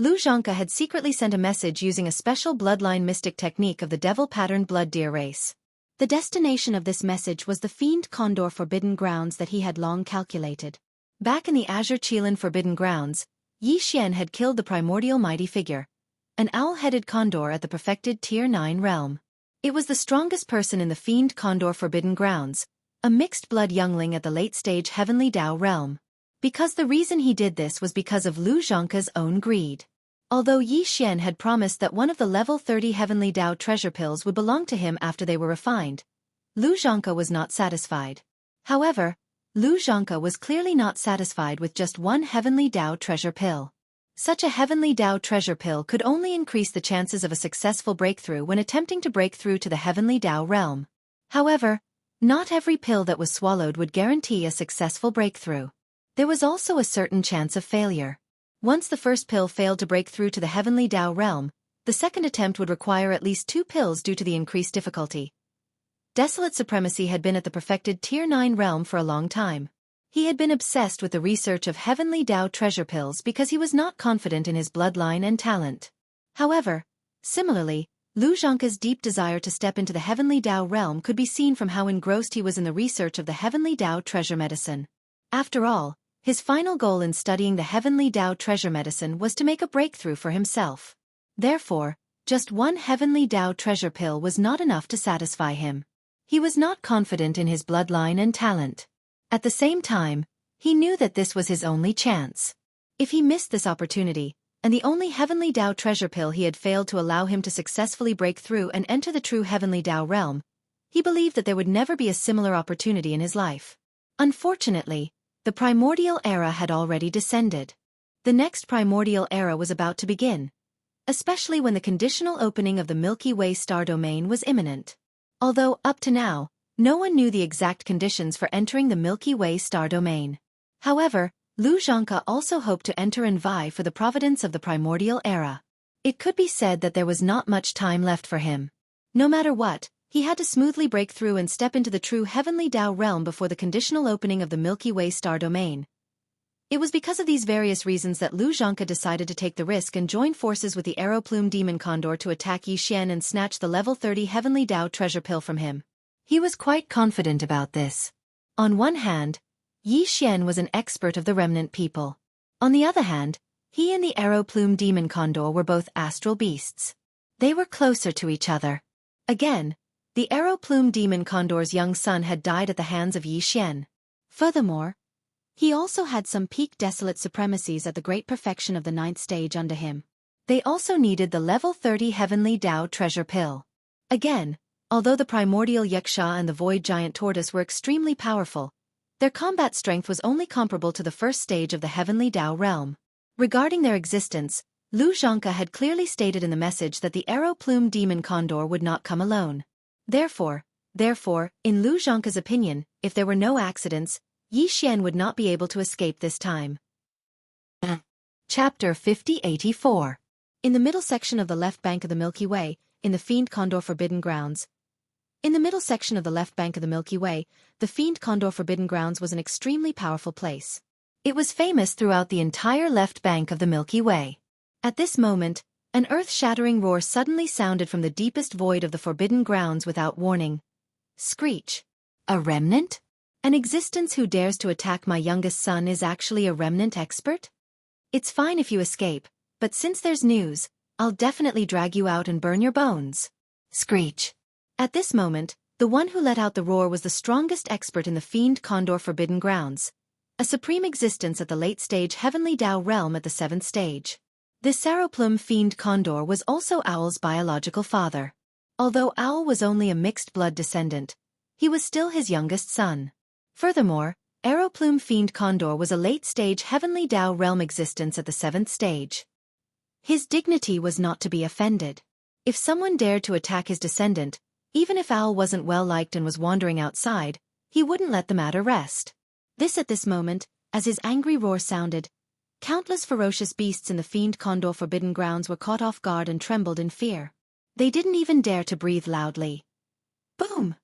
Lu Zhangke had secretly sent a message using a special bloodline mystic technique of the devil-patterned blood deer race. The destination of this message was the Fiend Condor Forbidden Grounds that he had long calculated. Back in the Azure Qilin Forbidden Grounds, Yi Xian had killed the primordial mighty figure, an owl-headed condor at the perfected Tier 9 realm. It was the strongest person in the Fiend Condor Forbidden Grounds, a mixed-blood youngling at the late-stage Heavenly Tao realm. Because the reason he did this was because of Lu Zhangke's own greed. Although Yi Xian had promised that one of the level 30 Heavenly Tao treasure pills would belong to him after they were refined, Lu Zhangke was not satisfied. However, Lu Zhangke was clearly not satisfied with just one Heavenly Tao treasure pill. Such a Heavenly Tao treasure pill could only increase the chances of a successful breakthrough when attempting to break through to the Heavenly Tao realm. However, not every pill that was swallowed would guarantee a successful breakthrough. There was also a certain chance of failure. Once the first pill failed to break through to the Heavenly Tao realm, the second attempt would require at least 2 pills due to the increased difficulty. Desolate Supremacy had been at the perfected Tier 9 realm for a long time. He had been obsessed with the research of Heavenly Tao treasure pills because he was not confident in his bloodline and talent. However, similarly, Lu Zhangke's deep desire to step into the Heavenly Tao realm could be seen from how engrossed he was in the research of the Heavenly Tao treasure medicine. After all, his final goal in studying the Heavenly Tao treasure medicine was to make a breakthrough for himself. Therefore, just one Heavenly Tao treasure pill was not enough to satisfy him. He was not confident in his bloodline and talent. At the same time, he knew that this was his only chance. If he missed this opportunity, and the only Heavenly Tao treasure pill he had failed to allow him to successfully break through and enter the true Heavenly Tao realm, he believed that there would never be a similar opportunity in his life. Unfortunately, the primordial era had already descended. The next primordial era was about to begin, especially when the conditional opening of the Milky Way star domain was imminent. Although, up to now, no one knew the exact conditions for entering the Milky Way star domain. However, Lu Zhangke also hoped to enter and vie for the providence of the primordial era. It could be said that there was not much time left for him. No matter what, he had to smoothly break through and step into the true heavenly Tao realm before the conditional opening of the Milky Way star domain. It was because of these various reasons that Lu Zhangke decided to take the risk and join forces with the Aeroplume Demon Condor to attack Yi Xian and snatch the level 30 heavenly Tao treasure pill from him. He was quite confident about this. On one hand, Yi Xian was an expert of the remnant people. On the other hand, he and the Aeroplume Demon Condor were both astral beasts. They were closer to each other. Again, the Aeroplume Demon Condor's young son had died at the hands of Yi Xian. Furthermore, he also had some peak desolate supremacies at the great perfection of the 9th stage under him. They also needed the level 30 heavenly Tao treasure pill. Again, although the primordial Yaksha and the void giant tortoise were extremely powerful, their combat strength was only comparable to the first stage of the heavenly Tao realm. Regarding their existence, Lu Zhangke had clearly stated in the message that the Aeroplume Demon Condor would not come alone. Therefore, in Lu Zhangke's opinion, if there were no accidents, Yi Xian would not be able to escape this time. Chapter 5084. In the middle section of the left bank of the Milky Way, in the Fiend Condor Forbidden Grounds. In the middle section of the left bank of the Milky Way, the Fiend Condor Forbidden Grounds was an extremely powerful place. It was famous throughout the entire left bank of the Milky Way. At this moment, an earth-shattering roar suddenly sounded from the deepest void of the Forbidden Grounds without warning. Screech. A remnant? An existence who dares to attack my youngest son is actually a remnant expert? It's fine if you escape, but since there's news, I'll definitely drag you out and burn your bones. Screech. At this moment, the one who let out the roar was the strongest expert in the Fiend Condor Forbidden Grounds, a supreme existence at the late-stage Heavenly Tao realm at the 7th stage. This Aeroplume Fiend Condor was also Owl's biological father. Although Owl was only a mixed-blood descendant, he was still his youngest son. Furthermore, Aeroplume Fiend Condor was a late-stage Heavenly Tao realm existence at the 7th stage. His dignity was not to be offended. If someone dared to attack his descendant, even if Owl wasn't well-liked and was wandering outside, he wouldn't let the matter rest. At this moment, as his angry roar sounded, countless ferocious beasts in the Fiend Condor Forbidden Grounds were caught off guard and trembled in fear. They didn't even dare to breathe loudly. Boom!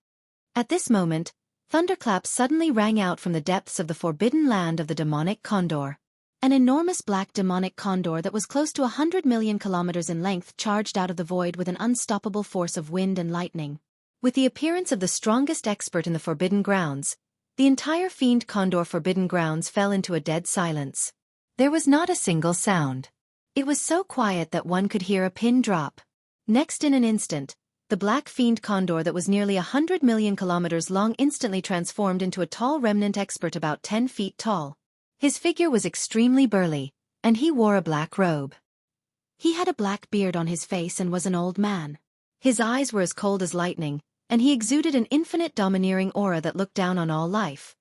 At this moment, thunderclaps suddenly rang out from the depths of the forbidden land of the demonic condor. An enormous black demonic condor that was close to 100 million kilometers in length charged out of the void with an unstoppable force of wind and lightning. With the appearance of the strongest expert in the Forbidden Grounds, the entire Fiend Condor Forbidden Grounds fell into a dead silence. There was not a single sound. It was so quiet that one could hear a pin drop. Next in an instant, the black Fiend Condor that was nearly 100 million kilometers long instantly transformed into a tall remnant expert about 10 feet tall. His figure was extremely burly, and he wore a black robe. He had a black beard on his face and was an old man. His eyes were as cold as lightning, and he exuded an infinite domineering aura that looked down on all life.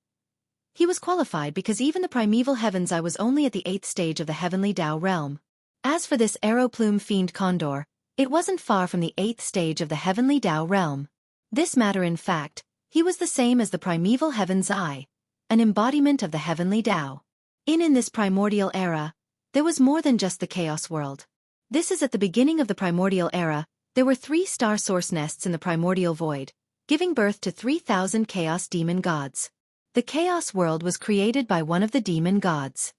He was qualified because even the primeval heavens I was only at the 8th stage of the Heavenly Tao realm. As for this Aeroplume Fiend Condor, it wasn't far from the 8th stage of the Heavenly Tao realm. This matter in fact, he was the same as the primeval heaven's eye, an embodiment of the Heavenly Tao. In this primordial era, there was more than just the Chaos World. This is at the beginning of the primordial era, there were 3 star source nests in the primordial void, giving birth to 3,000 chaos demon gods. The Chaos World was created by one of the demon gods.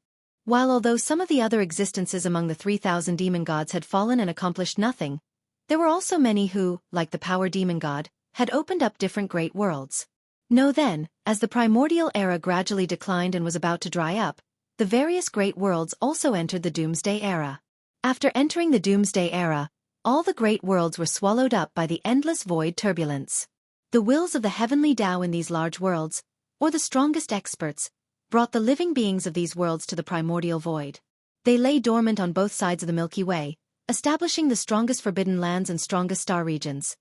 Although some of the other existences among the 3,000 demon gods had fallen and accomplished nothing, there were also many who, like the Power Demon God, had opened up different great worlds. As the primordial era gradually declined and was about to dry up, the various great worlds also entered the Doomsday Era. After entering the Doomsday Era, all the great worlds were swallowed up by the endless void turbulence. The wills of the Heavenly Tao in these large worlds, or the strongest experts, brought the living beings of these worlds to the primordial void. They lay dormant on both sides of the Milky Way, establishing the strongest forbidden lands and strongest star regions.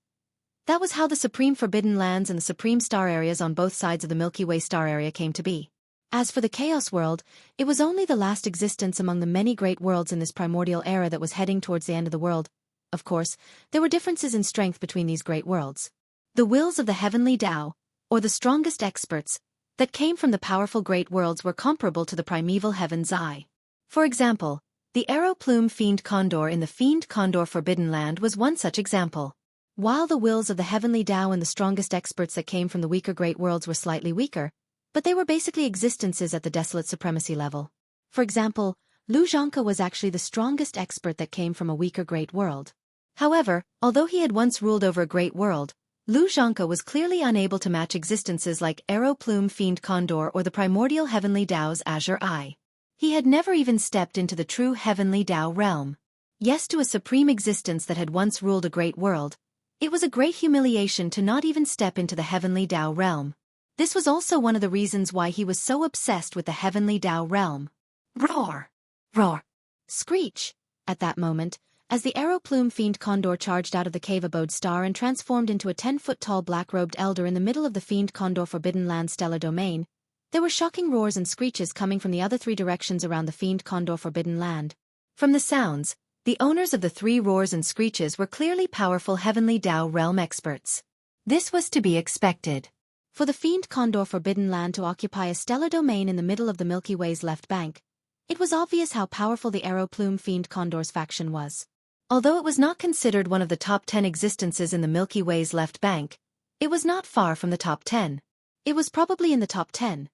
That was how the supreme forbidden lands and the supreme star areas on both sides of the Milky Way star area came to be. As for the Chaos World, it was only the last existence among the many great worlds in this primordial era that was heading towards the end of the world. Of course, there were differences in strength between these great worlds. The wills of the Heavenly Tao, or the strongest experts, that came from the powerful great worlds were comparable to the primeval Heaven's Eye. For example, the arrow plume Fiend Condor in the Fiend Condor Forbidden Land was one such example. While the wills of the heavenly Tao and the strongest experts that came from the weaker great worlds were slightly weaker, but they were basically existences at the desolate supremacy level. For example, Lu Zhangke was actually the strongest expert that came from a weaker great world. However, although he had once ruled over a great world, Lu Zhangke was clearly unable to match existences like Arrow Plume Fiend Condor or the primordial heavenly Tao's Azure Eye. He had never even stepped into the true heavenly Tao realm. Yes, to a supreme existence that had once ruled a great world, it was a great humiliation to not even step into the heavenly Tao realm. This was also one of the reasons why he was so obsessed with the heavenly Tao realm. Roar! Roar! Screech! At that moment, as the arrow plume Fiend Condor charged out of the cave abode star and transformed into a 10-foot-tall black-robed elder in the middle of the Fiend Condor Forbidden Land stellar domain, there were shocking roars and screeches coming from the other three directions around the Fiend Condor Forbidden Land. From the sounds, the owners of the three roars and screeches were clearly powerful heavenly Tao realm experts. This was to be expected. For the Fiend Condor Forbidden Land to occupy a stellar domain in the middle of the Milky Way's left bank, it was obvious how powerful the arrow plume Fiend Condor's faction was. Although it was not considered one of the top 10 existences in the Milky Way's left bank, it was not far from the top 10. It was probably in the top 10.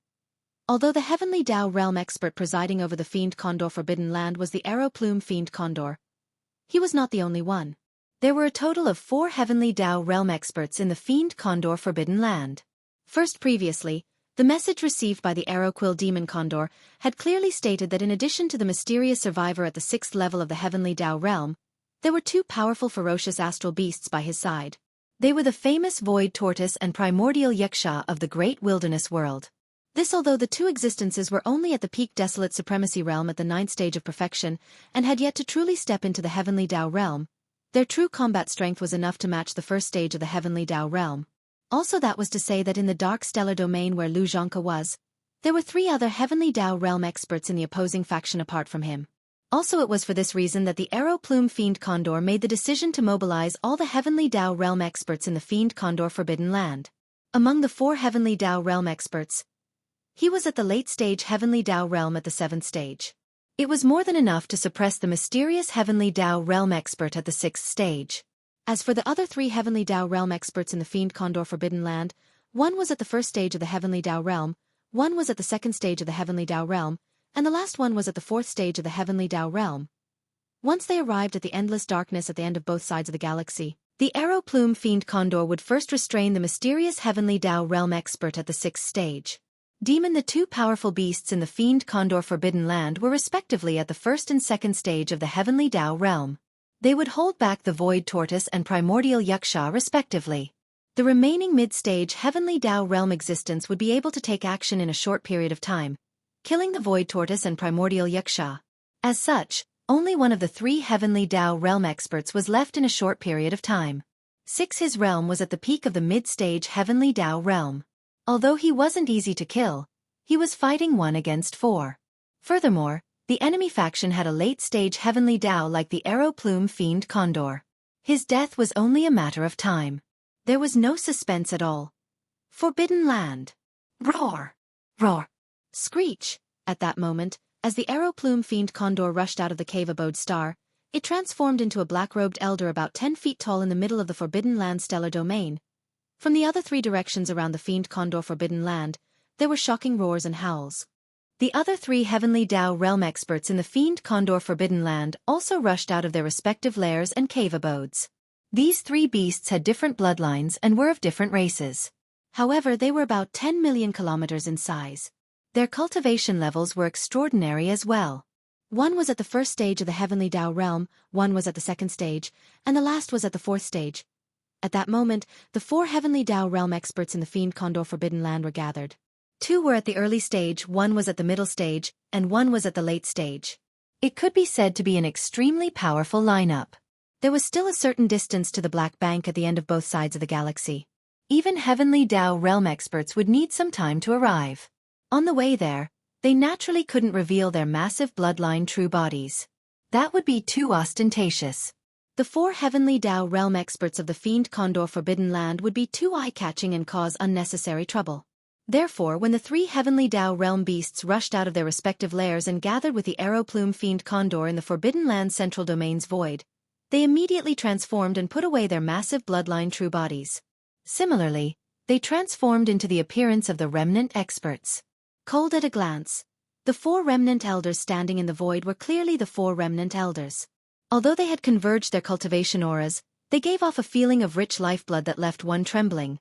Although the heavenly Tao realm expert presiding over the Fiend Condor Forbidden Land was the arrow plume Fiend Condor, he was not the only one. There were a total of 4 heavenly Tao realm experts in the Fiend Condor Forbidden Land. First, previously, the message received by the arrow quill demon Condor had clearly stated that in addition to the mysterious survivor at the 6th level of the heavenly Tao realm, there were 2 powerful ferocious astral beasts by his side. They were the famous void tortoise and primordial yaksha of the great wilderness world. This although the 2 existences were only at the peak desolate supremacy realm at the 9th stage of perfection and had yet to truly step into the heavenly Tao realm, their true combat strength was enough to match the 1st stage of the heavenly Tao realm. Also, that was to say that in the dark stellar domain where Lu Zhangke was, there were 3 other heavenly Tao realm experts in the opposing faction apart from him. Also, it was for this reason that the arrow plume Fiend Condor made the decision to mobilize all the heavenly Tao realm experts in the Fiend Condor Forbidden Land. Among the 4 heavenly Tao realm experts, he was at the late stage heavenly Tao realm at the 7th stage. It was more than enough to suppress the mysterious heavenly Tao realm expert at the 6th stage. As for the other 3 heavenly Tao realm experts in the Fiend Condor Forbidden Land, one was at the 1st stage of the heavenly Tao realm, one was at the 2nd stage of the heavenly Tao realm, and the last one was at the 4th stage of the heavenly Tao realm. Once they arrived at the endless darkness at the end of both sides of the galaxy, the arrow plume Fiend Condor would first restrain the mysterious heavenly Tao realm expert at the 6th stage. Demon The 2 powerful beasts in the Fiend Condor Forbidden Land were respectively at the 1st and 2nd stage of the heavenly Tao realm. They would hold back the void tortoise and primordial yaksha respectively. The remaining mid-stage heavenly Tao realm existence would be able to take action in a short period of time, killing the void tortoise and primordial yaksha. As such, only one of the 3 heavenly Tao realm experts was left in a short period of time. 6. His realm was at the peak of the mid-stage heavenly Tao realm. Although he wasn't easy to kill, he was fighting 1 against 4. Furthermore, the enemy faction had a late-stage heavenly Tao like the arrow plume Fiend Condor. His death was only a matter of time. There was no suspense at all. Forbidden Land. Roar! Roar! Screech! At that moment, as the arrow plume Fiend Condor rushed out of the cave abode star, it transformed into a black-robed elder about 10 feet tall in the middle of the Forbidden Land stellar domain. From the other 3 directions around the Fiend Condor Forbidden Land, there were shocking roars and howls. The other 3 heavenly Tao realm experts in the Fiend Condor Forbidden Land also rushed out of their respective lairs and cave abodes. These 3 beasts had different bloodlines and were of different races. However, they were about 10 million kilometers in size. Their cultivation levels were extraordinary as well. One was at the 1st stage of the heavenly Tao realm, one was at the 2nd stage, and the last was at the 4th stage. At that moment, the 4 heavenly Tao realm experts in the Fiend Condor Forbidden Land were gathered. 2 were at the early stage, 1 was at the middle stage, and 1 was at the late stage. It could be said to be an extremely powerful lineup. There was still a certain distance to the Black Bank at the end of both sides of the galaxy. Even heavenly Tao realm experts would need some time to arrive. On the way there, they naturally couldn't reveal their massive bloodline true bodies. That would be too ostentatious. The 4 heavenly Tao realm experts of the Fiend Condor Forbidden Land would be too eye-catching and cause unnecessary trouble. Therefore, when the three heavenly Dao realm beasts rushed out of their respective lairs and gathered with the arrow plume fiend condor in the Forbidden Land Central Domain's void, they immediately transformed and put away their massive bloodline true bodies. Similarly, they transformed into the appearance of the remnant experts. Cold at a glance, the four remnant elders standing in the void were clearly the four remnant elders. Although they had converged their cultivation auras, they gave off a feeling of rich lifeblood that left one trembling.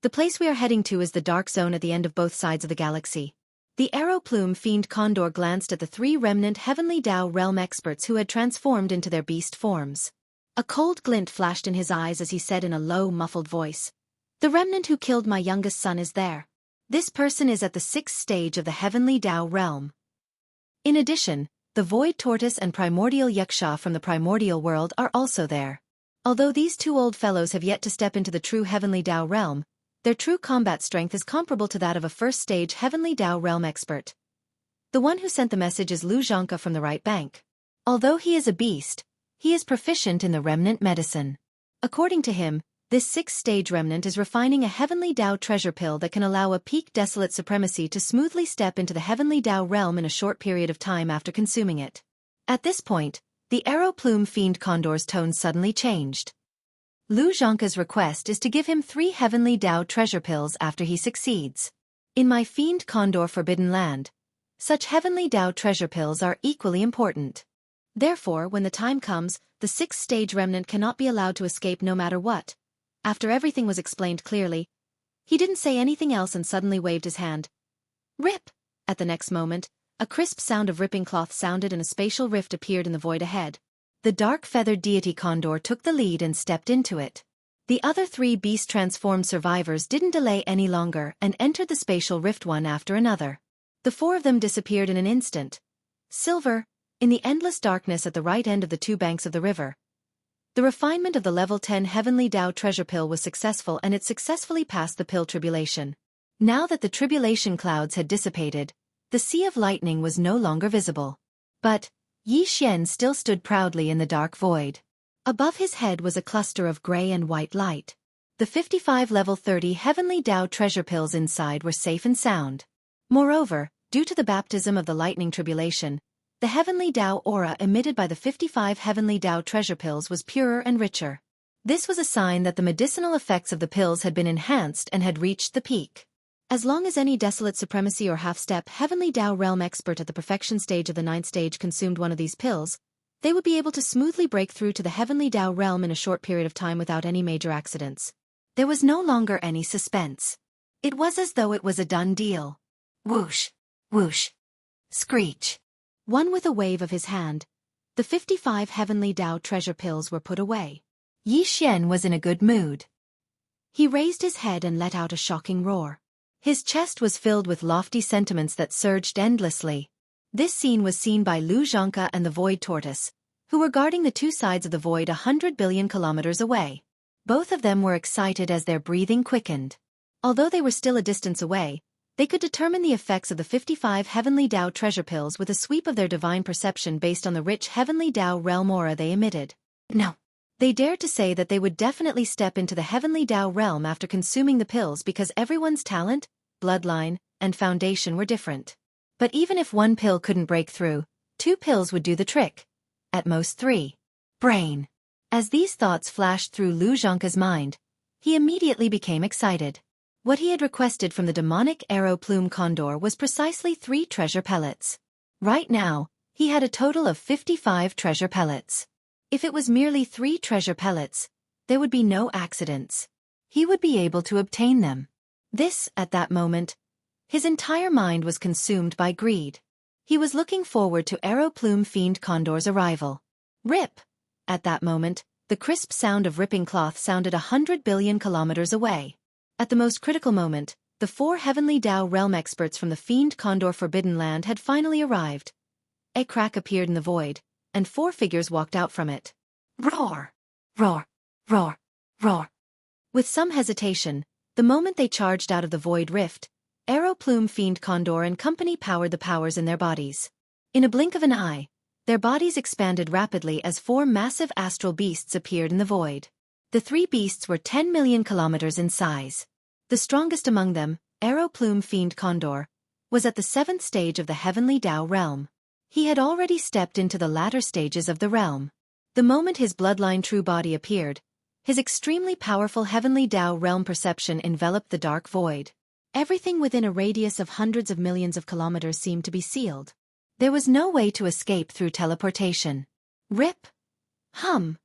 The place we are heading to is the dark zone at the end of both sides of the galaxy. The arrow plume fiend condor glanced at the three remnant heavenly Dao realm experts who had transformed into their beast forms. A cold glint flashed in his eyes as he said in a low, muffled voice, "The remnant who killed my youngest son is there. This person is at the 6th stage of the heavenly Dao realm." In addition, the void tortoise and primordial yaksha from the primordial world are also there. Although these two old fellows have yet to step into the true heavenly Dao realm, their true combat strength is comparable to that of a first-stage heavenly Dao realm expert. The one who sent the message is Lu Zhangke from the right bank. Although he is a beast, he is proficient in the remnant medicine. According to him, this 6th-stage remnant is refining a heavenly Dao treasure pill that can allow a peak desolate supremacy to smoothly step into the heavenly Dao realm in a short period of time after consuming it. At this point, the arrow plume fiend condor's tone suddenly changed. Lu Zhangke's request is to give him 3 heavenly Dao treasure pills after he succeeds. In my fiend condor forbidden land, such heavenly Dao treasure pills are equally important. Therefore, when the time comes, the 6th-stage remnant cannot be allowed to escape no matter what. After everything was explained clearly, he didn't say anything else and suddenly waved his hand. Rip! At the next moment, a crisp sound of ripping cloth sounded and a spatial rift appeared in the void ahead. The dark-feathered deity condor took the lead and stepped into it. The other 3 beast-transformed survivors didn't delay any longer and entered the spatial rift one after another. The 4 of them disappeared in an instant. Silver, in the endless darkness at the right end of the 2 banks of the river. The refinement of the level 10 heavenly Dao treasure pill was successful and it successfully passed the pill tribulation. Now that the tribulation clouds had dissipated, the sea of lightning was no longer visible. But Yi Xian still stood proudly in the dark void. Above his head was a cluster of gray and white light. The 55 level 30 heavenly Dao treasure pills inside were safe and sound. Moreover, due to the baptism of the lightning tribulation, the heavenly Dao aura emitted by the 55 heavenly Dao treasure pills was purer and richer. This was a sign that the medicinal effects of the pills had been enhanced and had reached the peak. As long as any desolate supremacy or half-step heavenly Dao realm expert at the perfection stage of the 9th stage consumed one of these pills, they would be able to smoothly break through to the heavenly Dao realm in a short period of time without any major accidents. There was no longer any suspense. It was as though it was a done deal. Whoosh! Whoosh! Screech! One with a wave of his hand, the 55 heavenly Dao treasure pills were put away. Yi Xian was in a good mood. He raised his head and let out a shocking roar. His chest was filled with lofty sentiments that surged endlessly. This scene was seen by Lu Zhangke and the Void Tortoise, who were guarding the 2 sides of the void 100 billion kilometers away. Both of them were excited as their breathing quickened. Although they were still a distance away, they could determine the effects of the 55 heavenly Dao treasure pills with a sweep of their divine perception based on the rich heavenly Dao realm aura they emitted. No. They dared to say that they would definitely step into the heavenly Dao realm after consuming the pills because everyone's talent, bloodline, and foundation were different. But even if 1 pill couldn't break through, 2 pills would do the trick. At most 3. Brain. As these thoughts flashed through Lu Zhangke's mind, he immediately became excited. What he had requested from the demonic arrow plume condor was precisely 3 treasure pellets. Right now, he had a total of 55 treasure pellets. If it was merely 3 treasure pellets, there would be no accidents. He would be able to obtain them. This, at that moment, his entire mind was consumed by greed. He was looking forward to arrow plume fiend condor's arrival. Rip! At that moment, the crisp sound of ripping cloth sounded 100 billion kilometers away. At the most critical moment, the 4 heavenly Dao realm experts from the fiend condor forbidden land had finally arrived. A crack appeared in the void, and 4 figures walked out from it. Roar! Roar! Roar! Roar! With some hesitation, the moment they charged out of the void rift, arrow plume fiend condor and company powered the powers in their bodies. In a blink of an eye, their bodies expanded rapidly as 4 massive astral beasts appeared in the void. The 3 beasts were 10 million kilometers in size. The strongest among them, Arrow Plume Fiend Condor, was at the 7th stage of the Heavenly Tao realm. He had already stepped into the latter stages of the realm. The moment his bloodline true body appeared, his extremely powerful Heavenly Tao realm perception enveloped the dark void. Everything within a radius of hundreds of millions of kilometers seemed to be sealed. There was no way to escape through teleportation. Rip! Hum!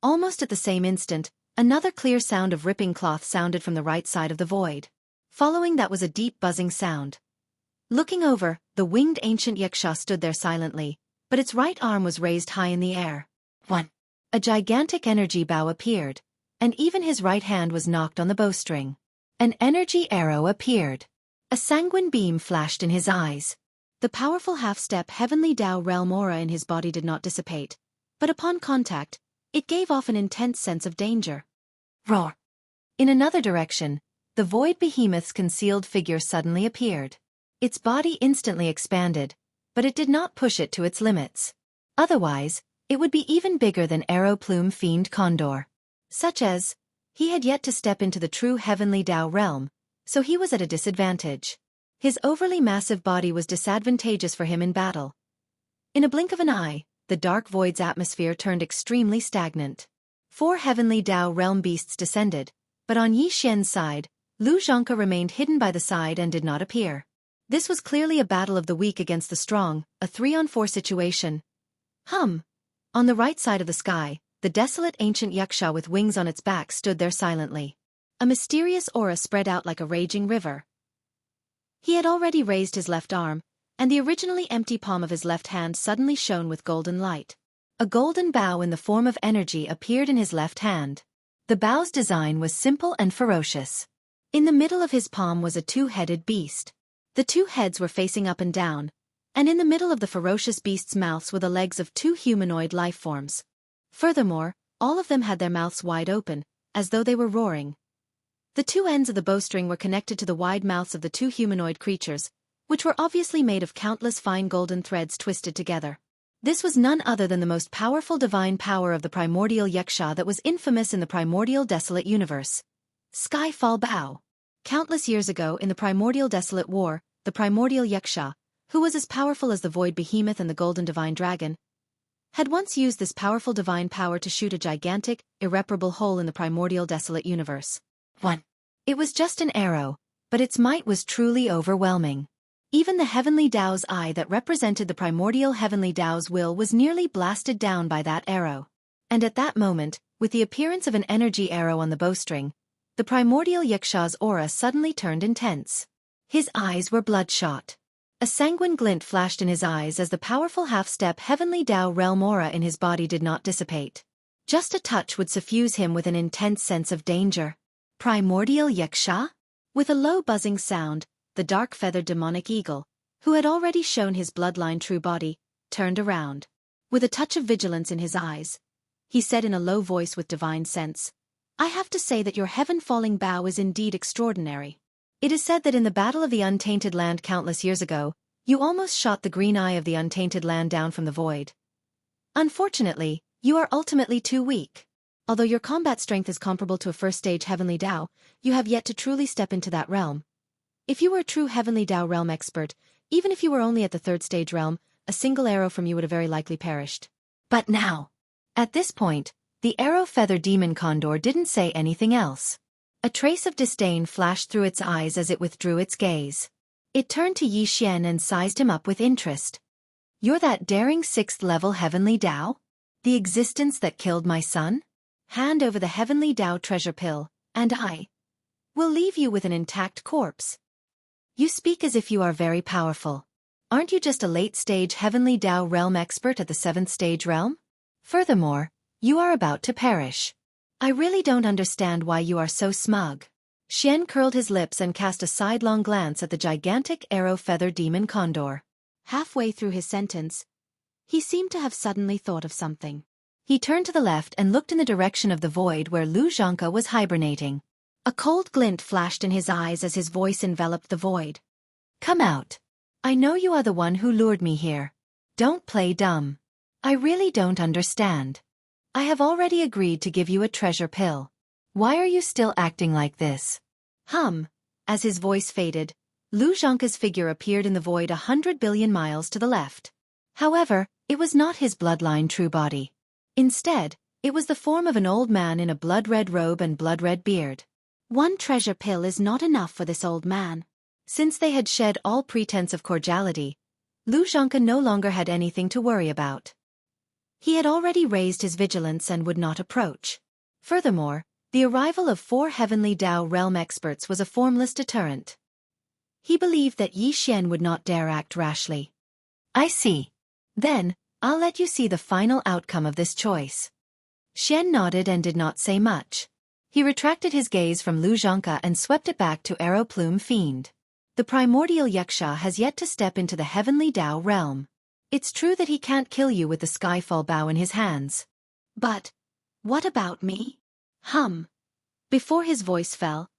Almost at the same instant, another clear sound of ripping cloth sounded from the right side of the void. Following that was a deep buzzing sound. Looking over, the winged ancient Yaksha stood there silently, but its right arm was raised high in the air. A gigantic energy bow appeared, and even his right hand was knocked on the bowstring. An energy arrow appeared. A sanguine beam flashed in his eyes. The powerful half-step Heavenly Tao realm aura in his body did not dissipate, but upon contact, it gave off an intense sense of danger. Roar! In another direction, the void behemoth's concealed figure suddenly appeared. Its body instantly expanded, but it did not push it to its limits. Otherwise, it would be even bigger than Arrow Plume Fiend Condor. Such as, he had yet to step into the true Heavenly Tao realm, so he was at a disadvantage. His overly massive body was disadvantageous for him in battle. In a blink of an eye, the dark void's atmosphere turned extremely stagnant. 4 Heavenly Tao realm beasts descended, but on Yi Xian's side, Lu Zhongke remained hidden by the side and did not appear. This was clearly a battle of the weak against the strong, a 3-on-4 situation. On the right side of the sky, the desolate ancient Yaksha with wings on its back stood there silently. A mysterious aura spread out like a raging river. He had already raised his left arm, and the originally empty palm of his left hand suddenly shone with golden light. A golden bow in the form of energy appeared in his left hand. The bow's design was simple and ferocious. In the middle of his palm was a 2-headed beast. The 2 heads were facing up and down, and in the middle of the ferocious beast's mouths were the legs of 2 humanoid life forms. Furthermore, all of them had their mouths wide open, as though they were roaring. The 2 ends of the bowstring were connected to the wide mouths of the 2 humanoid creatures, which were obviously made of countless fine golden threads twisted together. This was none other than the most powerful divine power of the primordial Yaksha that was infamous in the primordial desolate universe. Skyfall Bow. Countless years ago in the primordial desolate war, the primordial Yaksha, who was as powerful as the void behemoth and the golden divine dragon, had once used this powerful divine power to shoot a gigantic, irreparable hole in the primordial desolate universe. It was just an arrow, but its might was truly overwhelming. Even the Heavenly Tao's eye that represented the primordial Heavenly Tao's will was nearly blasted down by that arrow. And at that moment, with the appearance of an energy arrow on the bowstring, the primordial Yaksha's aura suddenly turned intense. His eyes were bloodshot. A sanguine glint flashed in his eyes as the powerful half-step Heavenly Tao realm aura in his body did not dissipate. Just a touch would suffuse him with an intense sense of danger. Primordial Yaksha? With a low buzzing sound, the dark-feathered demonic eagle, who had already shown his bloodline true body, turned around. With a touch of vigilance in his eyes, he said in a low voice with divine sense, "I have to say that your heaven-falling bow is indeed extraordinary. It is said that in the Battle of the Untainted Land countless years ago, you almost shot the green eye of the Untainted Land down from the void. Unfortunately, you are ultimately too weak. Although your combat strength is comparable to a first-stage Heavenly Tao, you have yet to truly step into that realm. If you were a true Heavenly Tao realm expert, even if you were only at the 3rd stage realm, a single arrow from you would have very likely perished. But now." At this point, the arrow-feather demon condor didn't say anything else. A trace of disdain flashed through its eyes as it withdrew its gaze. It turned to Yi Xian and sized him up with interest. "You're that daring 6th-level Heavenly Tao? The existence that killed my son? Hand over the Heavenly Tao treasure pill, and I will leave you with an intact corpse. You speak as if you are very powerful. Aren't you just a late-stage Heavenly Tao realm expert at the 7th stage realm? Furthermore, you are about to perish. I really don't understand why you are so smug." Xian curled his lips and cast a sidelong glance at the gigantic arrow-feather demon condor. Halfway through his sentence, he seemed to have suddenly thought of something. He turned to the left and looked in the direction of the void where Lu Zhongke was hibernating. A cold glint flashed in his eyes as his voice enveloped the void. "Come out. I know you are the one who lured me here. Don't play dumb. I really don't understand. I have already agreed to give you a treasure pill. Why are you still acting like this?" As his voice faded, Lu Zhangke's figure appeared in the void 100 billion miles to the left. However, it was not his bloodline true body. Instead, it was the form of an old man in a blood-red robe and blood-red beard. One treasure pill is not enough for this old man. Since they had shed all pretense of cordiality, Lu Zhangke no longer had anything to worry about. He had already raised his vigilance and would not approach. Furthermore, the arrival of 4 heavenly Dao realm experts was a formless deterrent. He believed that Yi Xian would not dare act rashly. I see. Then, I'll let you see the final outcome of this choice. Xian nodded and did not say much. He retracted his gaze from Lu Zhangke and swept it back to Arrow Plume Fiend. The primordial Yaksha has yet to step into the heavenly Dao realm. It's true that he can't kill you with the Skyfall bow in his hands. But, what about me? Before his voice fell,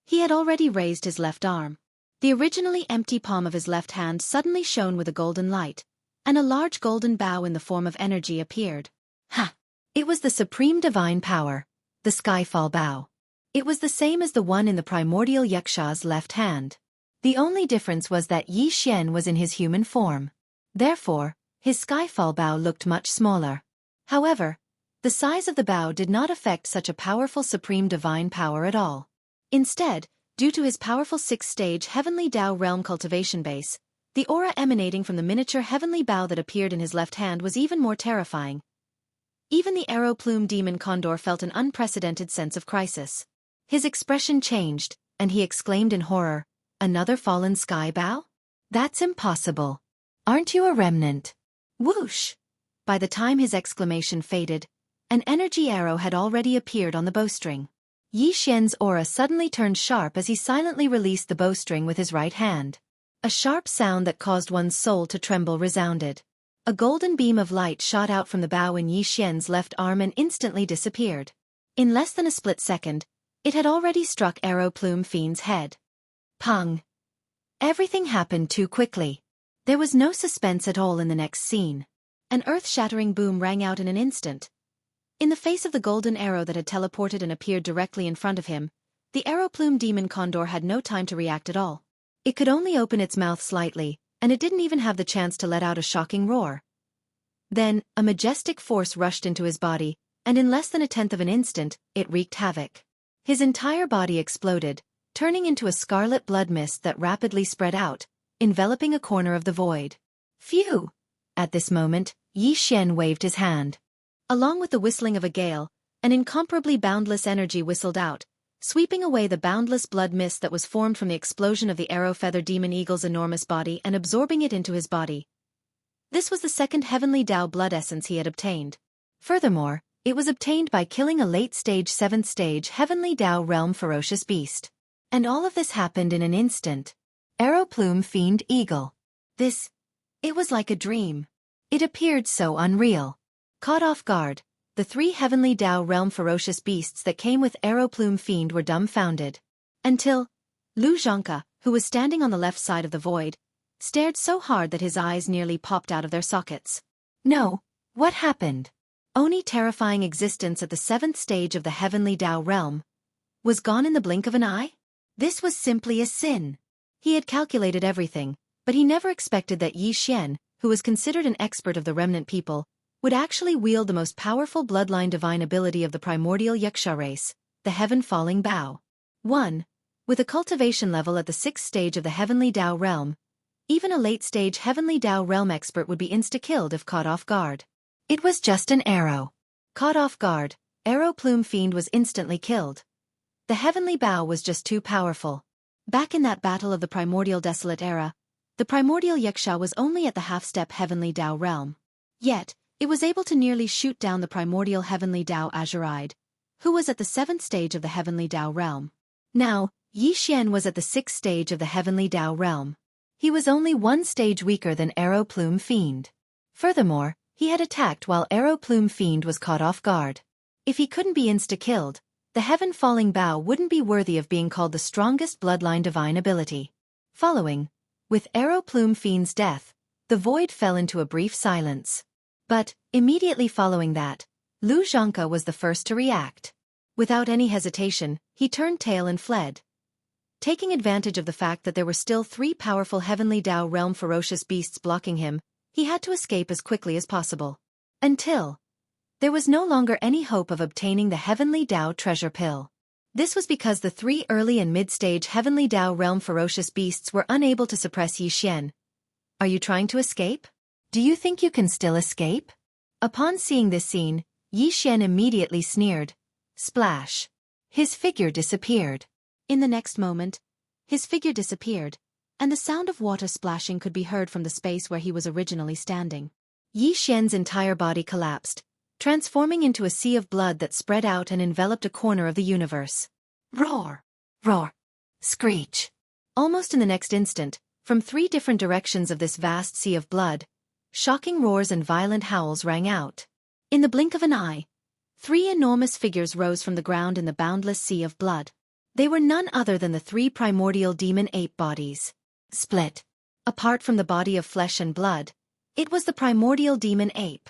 he had already raised his left arm. The originally empty palm of his left hand suddenly shone with a golden light, and a large golden bow in the form of energy appeared. Ha! It was the supreme divine power, the Skyfall bow. It was the same as the one in the primordial Yaksha's left hand. The only difference was that Yi Xian was in his human form. Therefore, his Skyfall bow looked much smaller. However, the size of the bow did not affect such a powerful supreme divine power at all. Instead, due to his powerful 6th-stage heavenly Dao realm cultivation base, the aura emanating from the miniature heavenly bow that appeared in his left hand was even more terrifying. Even the arrow plume demon Condor felt an unprecedented sense of crisis. His expression changed, and he exclaimed in horror, "Another fallen sky bow? That's impossible. Aren't you a remnant?" Whoosh! By the time his exclamation faded, an energy arrow had already appeared on the bowstring. Yi Xian's aura suddenly turned sharp as he silently released the bowstring with his right hand. A sharp sound that caused one's soul to tremble resounded. A golden beam of light shot out from the bow in Yi Xian's left arm and instantly disappeared. In less than a split second, it had already struck Arrow Plume Fiend's head. Pung! Everything happened too quickly. There was no suspense at all in the next scene. An earth-shattering boom rang out in an instant. In the face of the golden arrow that had teleported and appeared directly in front of him, the arrow plume demon Condor had no time to react at all. It could only open its mouth slightly, and it didn't even have the chance to let out a shocking roar. Then, a majestic force rushed into his body, and in less than a tenth of an instant, it wreaked havoc. His entire body exploded, turning into a scarlet blood mist that rapidly spread out, enveloping a corner of the void. Phew! At this moment, Yi Xian waved his hand. Along with the whistling of a gale, an incomparably boundless energy whistled out, sweeping away the boundless blood mist that was formed from the explosion of the arrow feather demon eagle's enormous body and absorbing it into his body. This was the second heavenly Dao blood essence he had obtained. Furthermore, it was obtained by killing a late-stage 7th-stage heavenly Dao realm ferocious beast. And all of this happened in an instant. Arrow Plume Fiend Eagle. It was like a dream. It appeared so unreal. Caught off guard, the 3 heavenly Dao realm ferocious beasts that came with Arrow Plume Fiend were dumbfounded. Until Lu Zhangke, who was standing on the left side of the void, stared so hard that his eyes nearly popped out of their sockets. No, what happened? Oni terrifying existence at the 7th stage of the heavenly Dao realm was gone in the blink of an eye? This was simply a sin. He had calculated everything, but he never expected that Yi Xian, who was considered an expert of the remnant people, would actually wield the most powerful bloodline divine ability of the primordial Yaksha race, the Heaven-Falling Bow. 1. With a cultivation level at the 6th stage of the heavenly Dao realm, even a late-stage heavenly Dao realm expert would be insta-killed if caught off guard. It was just an arrow. Caught off guard, Arrow Plume Fiend was instantly killed. The heavenly bow was just too powerful. Back in that battle of the primordial desolate era, the primordial Yaksha was only at the half-step heavenly Dao realm. Yet, it was able to nearly shoot down the primordial heavenly Dao Azuride, who was at the 7th stage of the heavenly Dao realm. Now, Yi Xian was at the 6th stage of the heavenly Dao realm. He was only 1 stage weaker than Arrow Plume Fiend. Furthermore, he had attacked while Arrow Plume Fiend was caught off guard. If he couldn't be insta-killed, the Heaven-Falling Bow wouldn't be worthy of being called the strongest bloodline divine ability. Following, with Arrow Plume Fiend's death, the void fell into a brief silence. But, immediately following that, Lu Zhangke was the first to react. Without any hesitation, he turned tail and fled. Taking advantage of the fact that there were still 3 powerful Heavenly Dao Realm ferocious beasts blocking him, he had to escape as quickly as possible. Until there was no longer any hope of obtaining the Heavenly Dao treasure pill. This was because the 3 early and mid-stage Heavenly Dao Realm ferocious beasts were unable to suppress Yi Xian. Are you trying to escape? Do you think you can still escape? Upon seeing this scene, Yi Xian immediately sneered. Splash! His figure disappeared. In the next moment, his figure disappeared, and the sound of water splashing could be heard from the space where he was originally standing. Yi Xian's entire body collapsed, transforming into a sea of blood that spread out and enveloped a corner of the universe. Roar! Roar! Screech! Almost in the next instant, from 3 different directions of this vast sea of blood, shocking roars and violent howls rang out. In the blink of an eye, 3 enormous figures rose from the ground in the boundless sea of blood. They were none other than the 3 primordial demon ape bodies. Split. Apart from the body of flesh and blood, it was the primordial demon ape.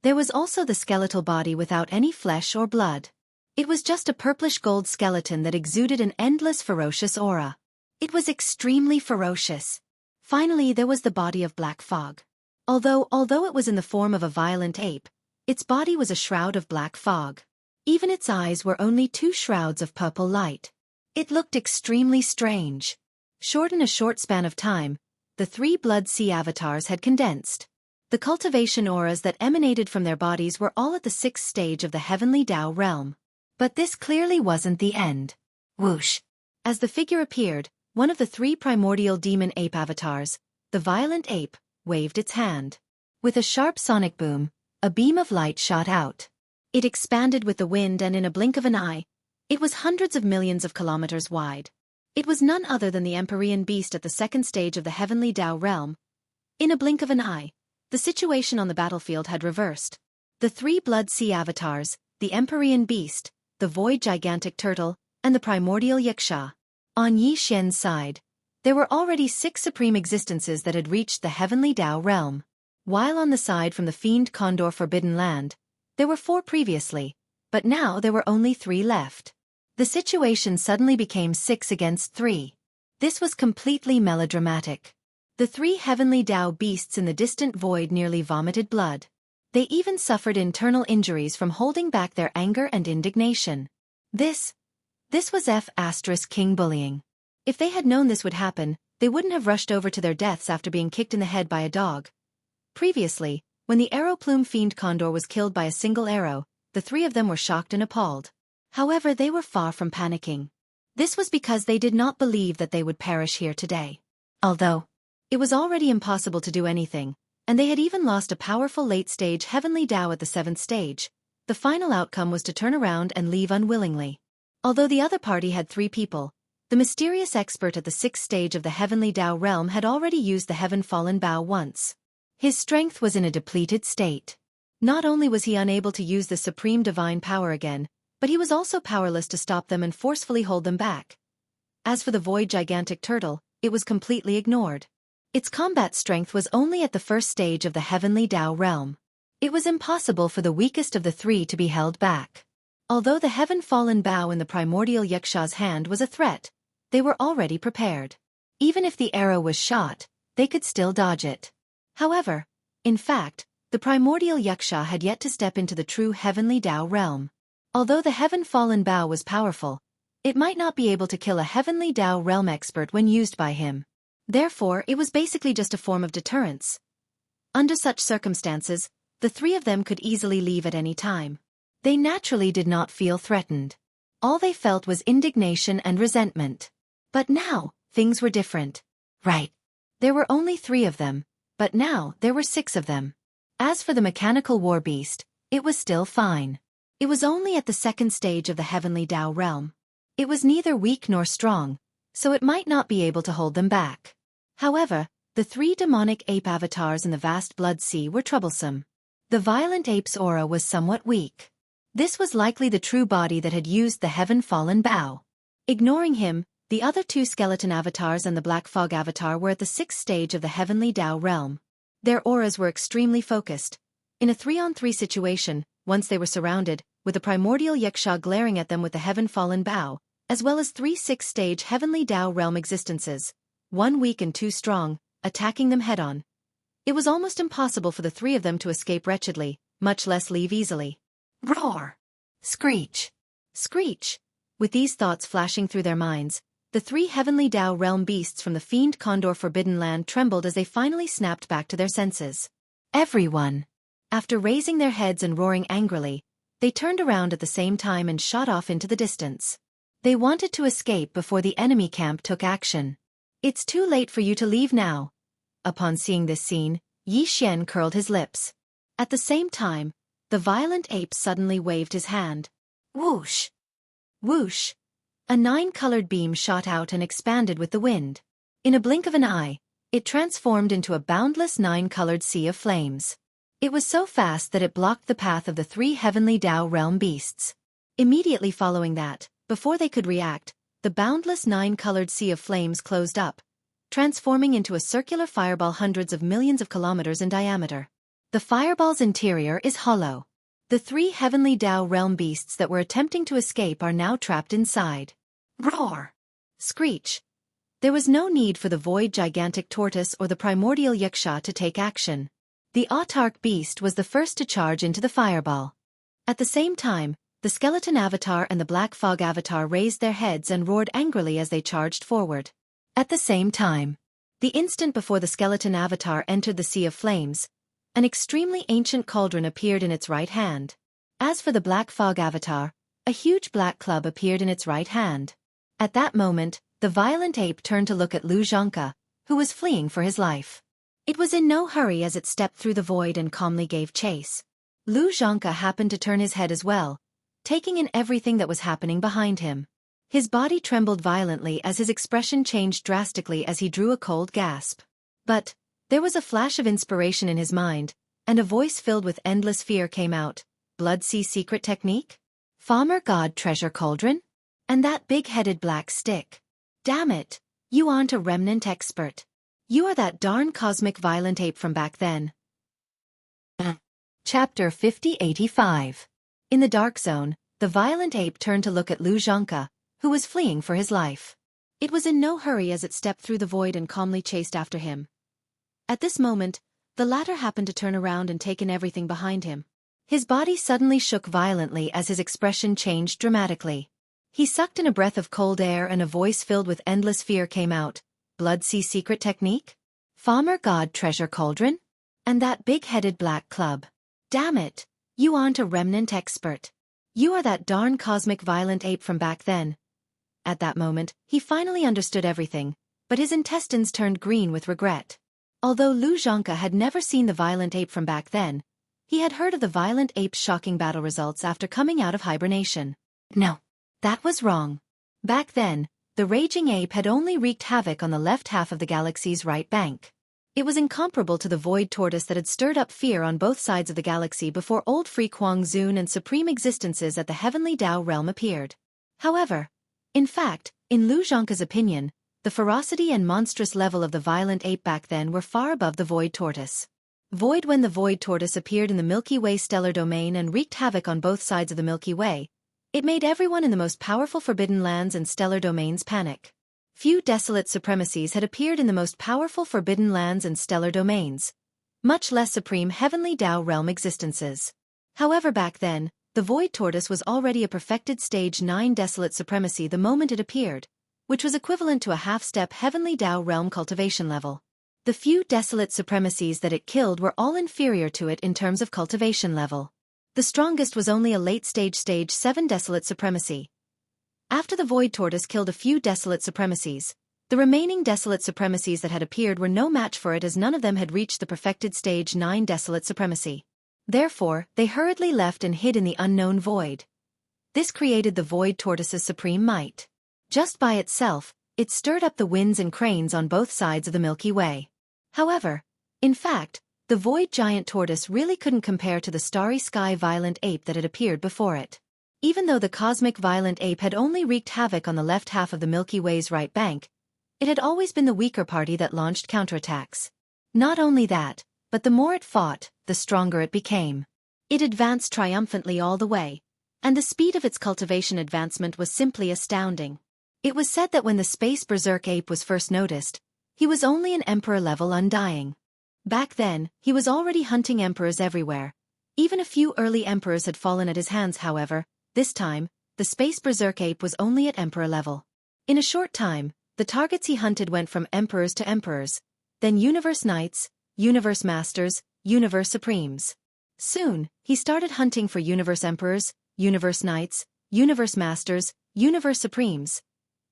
There was also the skeletal body without any flesh or blood. It was just a purplish gold skeleton that exuded an endless ferocious aura. It was extremely ferocious. Finally, there was the body of black fog. Although it was in the form of a violent ape, its body was a shroud of black fog. Even its eyes were only 2 shrouds of purple light. It looked extremely strange. In a short span of time, the 3 Blood Sea avatars had condensed. The cultivation auras that emanated from their bodies were all at the 6th stage of the Heavenly Dao realm. But this clearly wasn't the end. Whoosh! As the figure appeared, one of the 3 primordial demon ape avatars, the violent ape, waved its hand. With a sharp sonic boom, a beam of light shot out. It expanded with the wind, and in a blink of an eye, it was hundreds of millions of kilometers wide. It was none other than the Empyrean beast at the 2nd stage of the Heavenly Dao realm. In a blink of an eye, the situation on the battlefield had reversed. The 3 Blood Sea avatars, the Empyrean beast, the Void Gigantic Turtle, and the Primordial Yaksha. On Yi Xian's side, there were already 6 supreme existences that had reached the Heavenly Dao realm. While on the side from the Fiend Condor Forbidden Land, there were 4 previously, but now there were only 3 left. The situation suddenly became 6 against 3. This was completely melodramatic. The 3 Heavenly Dao beasts in the distant void nearly vomited blood. They even suffered internal injuries from holding back their anger and indignation. This was King bullying. If they had known this would happen, they wouldn't have rushed over to their deaths after being kicked in the head by a dog. Previously, when the Arrow Plume Fiend Condor was killed by a single arrow, the 3 of them were shocked and appalled. However, they were far from panicking. This was because they did not believe that they would perish here today. Although it was already impossible to do anything, and they had even lost a powerful late-stage Heavenly Dao at the 7th stage, the final outcome was to turn around and leave unwillingly. Although the other party had 3 people, the mysterious expert at the 6th stage of the Heavenly Dao realm had already used the Heaven Fallen Bow once. His strength was in a depleted state. Not only was he unable to use the supreme divine power again, but he was also powerless to stop them and forcefully hold them back. As for the Void Gigantic Turtle, it was completely ignored. Its combat strength was only at the 1st stage of the Heavenly Dao realm. It was impossible for the weakest of the 3 to be held back. Although the Heaven Fallen Bow in the Primordial Yaksha's hand was a threat, they were already prepared. Even if the arrow was shot, they could still dodge it. However, in fact, the Primordial Yaksha had yet to step into the true Heavenly Dao realm. Although the Heaven Fallen Bow was powerful, it might not be able to kill a Heavenly Dao realm expert when used by him. Therefore, it was basically just a form of deterrence. Under such circumstances, the 3 of them could easily leave at any time. They naturally did not feel threatened. All they felt was indignation and resentment. But now, things were different. Right. There were only 3 of them, but now there were 6 of them. As for the mechanical war beast, it was still fine. It was only at the 2nd stage of the Heavenly Dao realm. It was neither weak nor strong, so it might not be able to hold them back. However, the 3 demonic ape avatars in the vast blood sea were troublesome. The violent ape's aura was somewhat weak. This was likely the true body that had used the Heaven Fallen Bow. Ignoring him, the other 2 skeleton avatars and the Black Fog avatar were at the 6th stage of the Heavenly Dao realm. Their auras were extremely focused. In a 3-on-3 situation, once they were surrounded, with the Primordial Yaksha glaring at them with the Heaven Fallen Bow, as well as 3 6-stage Heavenly Tao realm existences, 1 weak and 2 strong, attacking them head-on. It was almost impossible for the 3 of them to escape wretchedly, much less leave easily. Roar! Screech! Screech! With these thoughts flashing through their minds, the 3 Heavenly Tao realm beasts from the Fiend Condor Forbidden Land trembled as they finally snapped back to their senses. Everyone! After raising their heads and roaring angrily, they turned around at the same time and shot off into the distance. They wanted to escape before the enemy camp took action. It's too late for you to leave now. Upon seeing this scene, Yi Xian curled his lips. At the same time, the violent ape suddenly waved his hand. Whoosh! Whoosh! A 9-colored beam shot out and expanded with the wind. In a blink of an eye, it transformed into a boundless 9-colored sea of flames. It was so fast that it blocked the path of the 3 Heavenly Tao realm beasts. Immediately following that, before they could react, the boundless 9-colored sea of flames closed up, transforming into a circular fireball hundreds of millions of kilometers in diameter. The fireball's interior is hollow. The 3 Heavenly Tao realm beasts that were attempting to escape are now trapped inside. Roar! Screech! There was no need for the void gigantic tortoise or the primordial yaksha to take action. The autarch beast was the first to charge into the fireball. At the same time, the skeleton avatar and the black fog avatar raised their heads and roared angrily as they charged forward. At the same time, the instant before the skeleton avatar entered the sea of flames, an extremely ancient cauldron appeared in its right hand. As for the black fog avatar, a huge black club appeared in its right hand. At that moment, the violent ape turned to look at Lu Zhangke, who was fleeing for his life. It was in no hurry as it stepped through the void and calmly gave chase. Lu Zhangke happened to turn his head as well, taking in everything that was happening behind him. His body trembled violently as his expression changed drastically as he drew a cold gasp. But there was a flash of inspiration in his mind, and a voice filled with endless fear came out. Blood Sea secret technique? Farmer God treasure cauldron? And that big-headed black stick. Damn it, you aren't a remnant expert. You are that darn cosmic violent ape from back then. Chapter 5085. In the dark zone, the violent ape turned to look at Lu Zhangke, who was fleeing for his life. It was in no hurry as it stepped through the void and calmly chased after him. At this moment, the latter happened to turn around and take in everything behind him. His body suddenly shook violently as his expression changed dramatically. He sucked in a breath of cold air and a voice filled with endless fear came out. Blood Sea secret technique? Farmer God treasure cauldron? And that big-headed black club. Damn it, you aren't a remnant expert. You are that darn cosmic violent ape from back then. At that moment, he finally understood everything, but his intestines turned green with regret. Although Lu Zhangke had never seen the violent ape from back then, he had heard of the violent ape's shocking battle results after coming out of hibernation. No, that was wrong. Back then, the raging ape had only wreaked havoc on the left half of the galaxy's right bank. It was incomparable to the void tortoise that had stirred up fear on both sides of the galaxy before old Free Kwang Zun and supreme existences at the Heavenly Tao realm appeared. However, in fact, in Lu Zhangke's opinion, the ferocity and monstrous level of the violent ape back then were far above the void tortoise. When the void tortoise appeared in the Milky Way stellar domain and wreaked havoc on both sides of the Milky Way, it made everyone in the most powerful forbidden lands and stellar domains panic. Few desolate supremacies had appeared in the most powerful forbidden lands and stellar domains, much less supreme Heavenly Tao realm existences. However, back then, the void tortoise was already a perfected stage 9 desolate supremacy the moment it appeared, which was equivalent to a half-step Heavenly Tao realm cultivation level. The few desolate supremacies that it killed were all inferior to it in terms of cultivation level. The strongest was only a late-stage stage 7 desolate supremacy. After the void tortoise killed a few desolate supremacies, the remaining desolate supremacies that had appeared were no match for it as none of them had reached the perfected stage 9 desolate supremacy. Therefore, they hurriedly left and hid in the unknown void. This created the void tortoise's supreme might. Just by itself, it stirred up the winds and cranes on both sides of the Milky Way. However, in fact, the void giant tortoise really couldn't compare to the starry sky violent ape that had appeared before it. Even though the cosmic violent ape had only wreaked havoc on the left half of the Milky Way's right bank, it had always been the weaker party that launched counterattacks. Not only that, but the more it fought, the stronger it became. It advanced triumphantly all the way, and the speed of its cultivation advancement was simply astounding. It was said that when the space berserk ape was first noticed, he was only an emperor level undying. Back then, he was already hunting emperors everywhere. Even a few early emperors had fallen at his hands, however. This time, the space berserk ape was only at emperor level. In a short time, the targets he hunted went from emperors to emperors, then universe knights, universe masters, universe supremes. Soon, he started hunting for universe emperors, universe knights, universe masters, universe supremes.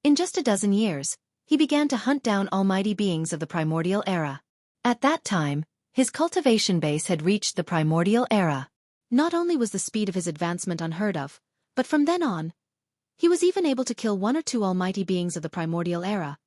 In just a dozen years, he began to hunt down almighty beings of the primordial era. At that time, his cultivation base had reached the primordial era. Not only was the speed of his advancement unheard of, but from then on, he was even able to kill one or two almighty beings of the primordial era.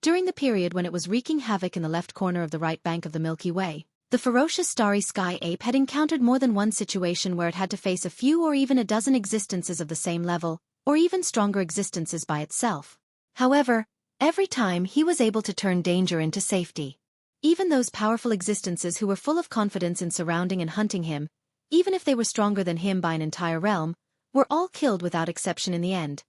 During the period when it was wreaking havoc in the left corner of the right bank of the Milky Way, the ferocious starry sky ape had encountered more than one situation where it had to face a few or even a dozen existences of the same level, or even stronger existences by itself. However, every time he was able to turn danger into safety. Even those powerful existences who were full of confidence in surrounding and hunting him, even if they were stronger than him by an entire realm, were all killed without exception in the end.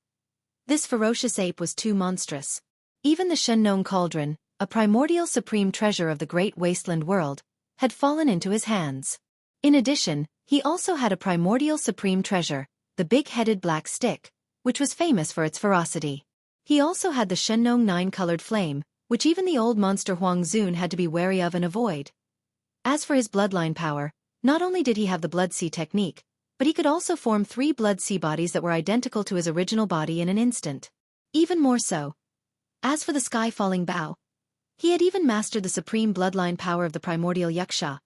This ferocious ape was too monstrous. Even the Shengnong cauldron, a primordial supreme treasure of the great wasteland world, had fallen into his hands. In addition, he also had a primordial supreme treasure, the big-headed black stick, which was famous for its ferocity. He also had the Shengnong nine-colored flame, which even the old monster Huang Zun had to be wary of and avoid. As for his bloodline power, not only did he have the blood sea technique, but he could also form 3 blood sea bodies that were identical to his original body in an instant. Even more so. As for the sky-falling bow, he had even mastered the supreme bloodline power of the primordial Yaksha.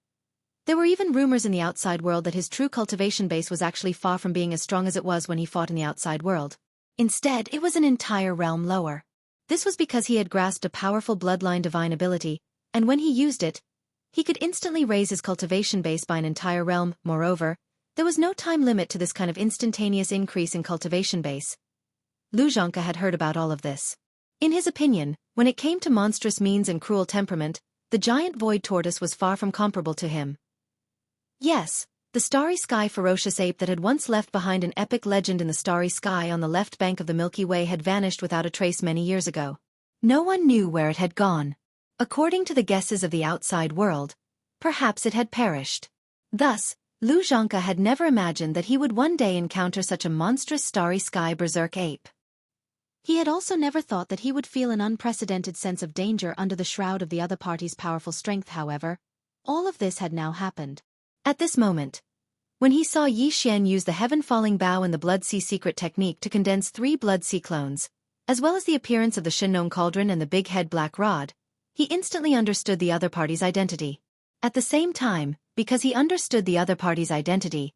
There were even rumors in the outside world that his true cultivation base was actually far from being as strong as it was when he fought in the outside world. Instead, it was an entire realm lower. This was because he had grasped a powerful bloodline divine ability, and when he used it, he could instantly raise his cultivation base by an entire realm. Moreover, there was no time limit to this kind of instantaneous increase in cultivation base. Lu Zhangke had heard about all of this. In his opinion, when it came to monstrous means and cruel temperament, the giant void tortoise was far from comparable to him. Yes, the starry sky ferocious ape that had once left behind an epic legend in the starry sky on the left bank of the Milky Way had vanished without a trace many years ago. No one knew where it had gone. According to the guesses of the outside world, perhaps it had perished. Thus, Lu Zhangke had never imagined that he would one day encounter such a monstrous starry sky berserk ape. He had also never thought that he would feel an unprecedented sense of danger under the shroud of the other party's powerful strength. However, all of this had now happened. At this moment, when he saw Yi Xian use the heaven-falling bow and the Blood Sea secret technique to condense 3 Blood Sea clones, as well as the appearance of the Shengnong cauldron and the big head black rod, he instantly understood the other party's identity. At the same time, because he understood the other party's identity,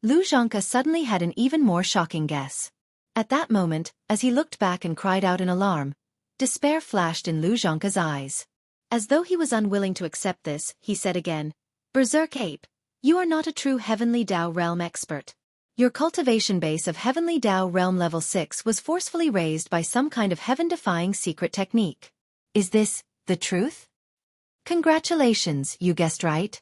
Lu Zhangke suddenly had an even more shocking guess. At that moment, as he looked back and cried out in alarm, despair flashed in Lu Zhangke's eyes. As though he was unwilling to accept this, he said again, "Berserk ape, you are not a true Heavenly Dao realm expert. Your cultivation base of Heavenly Dao realm level 6 was forcefully raised by some kind of heaven-defying secret technique. Is this the truth?" "Congratulations, you guessed right."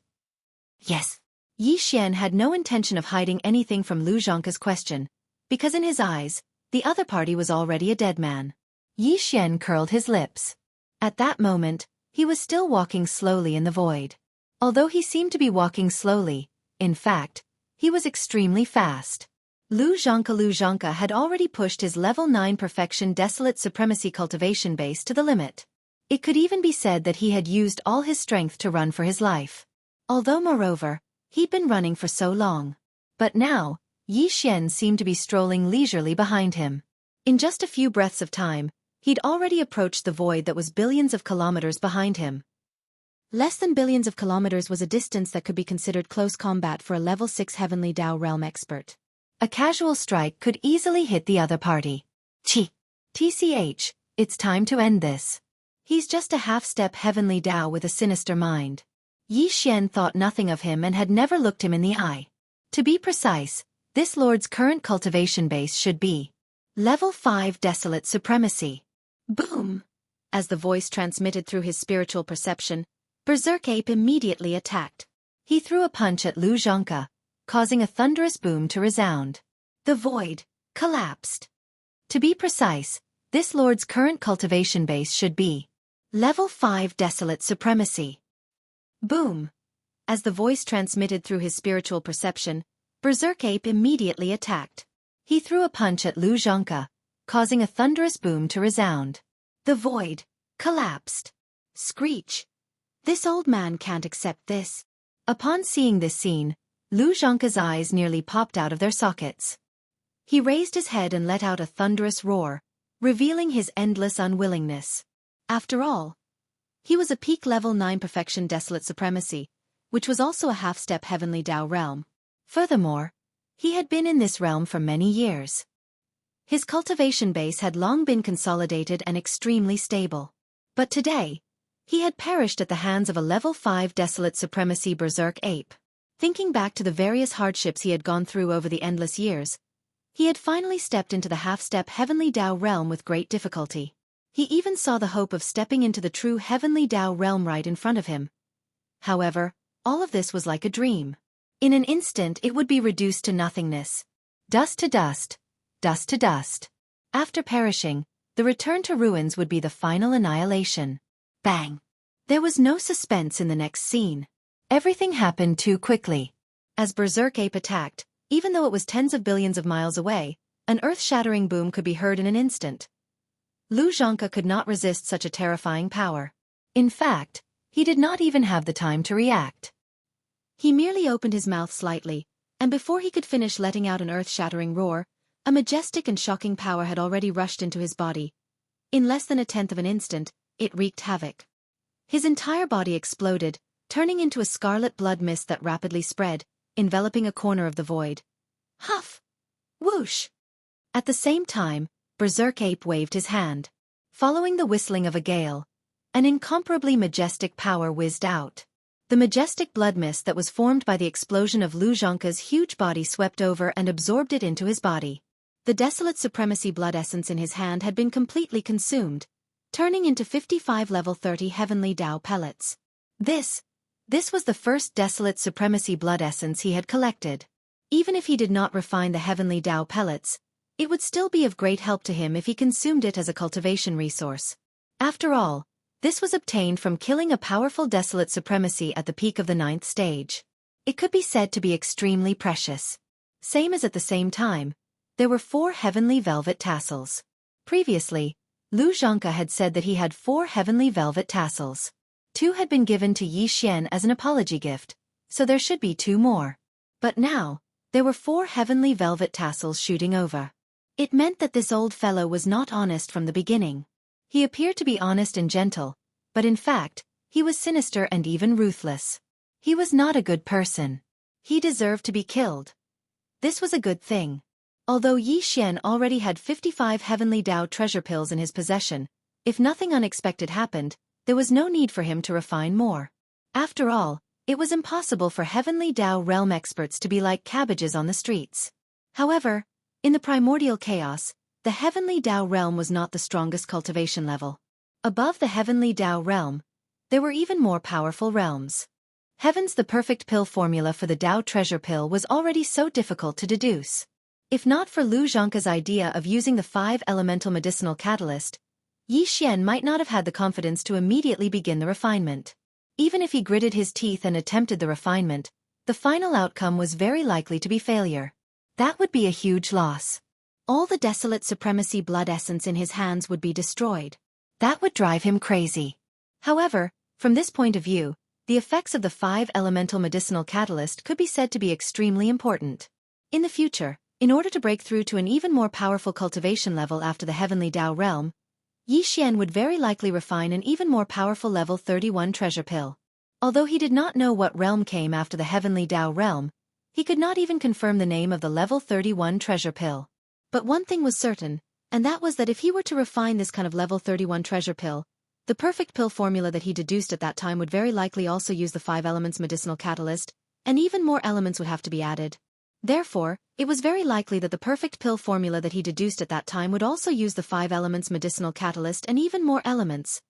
"Yes." Yi Xian had no intention of hiding anything from Lu Zhangke's question, because in his eyes, the other party was already a dead man. Yi Xian curled his lips. At that moment, he was still walking slowly in the void. Although he seemed to be walking slowly, in fact, he was extremely fast. Lu Zhangke had already pushed his level 9 perfection desolate supremacy cultivation base to the limit. It could even be said that he had used all his strength to run for his life. Although moreover, he'd been running for so long. But now, Yi Xian seemed to be strolling leisurely behind him. In just a few breaths of time, he'd already approached the void that was billions of kilometers behind him. Less than billions of kilometers was a distance that could be considered close combat for a level 6 Heavenly Dao realm expert. A casual strike could easily hit the other party. TCH, it's time to end this. He's just a half-step Heavenly Dao with a sinister mind. Yi Xian thought nothing of him and had never looked him in the eye. To be precise, this lord's current cultivation base should be level 5 desolate supremacy. Boom! As the voice transmitted through his spiritual perception, Berserk Ape immediately attacked. He threw a punch at Lu Zhangke, causing a thunderous boom to resound. The void collapsed. To be precise, this lord's current cultivation base should be Level 5 Desolate Supremacy. Boom! As the voice transmitted through his spiritual perception, Berserk Ape immediately attacked. He threw a punch at Lu Zhonka, causing a thunderous boom to resound. The void collapsed. Screech! This old man can't accept this. Upon seeing this scene, Lu Zhonka's eyes nearly popped out of their sockets. He raised his head and let out a thunderous roar, revealing his endless unwillingness. After all, he was a peak level 9 perfection Desolate Supremacy, which was also a half-step Heavenly Dao realm. Furthermore, he had been in this realm for many years. His cultivation base had long been consolidated and extremely stable. But today, he had perished at the hands of a Level 5 Desolate Supremacy Berserk Ape. Thinking back to the various hardships he had gone through over the endless years, he had finally stepped into the half-step Heavenly Dao realm with great difficulty. He even saw the hope of stepping into the true Heavenly Dao realm right in front of him. However, all of this was like a dream. In an instant it would be reduced to nothingness. Dust to dust, dust to dust. After perishing, the return to ruins would be the final annihilation. Bang! There was no suspense in the next scene. Everything happened too quickly. As Berserk Ape attacked, even though it was tens of billions of miles away, an earth-shattering boom could be heard in an instant. Lu Zhonka could not resist such a terrifying power. In fact, he did not even have the time to react. He merely opened his mouth slightly, and before he could finish letting out an earth-shattering roar, a majestic and shocking power had already rushed into his body. In less than a tenth of an instant, it wreaked havoc. His entire body exploded, turning into a scarlet blood mist that rapidly spread, enveloping a corner of the void. Huff! Whoosh! At the same time, Berserk Ape waved his hand. Following the whistling of a gale, an incomparably majestic power whizzed out. The majestic blood mist that was formed by the explosion of Lu Zhonka's huge body swept over and absorbed it into his body. The Desolate Supremacy blood essence in his hand had been completely consumed, turning into 55 level 30 Heavenly Dao pellets. This was the first Desolate Supremacy blood essence he had collected. Even if he did not refine the Heavenly Dao pellets, it would still be of great help to him if he consumed it as a cultivation resource. After all, this was obtained from killing a powerful Desolate Supremacy at the peak of the 9th stage. It could be said to be extremely precious. Same as at the same time, there were 4 heavenly velvet tassels. Previously, Lu Zhonka had said that he had 4 heavenly velvet tassels. 2 had been given to Yi Xian as an apology gift, so there should be 2 more. But now, there were 4 heavenly velvet tassels shooting over. It meant that this old fellow was not honest from the beginning. He appeared to be honest and gentle, but in fact, he was sinister and even ruthless. He was not a good person. He deserved to be killed. This was a good thing. Although Yi Xian already had 55 Heavenly Dao treasure pills in his possession, if nothing unexpected happened, there was no need for him to refine more. After all, it was impossible for Heavenly Dao realm experts to be like cabbages on the streets. However, in the primordial chaos, the Heavenly Dao realm was not the strongest cultivation level. Above the Heavenly Dao realm, there were even more powerful realms. Heaven's the perfect pill formula for the Dao treasure pill was already so difficult to deduce. If not for Lu Zhonka's idea of using the 5 elemental medicinal catalyst, Yi Xian might not have had the confidence to immediately begin the refinement. Even if he gritted his teeth and attempted the refinement, the final outcome was very likely to be failure. That would be a huge loss. All the Desolate Supremacy blood essence in his hands would be destroyed. That would drive him crazy. However, from this point of view, the effects of the 5 elemental medicinal catalyst could be said to be extremely important. In the future, in order to break through to an even more powerful cultivation level after the Heavenly Dao realm, Yi Xian would very likely refine an even more powerful level 31 treasure pill. Although he did not know what realm came after the Heavenly Dao realm, he could not even confirm the name of the level 31 treasure pill. But one thing was certain, and that was that if he were to refine this kind of level 31 treasure pill, the perfect pill formula that he deduced at that time would very likely also use the 5 elements medicinal catalyst, and even more elements would have to be added. Therefore, it was very likely that the perfect pill formula that he deduced at that time would also use the 5 elements medicinal catalyst and even more elements.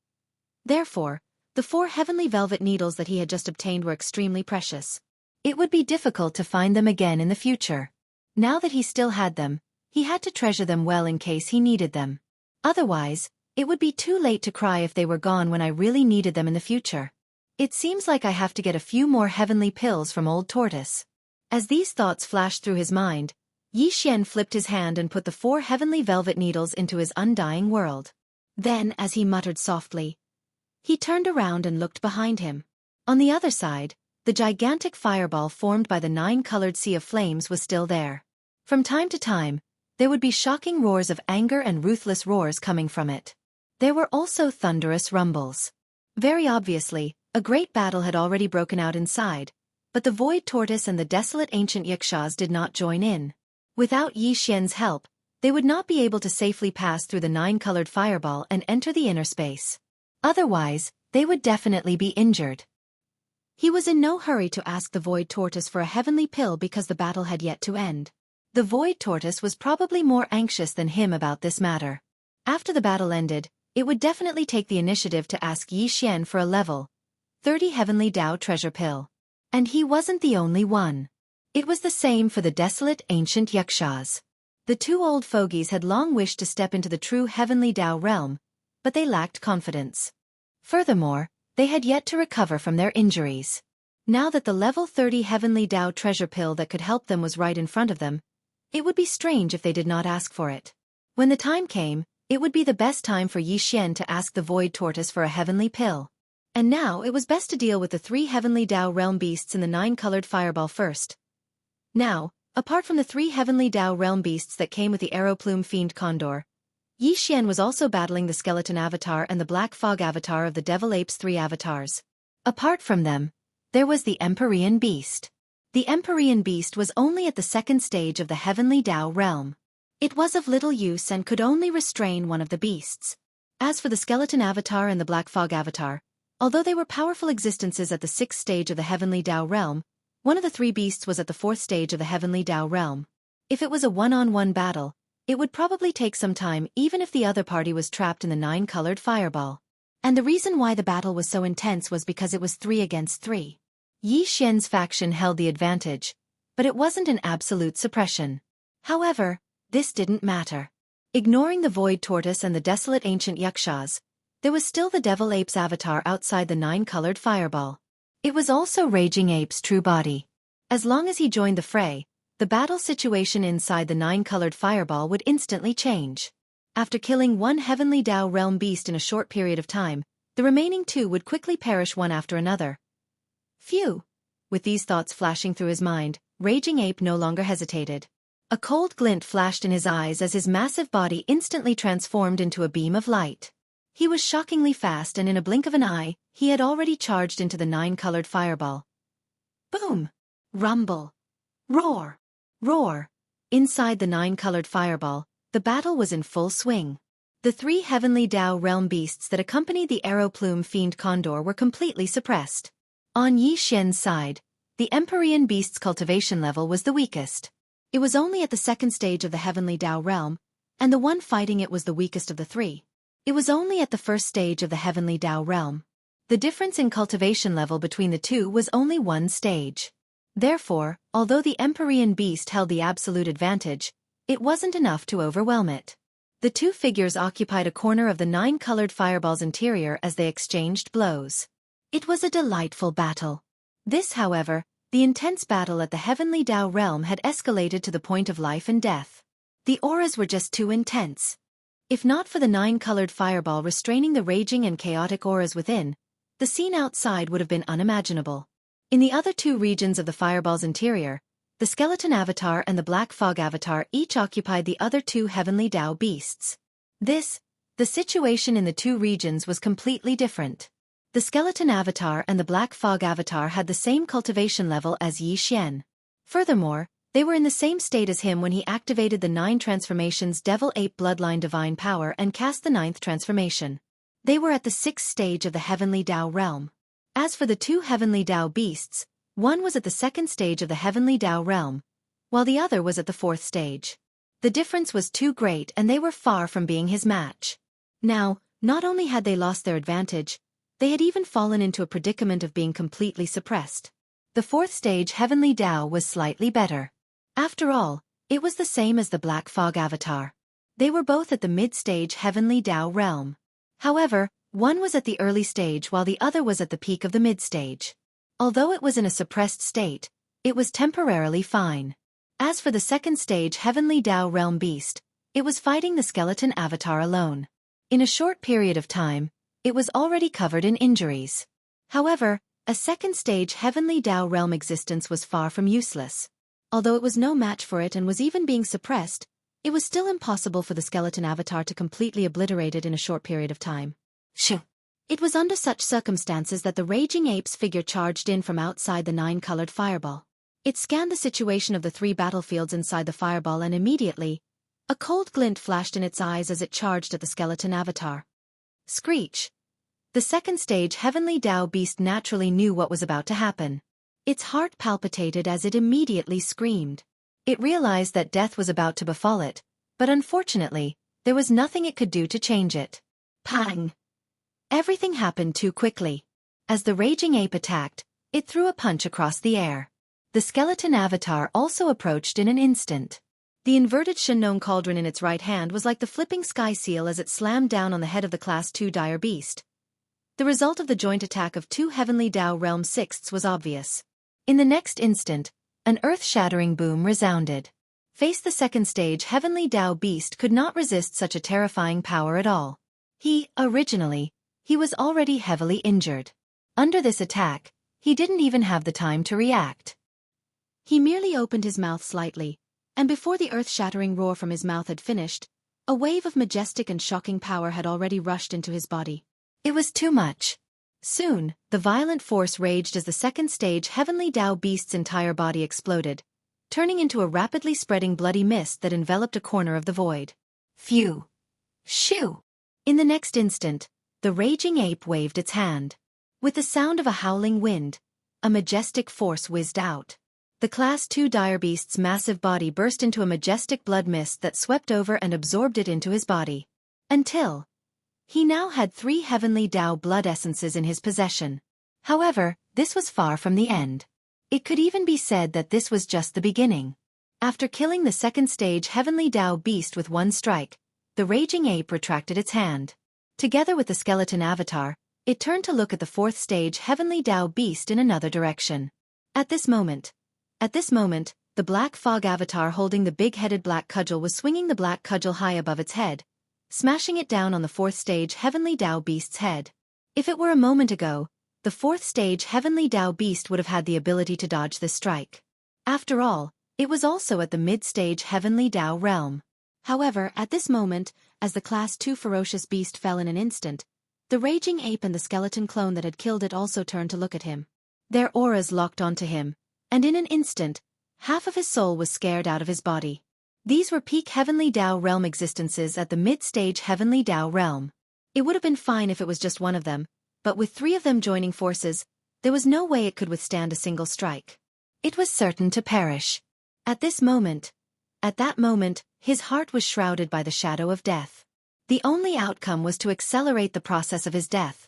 Therefore, the 4 heavenly velvet needles that he had just obtained were extremely precious. It would be difficult to find them again in the future. Now that he still had them, he had to treasure them well in case he needed them. Otherwise, it would be too late to cry if they were gone when I really needed them in the future. It seems like I have to get a few more heavenly pills from Old Tortoise. As these thoughts flashed through his mind, Yi Xian flipped his hand and put the 4 heavenly velvet needles into his undying world. Then, as he muttered softly, he turned around and looked behind him. On the other side, the gigantic fireball formed by the 9-colored sea of flames was still there. From time to time, there would be shocking roars of anger and ruthless roars coming from it. There were also thunderous rumbles. Very obviously, a great battle had already broken out inside, but the Void Tortoise and the desolate ancient Yakshas did not join in. Without Yi Xian's help, they would not be able to safely pass through the 9-colored fireball and enter the inner space. Otherwise, they would definitely be injured. He was in no hurry to ask the Void Tortoise for a heavenly pill because the battle had yet to end. The Void Tortoise was probably more anxious than him about this matter. After the battle ended, it would definitely take the initiative to ask Yi Xian for a level 30 Heavenly Dao treasure pill. And he wasn't the only one. It was the same for the desolate ancient Yakshas. The 2 old fogies had long wished to step into the true Heavenly Dao realm, but they lacked confidence. Furthermore, they had yet to recover from their injuries. Now that the level 30 Heavenly Dao treasure pill that could help them was right in front of them, it would be strange if they did not ask for it. When the time came, it would be the best time for Yi Xian to ask the Void Tortoise for a heavenly pill. And now it was best to deal with the 3 Heavenly Dao realm beasts in the 9-colored fireball first. Now, apart from the 3 Heavenly Dao realm beasts that came with the arrow plume fiend condor, Yi Xian was also battling the skeleton avatar and the black fog avatar of the devil ape's 3 avatars. Apart from them, there was the Empyrean beast. The Empyrean beast was only at the 2nd stage of the Heavenly Dao realm. It was of little use and could only restrain one of the beasts. As for the skeleton avatar and the black fog avatar, although they were powerful existences at the 6th stage of the Heavenly Dao realm, one of the 3 beasts was at the 4th stage of the Heavenly Dao realm. If it was a one-on-one battle, it would probably take some time even if the other party was trapped in the 9-colored fireball. And the reason why the battle was so intense was because it was 3 against 3. Yi Xian's faction held the advantage, but it wasn't an absolute suppression. However, this didn't matter. Ignoring the Void Tortoise and the desolate ancient Yakshas, there was still the Devil Ape's avatar outside the 9-colored fireball. It was also Raging Ape's true body. As long as he joined the fray, the battle situation inside the 9-colored fireball would instantly change. After killing 1 Heavenly Dao realm beast in a short period of time, the remaining 2 would quickly perish one after another. Phew! With these thoughts flashing through his mind, Raging Ape no longer hesitated. A cold glint flashed in his eyes as his massive body instantly transformed into a beam of light. He was shockingly fast and in a blink of an eye, he had already charged into the 9-colored fireball. Boom! Rumble! Roar! Roar! Inside the 9-colored fireball, the battle was in full swing. The 3 Heavenly Dao realm beasts that accompanied the arrow plume fiend condor were completely suppressed. On Yi Xian's side, the Empyrean beast's cultivation level was the weakest. It was only at the 2nd stage of the Heavenly Dao realm, and the one fighting it was the weakest of the 3. It was only at the 1st stage of the Heavenly Dao realm. The difference in cultivation level between the 2 was only 1 stage. Therefore, although the Empyrean beast held the absolute advantage, it wasn't enough to overwhelm it. The 2 figures occupied a corner of the 9-colored fireball's interior as they exchanged blows. It was a delightful battle. This, however, the intense battle at the Heavenly Dao realm had escalated to the point of life and death. The auras were just too intense. If not for the 9-colored fireball restraining the raging and chaotic auras within, the scene outside would have been unimaginable. In the other 2 regions of the fireball's interior, the skeleton avatar and the black fog avatar each occupied the other 2 Heavenly Dao beasts. The situation in the 2 regions was completely different. The skeleton avatar and the black fog avatar had the same cultivation level as Yi Xian. Furthermore, they were in the same state as him when he activated the 9 transformations Devil Ape Bloodline Divine Power and cast the 9th transformation. They were at the 6th stage of the Heavenly Dao realm. As for the 2 Heavenly Dao beasts, one was at the 2nd stage of the Heavenly Dao realm, while the other was at the 4th stage. The difference was too great and they were far from being his match. Now, not only had they lost their advantage, they had even fallen into a predicament of being completely suppressed. The 4th stage Heavenly Dao was slightly better. After all, It was the same as the Black Fog avatar. They were both at the mid-stage Heavenly Dao realm. However, one was at the early stage while the other was at the peak of the mid-stage. Although it was in a suppressed state, it was temporarily fine. As for the second stage Heavenly Dao realm beast, it was fighting the skeleton avatar alone. In a short period of time, it was already covered in injuries. However, a second stage Heavenly Dao realm existence was far from useless. Although it was no match for it and was even being suppressed, it was still impossible for the skeleton avatar to completely obliterate it in a short period of time. Shoo! It was under such circumstances that the raging ape's figure charged in from outside the 9-colored fireball. It scanned the situation of the 3 battlefields inside the fireball and immediately, a cold glint flashed in its eyes as it charged at the skeleton avatar. Screech! The second stage Heavenly Dao beast naturally knew what was about to happen. Its heart palpitated as it immediately screamed. It realized that death was about to befall it, but unfortunately, there was nothing it could do to change it. Pang! Everything happened too quickly. As the raging ape attacked, it threw a punch across the air. The skeleton avatar also approached in an instant. The inverted Shinnon cauldron in its right hand was like the flipping sky seal as it slammed down on the head of the Class 2 dire beast. The result of the joint attack of 2 Heavenly Dao realm sixths was obvious. In the next instant, an earth-shattering boom resounded. Face the second stage Heavenly Dao beast could not resist such a terrifying power at all. He was already heavily injured. Under this attack, he didn't even have the time to react. He merely opened his mouth slightly, and before the earth-shattering roar from his mouth had finished, a wave of majestic and shocking power had already rushed into his body. It was too much. Soon, the violent force raged as the second stage Heavenly Dao beast's entire body exploded, turning into a rapidly spreading bloody mist that enveloped a corner of the void. Phew! Shoo! In the next instant, the raging ape waved its hand. With the sound of a howling wind, a majestic force whizzed out. The Class 2 dire beast's massive body burst into a majestic blood mist that swept over and absorbed it into his body. Until he now had 3 Heavenly Dao blood essences in his possession. However, this was far from the end. It could even be said that this was just the beginning. After killing the second stage Heavenly Dao beast with one strike, the raging ape retracted its hand. Together with the skeleton avatar, it turned to look at the fourth stage Heavenly Dao beast in another direction. At this moment, the Black Fog avatar holding the big-headed black cudgel was swinging the black cudgel high above its head, smashing it down on the fourth stage Heavenly Dao beast's head. If it were a moment ago, the fourth stage Heavenly Dao beast would have had the ability to dodge this strike. After all, it was also at the mid-stage Heavenly Dao realm. However, at this moment, as the Class 2 ferocious beast fell in an instant, the raging ape and the skeleton clone that had killed it also turned to look at him. Their auras locked onto him, and in an instant, half of his soul was scared out of his body. These were peak Heavenly Dao realm existences at the mid-stage Heavenly Dao realm. It would have been fine if it was just one of them, but with 3 of them joining forces, there was no way it could withstand a single strike. It was certain to perish. At that moment, his heart was shrouded by the shadow of death. The only outcome was to accelerate the process of his death.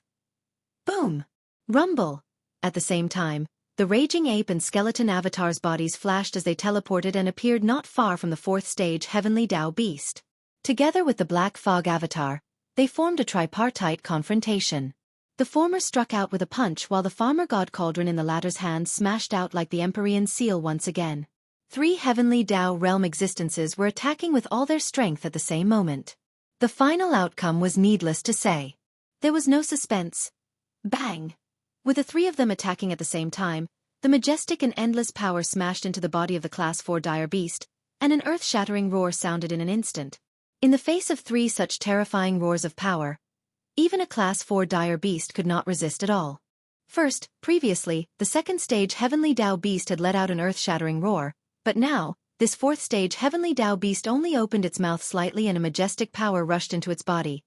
Boom! Rumble! At the same time, the raging ape and skeleton avatar's bodies flashed as they teleported and appeared not far from the fourth stage Heavenly Dao beast. Together with the Black Fog avatar, they formed a tripartite confrontation. The former struck out with a punch while the farmer god cauldron in the latter's hand smashed out like the Empyrean seal once again. 3 Heavenly Dao realm existences were attacking with all their strength at the same moment. The final outcome was needless to say. There was no suspense. Bang! With the 3 of them attacking at the same time, the majestic and endless power smashed into the body of the Class 4 dire beast, and an earth-shattering roar sounded in an instant. In the face of 3 such terrifying roars of power, even a Class 4 dire beast could not resist at all. First, previously, the second stage Heavenly Dao beast had let out an earth-shattering roar, but now, this fourth stage Heavenly Dao beast only opened its mouth slightly and a majestic power rushed into its body.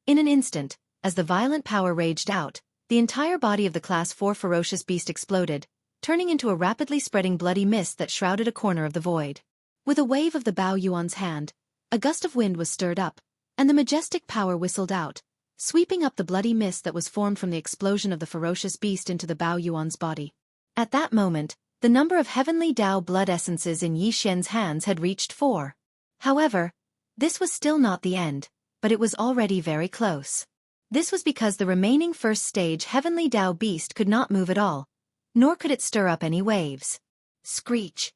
In an instant, as the violent power raged out, the entire body of the Class 4 ferocious beast exploded, turning into a rapidly spreading bloody mist that shrouded a corner of the void. With a wave of the Bao Yuan's hand, a gust of wind was stirred up, and the majestic power whistled out, sweeping up the bloody mist that was formed from the explosion of the ferocious beast into the Bao Yuan's body. At that moment, the number of heavenly Tao blood essences in Yi Xian's hands had reached 4. However, this was still not the end, but it was already very close. This was because the remaining first stage heavenly Tao beast could not move at all, nor could it stir up any waves. Screech!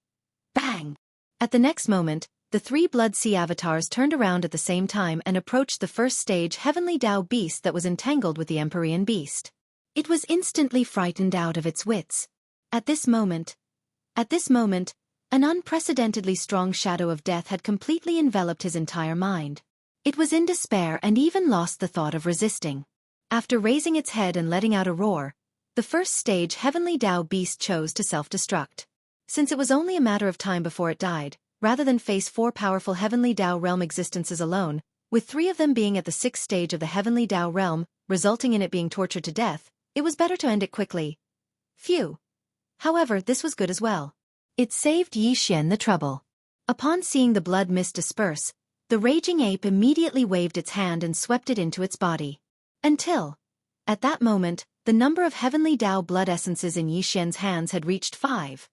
Bang! At the next moment, the 3 Blood Sea avatars turned around at the same time and approached the first stage heavenly Tao beast that was entangled with the Empyrean beast. It was instantly frightened out of its wits. At this moment, an unprecedentedly strong shadow of death had completely enveloped his entire mind. It was in despair and even lost the thought of resisting. After raising its head and letting out a roar, the first stage heavenly Tao beast chose to self-destruct. Since it was only a matter of time before it died, rather than face 4 powerful heavenly Tao realm existences alone, with 3 of them being at the 6th stage of the heavenly Tao realm, resulting in it being tortured to death, it was better to end it quickly. Phew. However, this was good as well. It saved Yi Xian the trouble. Upon seeing the blood mist disperse, the raging ape immediately waved its hand and swept it into its body. Until, at that moment, the number of heavenly Tao blood essences in Yi Xian's hands had reached 5.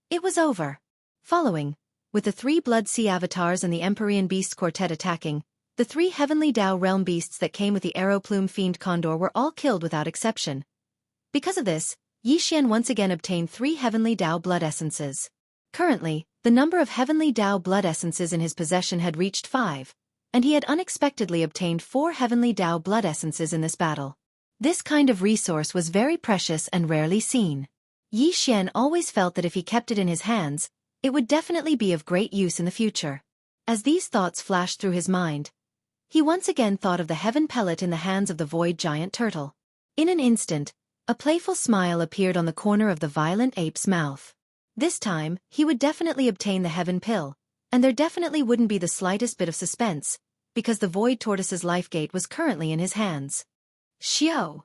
It was over. Following, with the 3 Blood Sea avatars and the Empyrean Beast quartet attacking, the 3 heavenly Tao realm beasts that came with the arrow plume fiend condor were all killed without exception. Because of this, Yi Xian once again obtained 3 heavenly Tao blood essences. Currently, the number of heavenly Tao blood essences in his possession had reached 5, and he had unexpectedly obtained 4 heavenly Tao blood essences in this battle. This kind of resource was very precious and rarely seen. Yi Xian always felt that if he kept it in his hands, it would definitely be of great use in the future. As these thoughts flashed through his mind, he once again thought of the heaven pellet in the hands of the void giant turtle. In an instant, a playful smile appeared on the corner of the violent ape's mouth. This time, he would definitely obtain the heaven pill, and there definitely wouldn't be the slightest bit of suspense, because the void tortoise's life gate was currently in his hands. Xiao!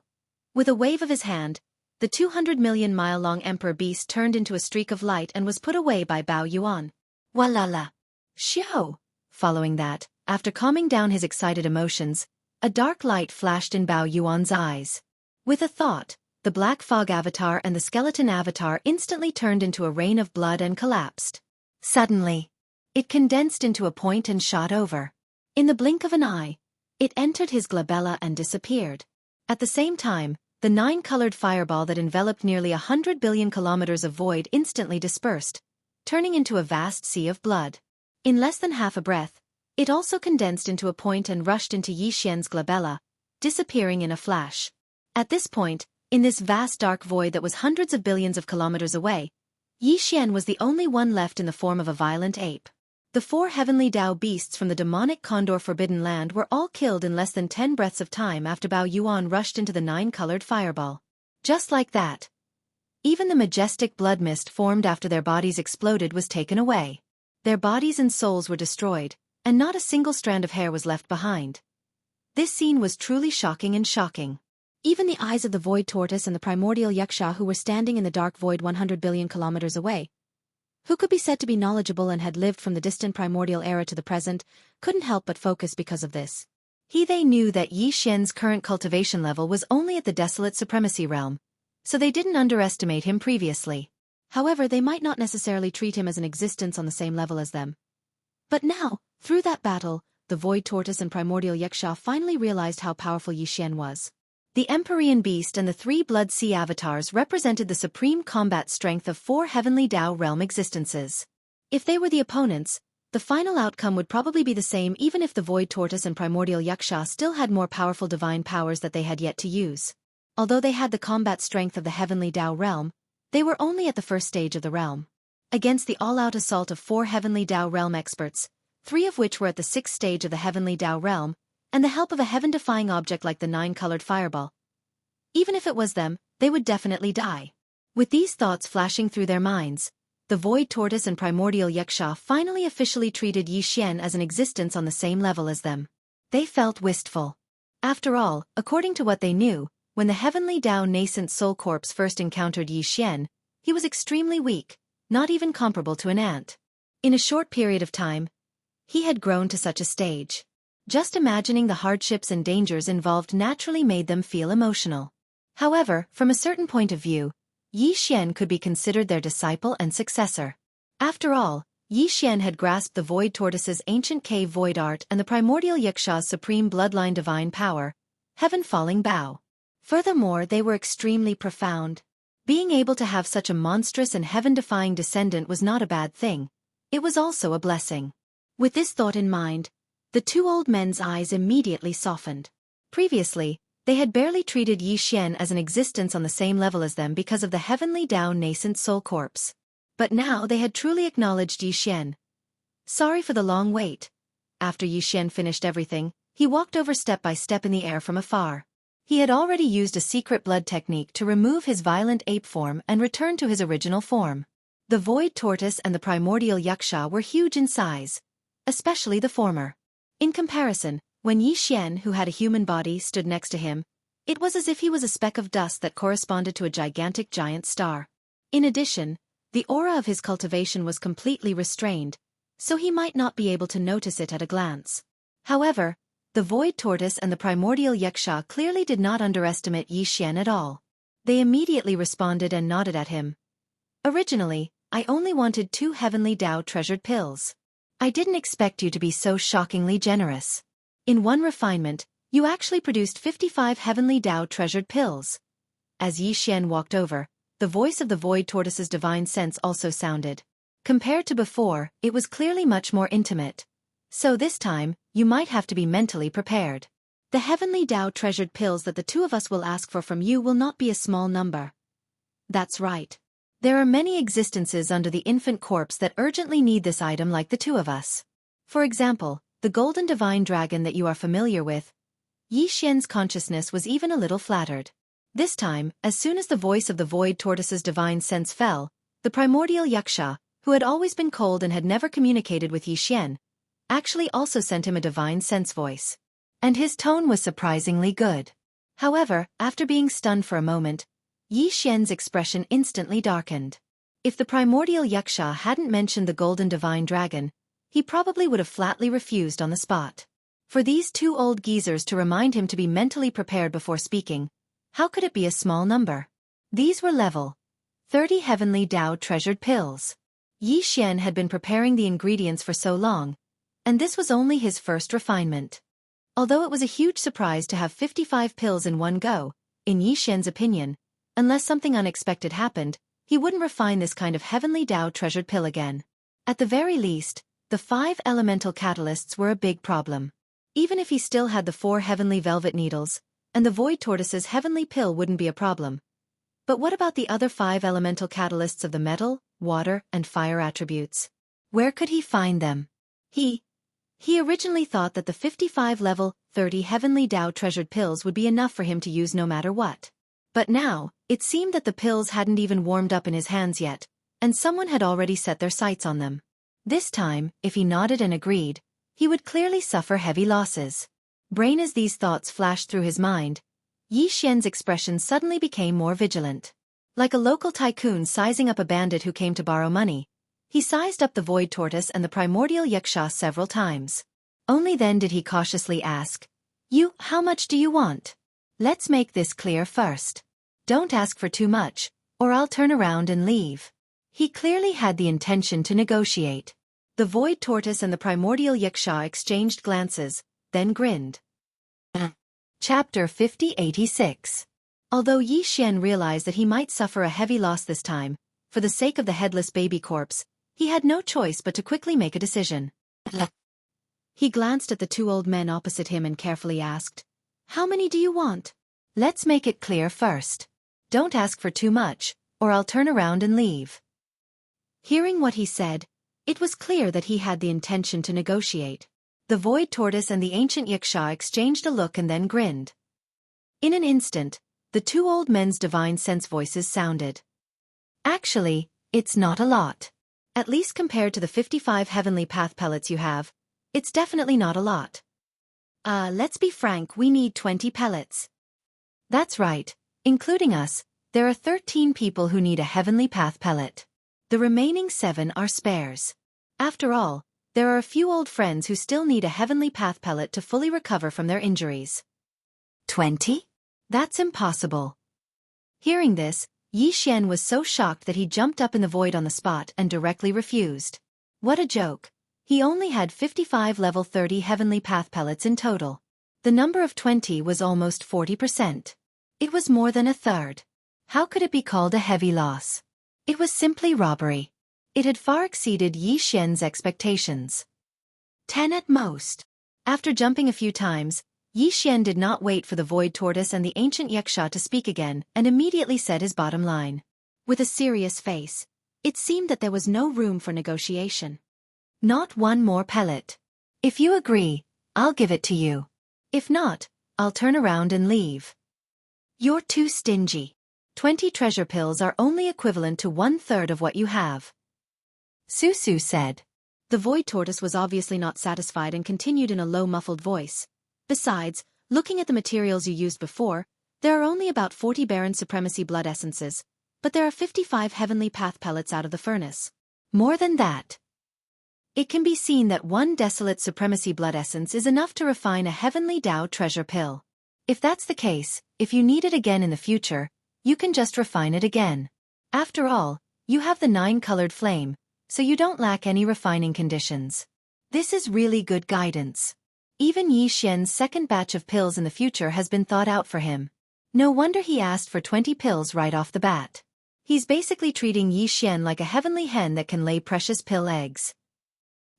With a wave of his hand, the 200-million-mile-long emperor beast turned into a streak of light and was put away by Bao Yuan. Walala! Xiao! Following that, after calming down his excited emotions, a dark light flashed in Bao Yuan's eyes. With a thought, the black fog avatar and the skeleton avatar instantly turned into a rain of blood and collapsed. Suddenly, it condensed into a point and shot over. In the blink of an eye, it entered his glabella and disappeared. At the same time, the 9-colored fireball that enveloped nearly 100 billion kilometers of void instantly dispersed, turning into a vast sea of blood. In less than half a breath, it also condensed into a point and rushed into Yi Xian's glabella, disappearing in a flash. At this point, in this vast dark void that was hundreds of billions of kilometers away, Yi Xian was the only one left in the form of a violent ape. The 4 heavenly Tao beasts from the demonic Condor Forbidden Land were all killed in less than 10 breaths of time after Bao Yuan rushed into the 9-colored fireball. Just like that. Even the majestic blood mist formed after their bodies exploded was taken away. Their bodies and souls were destroyed, and not a single strand of hair was left behind. This scene was truly shocking and shocking. Even the eyes of the void tortoise and the primordial yaksha who were standing in the dark void 100 billion kilometers away, who could be said to be knowledgeable and had lived from the distant primordial era to the present, couldn't help but focus because of this. They knew that Yi Xian's current cultivation level was only at the desolate supremacy realm, so they didn't underestimate him previously. However, they might not necessarily treat him as an existence on the same level as them. But now, through that battle, the void tortoise and primordial yaksha finally realized how powerful Yi Xian was. The Empyrean Beast and the 3 Blood Sea avatars represented the supreme combat strength of 4 heavenly Tao realm existences. If they were the opponents, the final outcome would probably be the same even if the Void Tortoise and Primordial Yaksha still had more powerful divine powers that they had yet to use. Although they had the combat strength of the heavenly Tao realm, they were only at the first stage of the realm. Against the all-out assault of 4 heavenly Tao realm experts, 3 of which were at the 6th stage of the heavenly Tao realm, and the help of a heaven-defying object like the 9-colored fireball. Even if it was them, they would definitely die. With these thoughts flashing through their minds, the Void Tortoise and Primordial Yaksha finally officially treated Yi Xian as an existence on the same level as them. They felt wistful. After all, according to what they knew, when the heavenly Tao nascent soul corpse first encountered Yi Xian, he was extremely weak, not even comparable to an ant. In a short period of time, he had grown to such a stage. Just imagining the hardships and dangers involved naturally made them feel emotional. However, from a certain point of view, Yi Xian could be considered their disciple and successor. After all, Yi Xian had grasped the Void Tortoise's ancient cave void art and the primordial Yaksha's supreme bloodline divine power, heaven-falling bow. Furthermore, they were extremely profound. Being able to have such a monstrous and heaven-defying descendant was not a bad thing. It was also a blessing. With this thought in mind, the two old men's eyes immediately softened. Previously, they had barely treated Yi Xian as an existence on the same level as them because of the heavenly Tao nascent soul corpse. But now they had truly acknowledged Yi Xian. Sorry for the long wait. After Yi Xian finished everything, he walked over step by step in the air from afar. He had already used a secret blood technique to remove his violent ape form and return to his original form. The Void Tortoise and the primordial Yaksha were huge in size, especially the former. In comparison, when Yi Xian, who had a human body, stood next to him, it was as if he was a speck of dust that corresponded to a gigantic giant star. In addition, the aura of his cultivation was completely restrained, so he might not be able to notice it at a glance. However, the Void Tortoise and the primordial Yaksha clearly did not underestimate Yi Xian at all. They immediately responded and nodded at him. Originally, I only wanted 2 heavenly Tao treasured pills. I didn't expect you to be so shockingly generous. In one refinement, you actually produced 55 heavenly Tao treasured pills. As Yi Xian walked over, the voice of the Void Tortoise's divine sense also sounded. Compared to before, it was clearly much more intimate. So this time, you might have to be mentally prepared. The heavenly Tao treasured pills that the two of us will ask for from you will not be a small number. That's right. There are many existences under the infant corpse that urgently need this item like the two of us. For example, the golden divine dragon that you are familiar with. Yi Xian's consciousness was even a little flattered. This time, as soon as the voice of the Void Tortoise's divine sense fell, the primordial Yaksha, who had always been cold and had never communicated with Yi Xian, actually also sent him a divine sense voice. And his tone was surprisingly good. However, after being stunned for a moment, Yi Xian's expression instantly darkened. If the primordial Yaksha hadn't mentioned the golden divine dragon, he probably would have flatly refused on the spot. For these two old geezers to remind him to be mentally prepared before speaking, how could it be a small number? These were level 30 heavenly Tao treasured pills. Yi Xian had been preparing the ingredients for so long, and this was only his first refinement. Although it was a huge surprise to have 55 pills in one go, in Yi Xian's opinion, unless something unexpected happened, he wouldn't refine this kind of heavenly Tao treasured pill again. At the very least, the 5 elemental catalysts were a big problem. Even if he still had the 4 heavenly velvet needles, and the Void Tortoise's heavenly pill wouldn't be a problem. But what about the other 5 elemental catalysts of the metal, water, and fire attributes? Where could he find them? He originally thought that the 55 level 30 heavenly Tao treasured pills would be enough for him to use no matter what. But now, it seemed that the pills hadn't even warmed up in his hands yet, and someone had already set their sights on them. This time, if he nodded and agreed, he would clearly suffer heavy losses. Brain as these thoughts flashed through his mind, Yi Xian's expression suddenly became more vigilant. Like a local tycoon sizing up a bandit who came to borrow money, he sized up the Void Tortoise and the primordial Yaksha several times. Only then did he cautiously ask, how much do you want? Let's make this clear first. Don't ask for too much, or I'll turn around and leave. He clearly had the intention to negotiate. The Void Tortoise and the primordial Yaksha exchanged glances, then grinned. Chapter 5086. Although Yi Xian realized that he might suffer a heavy loss this time, for the sake of the headless baby corpse, he had no choice but to quickly make a decision. He glanced at the 2 old men opposite him and carefully asked, "How many do you want? Let's make it clear first. Don't ask for too much, or I'll turn around and leave." Hearing what he said, it was clear that he had the intention to negotiate. The Void Tortoise and the ancient Yaksha exchanged a look and then grinned. In an instant, the 2 old men's divine sense voices sounded. Actually, it's not a lot. At least compared to the 55 heavenly path pellets you have, it's definitely not a lot. Let's be frank, we need 20 pellets. That's right, including us, there are 13 people who need a heavenly path pellet. The remaining 7 are spares. After all, there are a few old friends who still need a heavenly path pellet to fully recover from their injuries. 20? That's impossible. Hearing this, Yi Xian was so shocked that he jumped up in the void on the spot and directly refused. What a joke. He only had 55 level 30 heavenly path pellets in total. The number of 20 was almost 40%. It was more than a third. How could it be called a heavy loss? It was simply robbery. It had far exceeded Yi Xian's expectations. 10 at most. After jumping a few times, Yi Xian did not wait for the void tortoise and the ancient yaksha to speak again and immediately said his bottom line. With a serious face, it seemed that there was no room for negotiation. Not one more pellet. If you agree, I'll give it to you. If not, I'll turn around and leave. You're too stingy. 20 treasure pills are only equivalent to 1/3 of what you have. Susu said. The void tortoise was obviously not satisfied and continued in a low muffled voice. Besides, looking at the materials you used before, there are only about 40 Baron Supremacy blood essences, but there are 55 heavenly path pellets out of the furnace. More than that. It can be seen that one desolate Supremacy blood essence is enough to refine a heavenly Tao treasure pill. If that's the case, if you need it again in the future, you can just refine it again. After all, you have the 9-colored flame, so you don't lack any refining conditions. This is really good guidance. Even Yi Xian's second batch of pills in the future has been thought out for him. No wonder he asked for 20 pills right off the bat. He's basically treating Yi Xian like a heavenly hen that can lay precious pill eggs.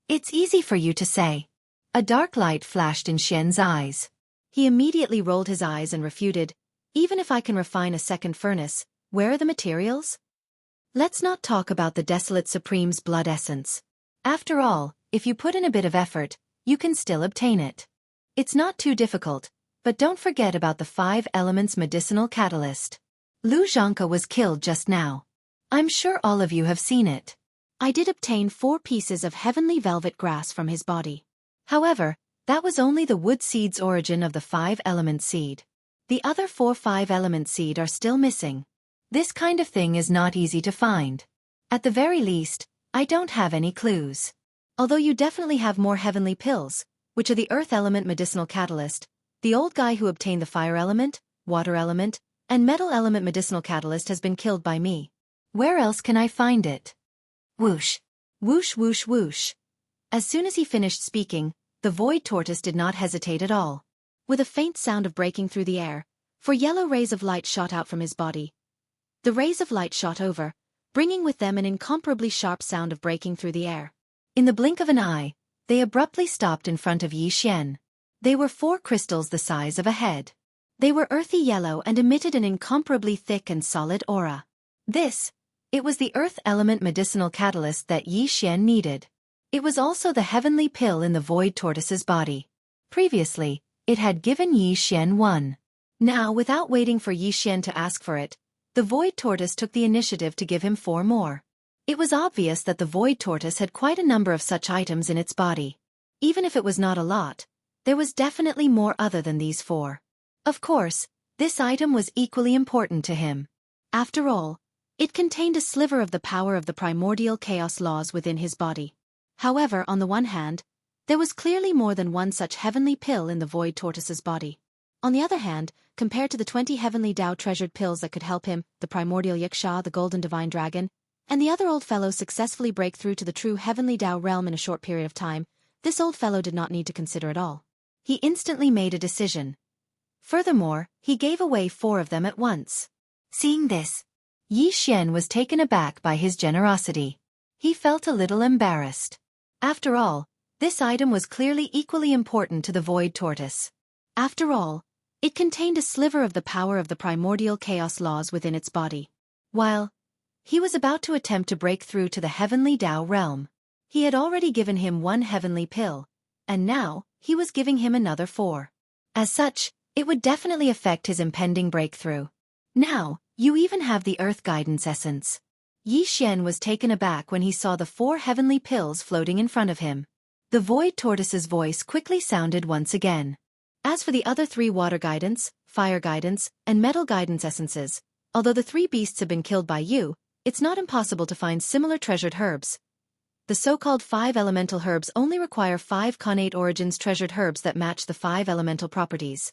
It's easy for you to say. A dark light flashed in Xian's eyes. He immediately rolled his eyes and refuted, even if I can refine a second furnace, where are the materials? Let's not talk about the Desolate Supreme's blood essence. After all, if you put in a bit of effort, you can still obtain it. It's not too difficult, but don't forget about the 5 elements medicinal catalyst. Lu Zhangke was killed just now. I'm sure all of you have seen it. I did obtain 4 pieces of heavenly velvet grass from his body. However, that was only the wood seed's origin of the 5-element seed. The other 4 5-element seed are still missing. This kind of thing is not easy to find. At the very least, I don't have any clues. Although you definitely have more heavenly pills, which are the earth element medicinal catalyst, the old guy who obtained the fire element, water element, and metal element medicinal catalyst has been killed by me. Where else can I find it? Whoosh. Whoosh whoosh whoosh. As soon as he finished speaking, the void tortoise did not hesitate at all. With a faint sound of breaking through the air, 4 yellow rays of light shot out from his body. The rays of light shot over, bringing with them an incomparably sharp sound of breaking through the air. In the blink of an eye, they abruptly stopped in front of Yi Xian. They were 4 crystals the size of a head. They were earthy yellow and emitted an incomparably thick and solid aura. It was the earth element medicinal catalyst that Yi Xian needed. It was also the heavenly pill in the void tortoise's body. Previously, it had given Yi Xian 1. Now, without waiting for Yi Xian to ask for it, the void tortoise took the initiative to give him 4 more. It was obvious that the void tortoise had quite a number of such items in its body. Even if it was not a lot, there was definitely more other than these 4. Of course, this item was equally important to him. After all, it contained a sliver of the power of the primordial chaos laws within his body. However, on the one hand, there was clearly more than one such heavenly pill in the void tortoise's body. On the other hand, compared to the 20 heavenly Tao treasured pills that could help him, the primordial yaksha, the golden divine dragon, and the other old fellow successfully break through to the true heavenly Tao realm in a short period of time, this old fellow did not need to consider at all. He instantly made a decision. Furthermore, he gave away 4 of them at once. Seeing this, Yi Xian was taken aback by his generosity. He felt a little embarrassed. After all, this item was clearly equally important to the void tortoise. After all, it contained a sliver of the power of the primordial chaos laws within its body. While he was about to attempt to break through to the heavenly Tao realm, he had already given him 1 heavenly pill, and now he was giving him another 4. As such, it would definitely affect his impending breakthrough. Now, you even have the earth guidance essence. Yi Xian was taken aback when he saw the 4 heavenly pills floating in front of him. The void tortoise's voice quickly sounded once again. As for the other 3 water guidance, fire guidance, and metal guidance essences, although the 3 beasts have been killed by you, it's not impossible to find similar treasured herbs. The so-called 5 elemental herbs only require 5 connate origins treasured herbs that match the 5 elemental properties.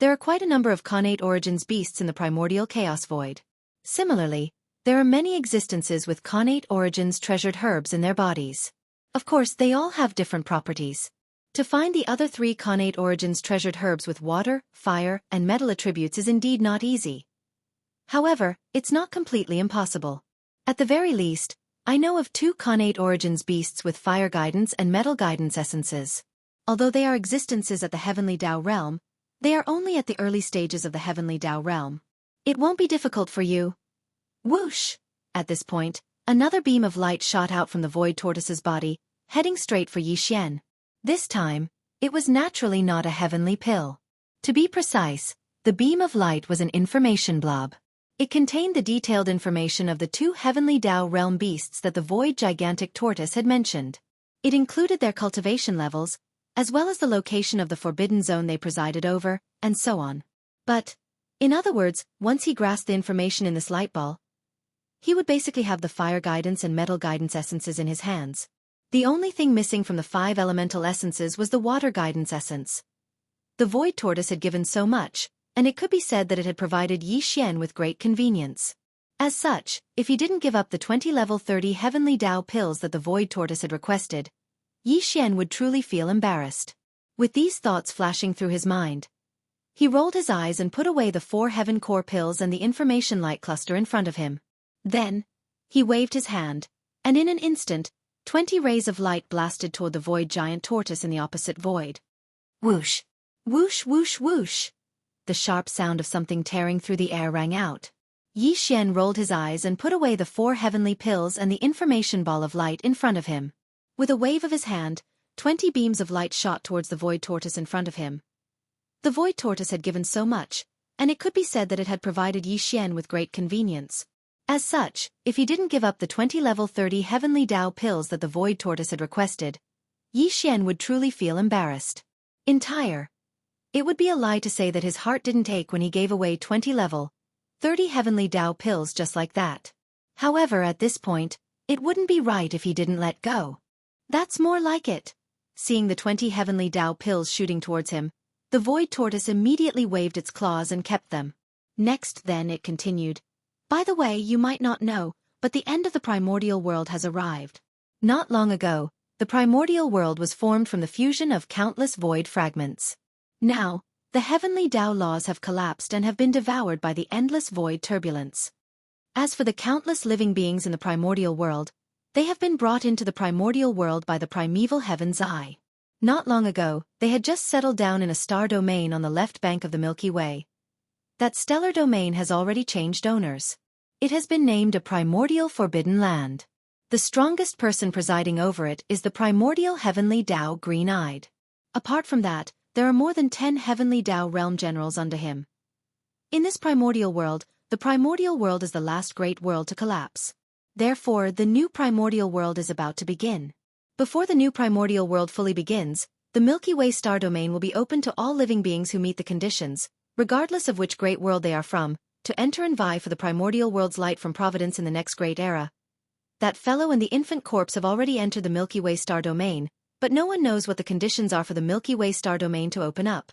There are quite a number of connate origins beasts in the primordial chaos void. Similarly, there are many existences with connate origins treasured herbs in their bodies. Of course, they all have different properties. To find the other 3 connate origins treasured herbs with water, fire, and metal attributes is indeed not easy. However, it's not completely impossible. At the very least, I know of 2 connate origins beasts with fire guidance and metal guidance essences. Although they are existences at the Heavenly Tao realm, they are only at the early stages of the Heavenly Tao realm. It won't be difficult for you. Whoosh! At this point, another beam of light shot out from the void tortoise's body, heading straight for Yixian. This time, it was naturally not a heavenly pill. To be precise, the beam of light was an information blob. It contained the detailed information of the 2 Heavenly Tao realm beasts that the void gigantic tortoise had mentioned. It included their cultivation levels, as well as the location of the forbidden zone they presided over, and so on. But, in other words, once he grasped the information in this light ball, he would basically have the fire guidance and metal guidance essences in his hands. The only thing missing from the 5 elemental essences was the water guidance essence. The void tortoise had given so much, and it could be said that it had provided Yixian with great convenience. As such, if he didn't give up the 20 level 30 Heavenly Tao pills that the void tortoise had requested, Yixian would truly feel embarrassed. With these thoughts flashing through his mind, he rolled his eyes and put away the 4 Heaven Core pills and the information light cluster in front of him. Then, he waved his hand, and in an instant, 20 rays of light blasted toward the void giant tortoise in the opposite void. Whoosh! Whoosh whoosh whoosh! The sharp sound of something tearing through the air rang out. Yixian rolled his eyes and put away the 4 heavenly pills and the information ball of light in front of him. With a wave of his hand, 20 beams of light shot towards the void tortoise in front of him. The void tortoise had given so much, and it could be said that it had provided Yixian with great convenience. As such, if he didn't give up the 20 level 30 Heavenly Tao pills that the void tortoise had requested, Yixian would truly feel embarrassed. It would be a lie to say that his heart didn't ache when he gave away 20 level 30 Heavenly Tao pills just like that. However, at this point, it wouldn't be right if he didn't let go. That's more like it. Seeing the 20 Heavenly Tao pills shooting towards him, the void tortoise immediately waved its claws and kept them. Next then it continued. By the way, you might not know, but the end of the primordial world has arrived. Not long ago, the primordial world was formed from the fusion of countless void fragments. Now, the Heavenly Tao laws have collapsed and have been devoured by the endless void turbulence. As for the countless living beings in the primordial world, they have been brought into the primordial world by the primeval heaven's eye. Not long ago, they had just settled down in a star domain on the left bank of the Milky Way. That stellar domain has already changed owners. It has been named a primordial forbidden land. The strongest person presiding over it is the primordial Heavenly Tao green-eyed. Apart from that, there are more than 10 Heavenly Tao realm generals under him. In this primordial world, the primordial world is the last great world to collapse. Therefore, the new primordial world is about to begin. Before the new primordial world fully begins, the Milky Way star domain will be open to all living beings who meet the conditions, regardless of which great world they are from, to enter and vie for the primordial world's light from Providence in the next great era. That fellow and the infant corpse have already entered the Milky Way star domain, but no one knows what the conditions are for the Milky Way star domain to open up.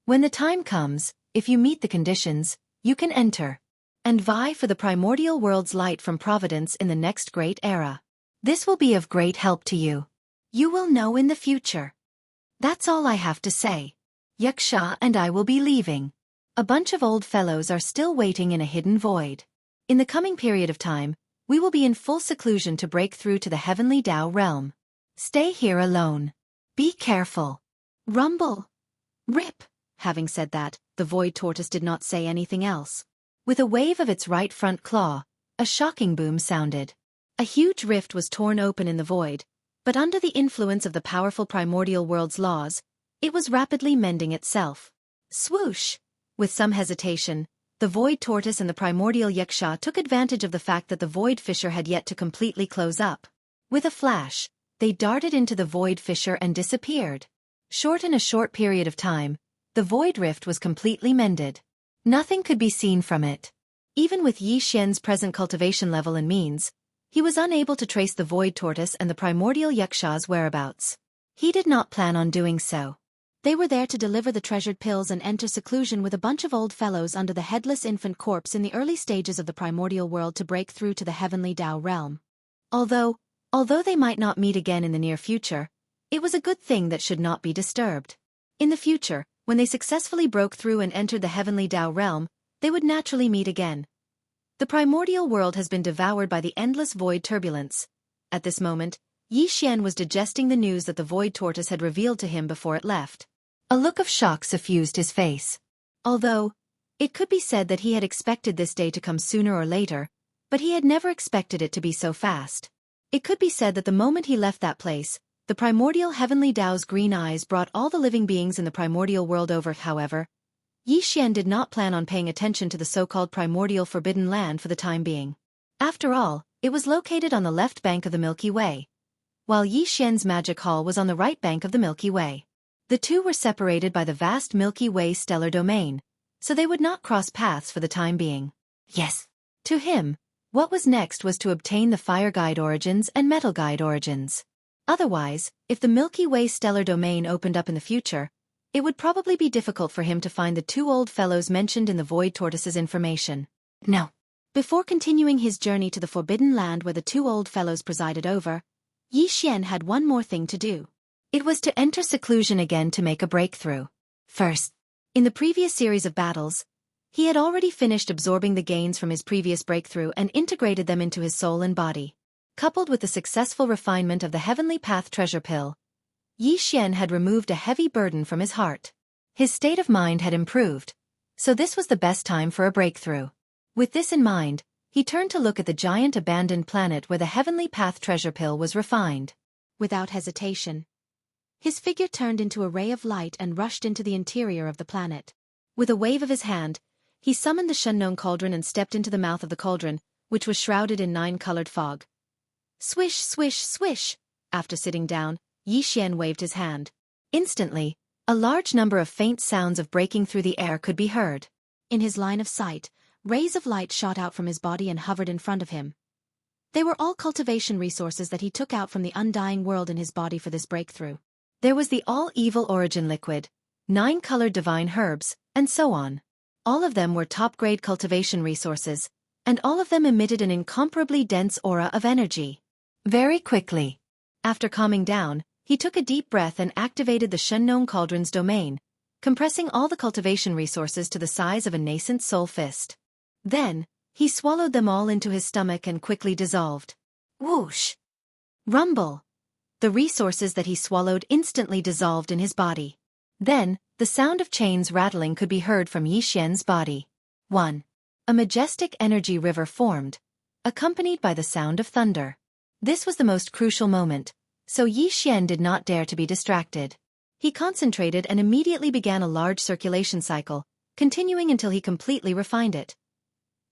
When the time comes, if you meet the conditions, you can enter and vie for the primordial world's light from Providence in the next great era. This will be of great help to you. You will know in the future. That's all I have to say. Yaksha and I will be leaving. A bunch of old fellows are still waiting in a hidden void. In the coming period of time, we will be in full seclusion to break through to the Heavenly Tao realm. Stay here alone. Be careful. Rumble. Rip. Having said that, the void tortoise did not say anything else. With a wave of its right front claw, a shocking boom sounded. A huge rift was torn open in the void, but under the influence of the powerful primordial world's laws, it was rapidly mending itself. Swoosh! With some hesitation, the void tortoise and the primordial yaksha took advantage of the fact that the void fissure had yet to completely close up. With a flash, they darted into the void fissure and disappeared. In a short period of time, the void rift was completely mended. Nothing could be seen from it. Even with Yi Xian's present cultivation level and means, he was unable to trace the void tortoise and the primordial yaksha's whereabouts. He did not plan on doing so. They were there to deliver the treasured pills and enter seclusion with a bunch of old fellows under the headless infant corpse in the early stages of the primordial world to break through to the heavenly Tao realm. Although they might not meet again in the near future, it was a good thing that should not be disturbed. In the future, when they successfully broke through and entered the heavenly Tao realm, they would naturally meet again. The primordial world has been devoured by the endless void turbulence. At this moment, Yi Xian was digesting the news that the void tortoise had revealed to him before it left. A look of shock suffused his face. Although it could be said that he had expected this day to come sooner or later, but he had never expected it to be so fast. It could be said that the moment he left that place, the primordial heavenly Tao's green eyes brought all the living beings in the primordial world over. However, Yi Xian did not plan on paying attention to the so-called primordial forbidden land for the time being. After all, it was located on the left bank of the Milky Way, while Yi Xian's magic hall was on the right bank of the Milky Way. The two were separated by the vast Milky Way stellar domain, so they would not cross paths for the time being. Yes. To him, what was next was to obtain the Fire Guide Origins and Metal Guide Origins. Otherwise, if the Milky Way stellar domain opened up in the future, it would probably be difficult for him to find the two old fellows mentioned in the Void Tortoise's information. No. Before continuing his journey to the Forbidden Land where the two old fellows presided over, Yi Xian had one more thing to do. It was to enter seclusion again to make a breakthrough. First, in the previous series of battles, he had already finished absorbing the gains from his previous breakthrough and integrated them into his soul and body. Coupled with the successful refinement of the Heavenly Path treasure pill, Yi Xian had removed a heavy burden from his heart. His state of mind had improved, so this was the best time for a breakthrough. With this in mind, he turned to look at the giant abandoned planet where the Heavenly Path treasure pill was refined. Without hesitation, his figure turned into a ray of light and rushed into the interior of the planet. With a wave of his hand, he summoned the Shunknown Cauldron and stepped into the mouth of the cauldron, which was shrouded in 9-colored fog. Swish, swish, swish! After sitting down, Yi Xian waved his hand. Instantly, a large number of faint sounds of breaking through the air could be heard. In his line of sight, rays of light shot out from his body and hovered in front of him. They were all cultivation resources that he took out from the undying world in his body for this breakthrough. There was the all-evil origin liquid, 9-colored divine herbs, and so on. All of them were top-grade cultivation resources, and all of them emitted an incomparably dense aura of energy. Very quickly, after calming down, he took a deep breath and activated the Shunknown Cauldron's domain, compressing all the cultivation resources to the size of a nascent soul fist. Then, he swallowed them all into his stomach and quickly dissolved. Whoosh! Rumble! The resources that he swallowed instantly dissolved in his body. Then, the sound of chains rattling could be heard from Yi Xian's body. 1. A majestic energy river formed, accompanied by the sound of thunder. This was the most crucial moment, so Yi Xian did not dare to be distracted. He concentrated and immediately began a large circulation cycle, continuing until he completely refined it.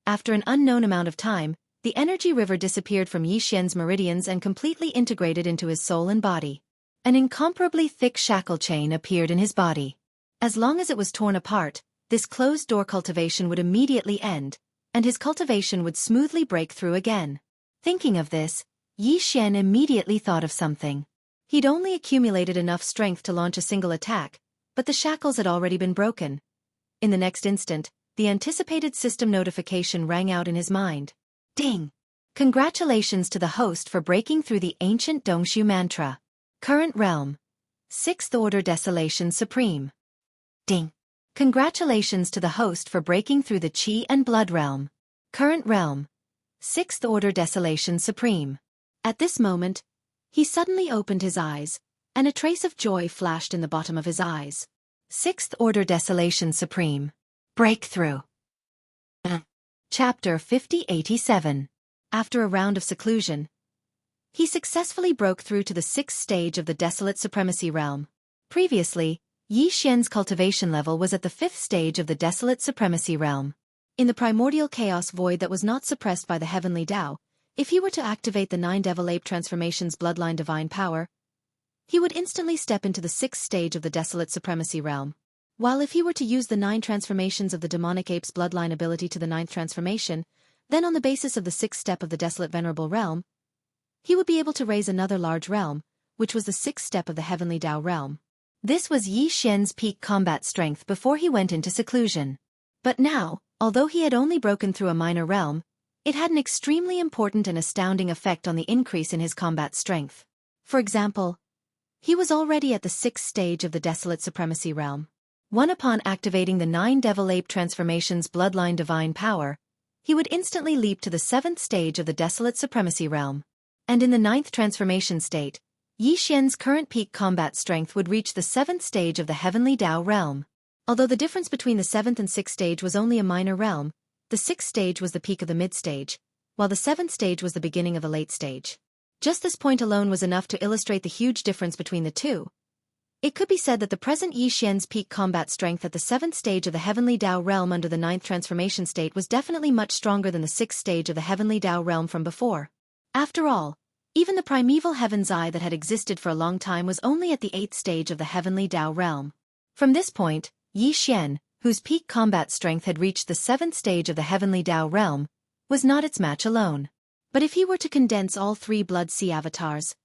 After an unknown amount of time, the energy river disappeared from Yi Xian's meridians and completely integrated into his soul and body. An incomparably thick shackle chain appeared in his body. As long as it was torn apart, this closed-door cultivation would immediately end, and his cultivation would smoothly break through again. Thinking of this, Yi Xian immediately thought of something. He'd only accumulated enough strength to launch a single attack, but the shackles had already been broken. In the next instant, the anticipated system notification rang out in his mind. Ding! Congratulations to the host for breaking through the ancient Dongshu mantra. Current realm. 6th Order Desolation Supreme. Ding! Congratulations to the host for breaking through the Qi and Blood realm. Current realm. 6th Order Desolation Supreme. At this moment, he suddenly opened his eyes, and a trace of joy flashed in the bottom of his eyes. 6th Order Desolation Supreme. Breakthrough. Chapter 5087. After a round of seclusion, he successfully broke through to the 6th stage of the Desolate Supremacy realm. Previously, Yi Xian's cultivation level was at the 5th stage of the Desolate Supremacy realm. In the primordial chaos void that was not suppressed by the heavenly Tao, if he were to activate the 9 Devil Ape transformations bloodline divine power, he would instantly step into the 6th stage of the Desolate Supremacy realm. While if he were to use the 9 transformations of the demonic ape's bloodline ability to the 9th transformation, then on the basis of the 6th step of the Desolate Venerable realm, he would be able to raise another large realm, which was the 6th step of the Heavenly Tao realm. This was Yi Xian's peak combat strength before he went into seclusion. But now, although he had only broken through a minor realm, it had an extremely important and astounding effect on the increase in his combat strength. For example, he was already at the 6th stage of the Desolate Supremacy realm. Upon activating the 9 Devil Ape Transformations Bloodline Divine Power, he would instantly leap to the 7th stage of the Desolate Supremacy realm. And in the 9th transformation state, Yi Xian's current peak combat strength would reach the 7th stage of the Heavenly Dao realm. Although the difference between the 7th and 6th stage was only a minor realm, the 6th stage was the peak of the mid-stage, while the 7th stage was the beginning of the late stage. Just this point alone was enough to illustrate the huge difference between the two. It could be said that the present Yi Xian's peak combat strength at the 7th stage of the Heavenly Dao realm under the 9th transformation state was definitely much stronger than the 6th stage of the Heavenly Dao realm from before. After all, even the primeval Heaven's Eye that had existed for a long time was only at the 8th stage of the Heavenly Dao realm. From this point, Yi Xian, whose peak combat strength had reached the 7th stage of the Heavenly Dao realm, was not its match alone. But if he were to condense all 3 Blood Sea avatars,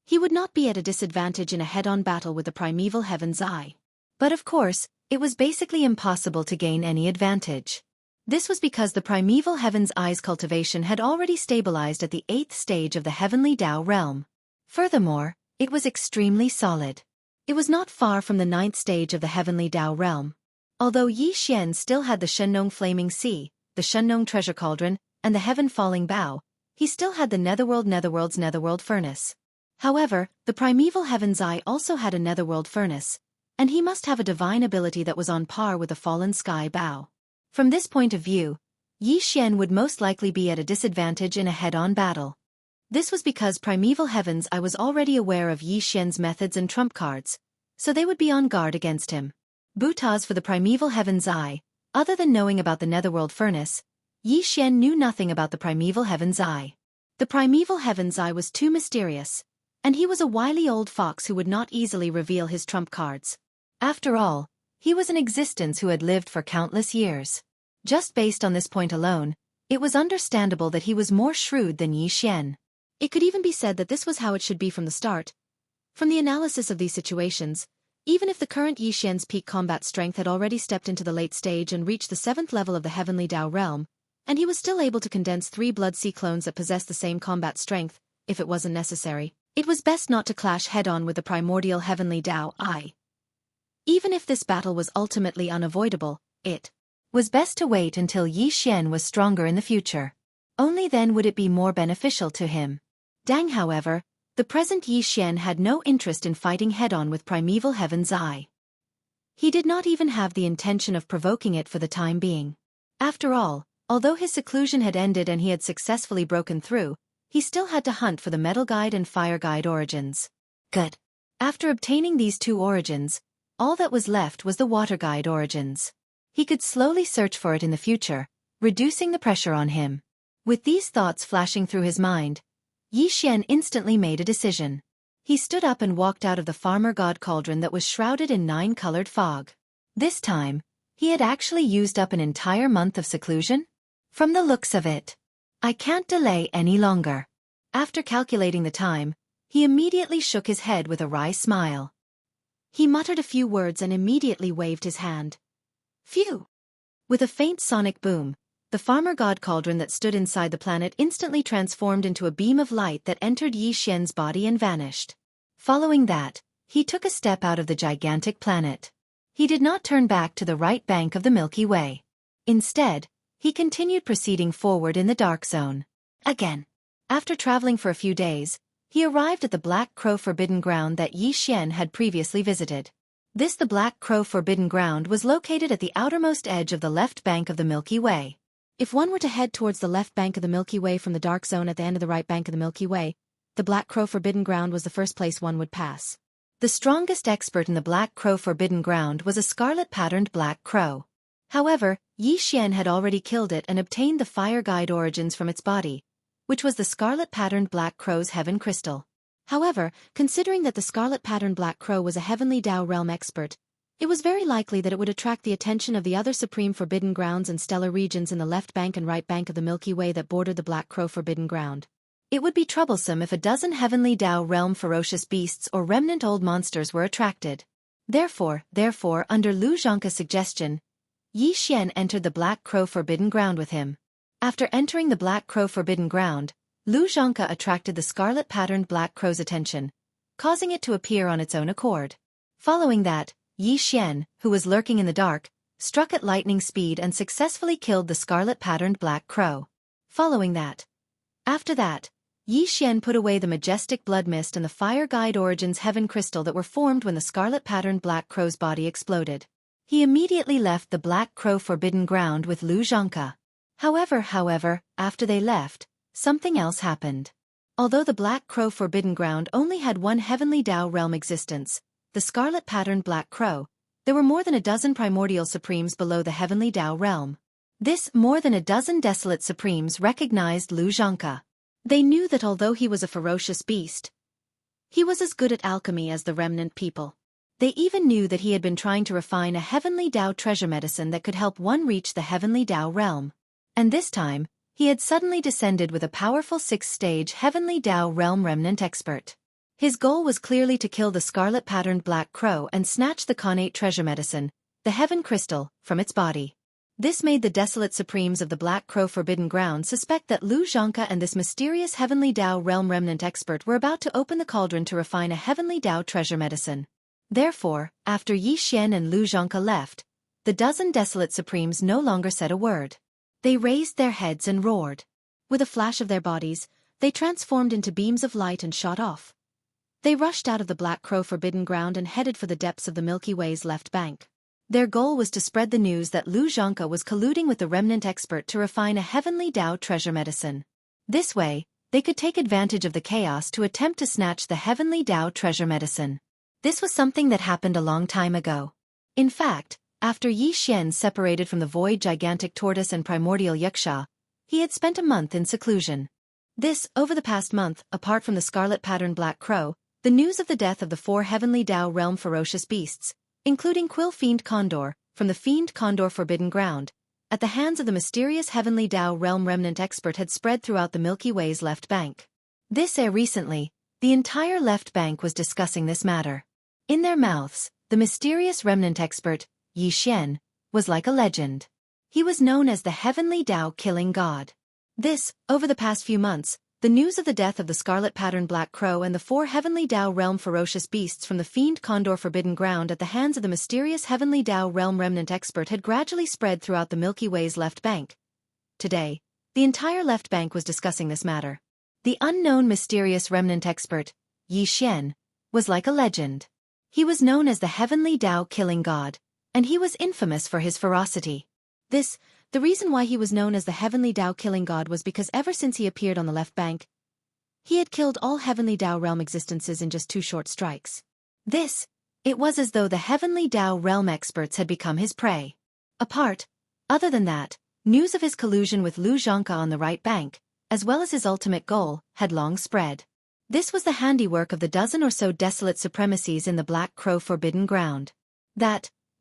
he would not be at a disadvantage in a head-on battle with the primeval Heaven's Eye. But of course, it was basically impossible to gain any advantage. This was because the primeval Heaven's Eye's cultivation had already stabilized at the 8th stage of the Heavenly Dao realm. Furthermore, it was extremely solid. It was not far from the 9th stage of the Heavenly Dao realm. Although Yi Xian still had the Shenong Flaming Sea, the Shenong Treasure Cauldron, and the Heaven Falling Bow, he still had the Netherworld's Netherworld Furnace. However, the primeval Heaven's Eye also had a Netherworld Furnace, and he must have a divine ability that was on par with the Fallen Sky Bow. From this point of view, Yi Xian would most likely be at a disadvantage in a head-on battle. This was because primeval Heaven's Eye was already aware of Yi Xian's methods and trump cards, so they would be on guard against him. Butas for the primeval Heaven's Eye, other than knowing about the Netherworld Furnace, Yi Xian knew nothing about the primeval Heaven's Eye. The primeval Heaven's Eye was too mysterious, and he was a wily old fox who would not easily reveal his trump cards. After all, he was an existence who had lived for countless years. Just based on this point alone, it was understandable that he was more shrewd than Yi Xian. It could even be said that this was how it should be from the start. From the analysis of these situations, even if the current Yi Xian's peak combat strength had already stepped into the late stage and reached the 7th level of the Heavenly Dao realm, and he was still able to condense 3 Blood Sea clones that possessed the same combat strength, if it wasn't necessary, it was best not to clash head-on with the primordial Heavenly Dao Eye. Even if this battle was ultimately unavoidable, it was best to wait until Yi Xian was stronger in the future. Only then would it be more beneficial to him. Dang, however, the present Yi Xian had no interest in fighting head-on with primeval Heaven's Eye. He did not even have the intention of provoking it for the time being. After all, although his seclusion had ended and he had successfully broken through, he still had to hunt for the Metal Guide and Fire Guide origins. Good. After obtaining these 2 origins, all that was left was the Water Guide origins. He could slowly search for it in the future, reducing the pressure on him. With these thoughts flashing through his mind, Yi Xian instantly made a decision. He stood up and walked out of the Farmer God Cauldron that was shrouded in 9-colored fog. This time, he had actually used up an entire month of seclusion? From the looks of it, I can't delay any longer. After calculating the time, he immediately shook his head with a wry smile. He muttered a few words and immediately waved his hand. Phew! With a faint sonic boom, the Farmer God Cauldron that stood inside the planet instantly transformed into a beam of light that entered Yi Xian's body and vanished. Following that, he took a step out of the gigantic planet. He did not turn back to the right bank of the Milky Way. Instead, he continued proceeding forward in the Dark Zone. Again. After traveling for a few days, he arrived at the Black Crow Forbidden Ground that Yi Xian had previously visited. The Black Crow Forbidden Ground was located at the outermost edge of the left bank of the Milky Way. If one were to head towards the left bank of the Milky Way from the Dark Zone at the end of the right bank of the Milky Way, the Black Crow Forbidden Ground was the first place one would pass. The strongest expert in the Black Crow Forbidden Ground was a scarlet-patterned black crow. However, Yi Xian had already killed it and obtained the Fire Guide origins from its body, which was the scarlet-patterned black crow's heaven crystal. However, considering that the scarlet-patterned black crow was a Heavenly Dao realm expert, it was very likely that it would attract the attention of the other supreme forbidden grounds and stellar regions in the left bank and right bank of the Milky Way that bordered the Black Crow Forbidden Ground. It would be troublesome if a dozen Heavenly Dao realm ferocious beasts or remnant old monsters were attracted. Therefore, under Lu Zhangke's suggestion, Yi Xian entered the Black Crow Forbidden Ground with him. After entering the Black Crow Forbidden Ground, Lu Zhangke attracted the scarlet-patterned Black Crow's attention, causing it to appear on its own accord. Following that, Yi Xian, who was lurking in the dark, struck at lightning speed and successfully killed the scarlet-patterned Black Crow. After that, Yi Xian put away the majestic blood mist and the fire guide origins heaven crystal that were formed when the scarlet-patterned Black Crow's body exploded. He immediately left the Black Crow Forbidden Ground with Lu Zhangke. However, after they left, something else happened. Although the Black Crow Forbidden Ground only had one Heavenly Dao realm existence, the scarlet-patterned Black Crow, there were more than a dozen primordial supremes below the Heavenly Dao realm. This more than a dozen desolate supremes recognized Lu Zhangke. They knew that although he was a ferocious beast, he was as good at alchemy as the remnant people. They even knew that he had been trying to refine a Heavenly Dao treasure medicine that could help one reach the Heavenly Dao realm. And this time, he had suddenly descended with a powerful 6th-stage Heavenly Dao realm remnant expert. His goal was clearly to kill the scarlet-patterned Black Crow and snatch the Khanate treasure medicine, the Heaven Crystal, from its body. This made the desolate supremes of the Black Crow Forbidden Ground suspect that Lu Zhangke and this mysterious Heavenly Dao realm remnant expert were about to open the cauldron to refine a Heavenly Dao treasure medicine. Therefore, after Yi Xian and Lu Zhangke left, the dozen desolate supremes no longer said a word. They raised their heads and roared. With a flash of their bodies, they transformed into beams of light and shot off. They rushed out of the Black Crow Forbidden Ground and headed for the depths of the Milky Way's left bank. Their goal was to spread the news that Lu Zhangke was colluding with the remnant expert to refine a Heavenly Dao treasure medicine. This way, they could take advantage of the chaos to attempt to snatch the Heavenly Dao treasure medicine. This was something that happened a long time ago. In fact, after Yi Xian separated from the void gigantic tortoise and primordial yaksha, he had spent a month in seclusion. Over the past month, apart from the scarlet-patterned Black Crow, the news of the death of the 4 Heavenly Dao realm ferocious beasts, including Quill Fiend Condor, from the Fiend Condor Forbidden Ground, at the hands of the mysterious Heavenly Dao realm remnant expert had spread throughout the Milky Way's left bank. Recently, the entire left bank was discussing this matter. In their mouths, the mysterious remnant expert, Yi Xian, was like a legend. He was known as the Heavenly Dao Killing God. Over the past few months, the news of the death of the scarlet-patterned Black Crow and the 4 Heavenly Dao realm ferocious beasts from the Fiend Condor Forbidden Ground at the hands of the mysterious Heavenly Dao realm remnant expert had gradually spread throughout the Milky Way's left bank. Today, the entire left bank was discussing this matter. The unknown mysterious remnant expert, Yi Xian, was like a legend. He was known as the Heavenly Dao Killing God, and he was infamous for his ferocity. The reason why he was known as the Heavenly Dao Killing God was because ever since he appeared on the left bank, he had killed all Heavenly Dao realm existences in just 2 short strikes. It was as though the Heavenly Dao realm experts had become his prey. Other than that, news of his collusion with Lu Zhangke on the right bank, as well as his ultimate goal, had long spread. This was the handiwork of the dozen or so desolate supremacies in the Black Crow Forbidden Ground.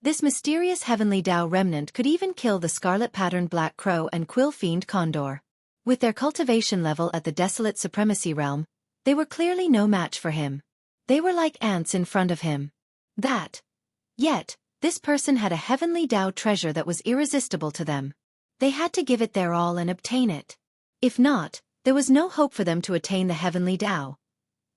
This mysterious Heavenly Dao remnant could even kill the scarlet-patterned Black Crow and Quill Fiend Condor. With their cultivation level at the desolate supremacy realm, they were clearly no match for him. They were like ants in front of him. Yet, this person had a Heavenly Dao treasure that was irresistible to them. They had to give it their all and obtain it. If not, there was no hope for them to attain the Heavenly Dao.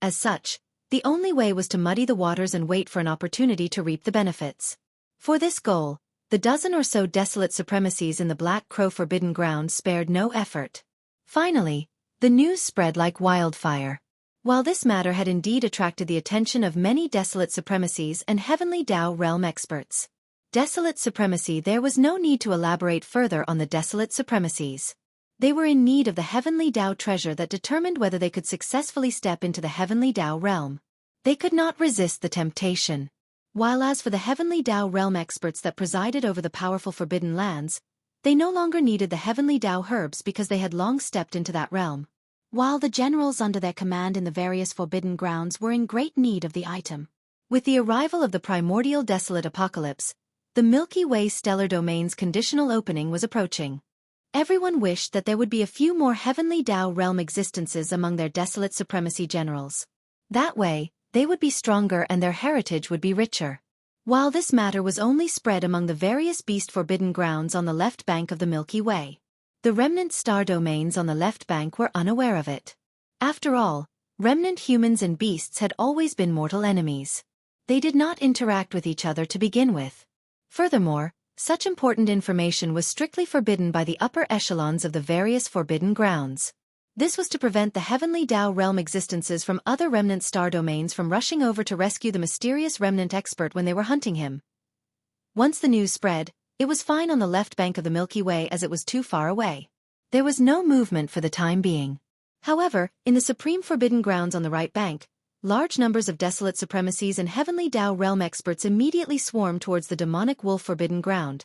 As such, the only way was to muddy the waters and wait for an opportunity to reap the benefits. For this goal, the dozen or so desolate supremacies in the Black Crow Forbidden Ground spared no effort. Finally, the news spread like wildfire. While this matter had indeed attracted the attention of many desolate supremacies and Heavenly Dao realm experts. There was no need to elaborate further on the desolate supremacies. They were in need of the Heavenly Dao treasure that determined whether they could successfully step into the Heavenly Dao realm. They could not resist the temptation. While as for the Heavenly Dao realm experts that presided over the powerful Forbidden Lands, they no longer needed the Heavenly Dao herbs because they had long stepped into that realm. While the generals under their command in the various Forbidden Grounds were in great need of the item. With the arrival of the primordial desolate apocalypse, the Milky Way stellar domain's conditional opening was approaching. Everyone wished that there would be a few more Heavenly Dao realm existences among their desolate supremacy generals. That way, they would be stronger and their heritage would be richer. While this matter was only spread among the various beast forbidden grounds on the left bank of the Milky Way, the remnant star domains on the left bank were unaware of it. After all, remnant humans and beasts had always been mortal enemies. They did not interact with each other to begin with. Furthermore, such important information was strictly forbidden by the upper echelons of the various forbidden grounds. This was to prevent the heavenly Tao realm existences from other remnant star domains from rushing over to rescue the mysterious remnant expert when they were hunting him. Once the news spread, it was fine on the left bank of the Milky Way as it was too far away. There was no movement for the time being. However, in the supreme forbidden grounds on the right bank, large numbers of desolate supremacies and heavenly Tao realm experts immediately swarmed towards the demonic wolf forbidden ground.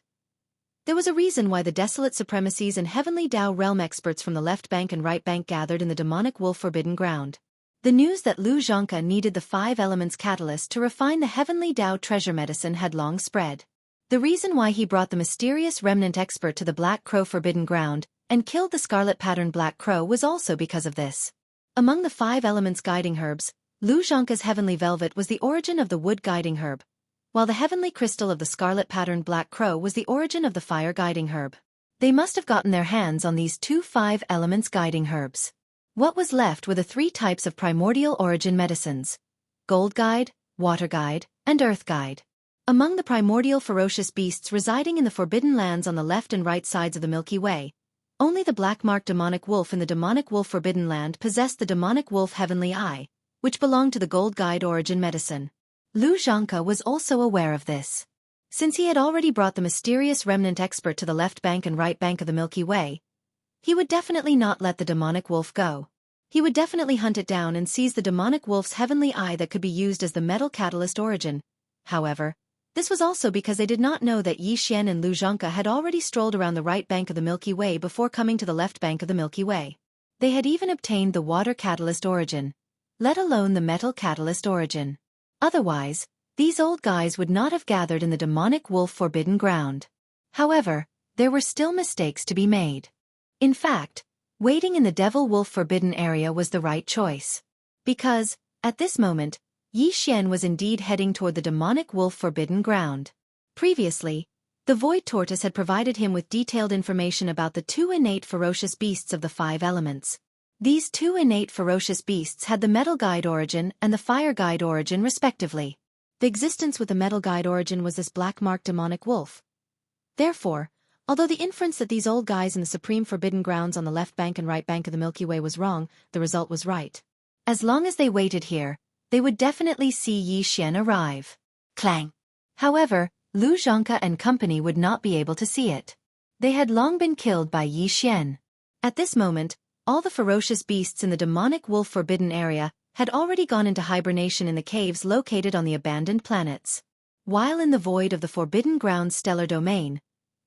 There was a reason why the desolate supremacies and heavenly Tao realm experts from the left bank and right bank gathered in the demonic wolf forbidden ground. The news that Lu Zhangke needed the 5 elements catalyst to refine the heavenly Tao treasure medicine had long spread. The reason why he brought the mysterious remnant expert to the Black Crow forbidden ground and killed the scarlet patterned Black Crow was also because of this. Among the 5 elements guiding herbs, Lu Zhangke's heavenly velvet was the origin of the wood guiding herb, while the heavenly crystal of the scarlet-patterned Black Crow was the origin of the fire-guiding herb. They must have gotten their hands on these 2 5-elements guiding herbs. What was left were the 3 types of primordial origin medicines: Gold Guide, Water Guide, and Earth Guide. Among the primordial ferocious beasts residing in the forbidden lands on the left and right sides of the Milky Way, only the black-marked demonic wolf in the demonic wolf forbidden land possessed the demonic wolf heavenly eye, which belonged to the Gold Guide origin medicine. Lu Zhangke was also aware of this. Since he had already brought the mysterious remnant expert to the left bank and right bank of the Milky Way, he would definitely not let the demonic wolf go. He would definitely hunt it down and seize the demonic wolf's heavenly eye that could be used as the metal catalyst origin. However, this was also because they did not know that Yi Xian and Lu Zhangke had already strolled around the right bank of the Milky Way before coming to the left bank of the Milky Way. They had even obtained the water catalyst origin, let alone the metal catalyst origin. Otherwise, these old guys would not have gathered in the demonic wolf forbidden ground. However, there were still mistakes to be made. In fact, waiting in the devil wolf forbidden area was the right choice. Because, at this moment, Yi Xian was indeed heading toward the demonic wolf forbidden ground. Previously, the void tortoise had provided him with detailed information about the 2 innate ferocious beasts of the 5 elements. These 2 innate ferocious beasts had the metal guide origin and the fire guide origin respectively. The existence with the metal guide origin was this black-marked demonic wolf. Therefore, although the inference that these old guys in the supreme forbidden grounds on the left bank and right bank of the Milky Way was wrong, the result was right. As long as they waited here, they would definitely see Yi Xian arrive. Clang! However, Lu Zhangke and company would not be able to see it. They had long been killed by Yi Xian. At this moment, all the ferocious beasts in the demonic wolf forbidden area had already gone into hibernation in the caves located on the abandoned planets. While in the void of the forbidden ground's stellar domain,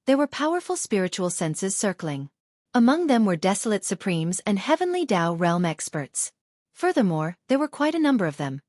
there were powerful spiritual senses circling. Among them were desolate supremes and heavenly Tao realm experts. Furthermore, there were quite a number of them.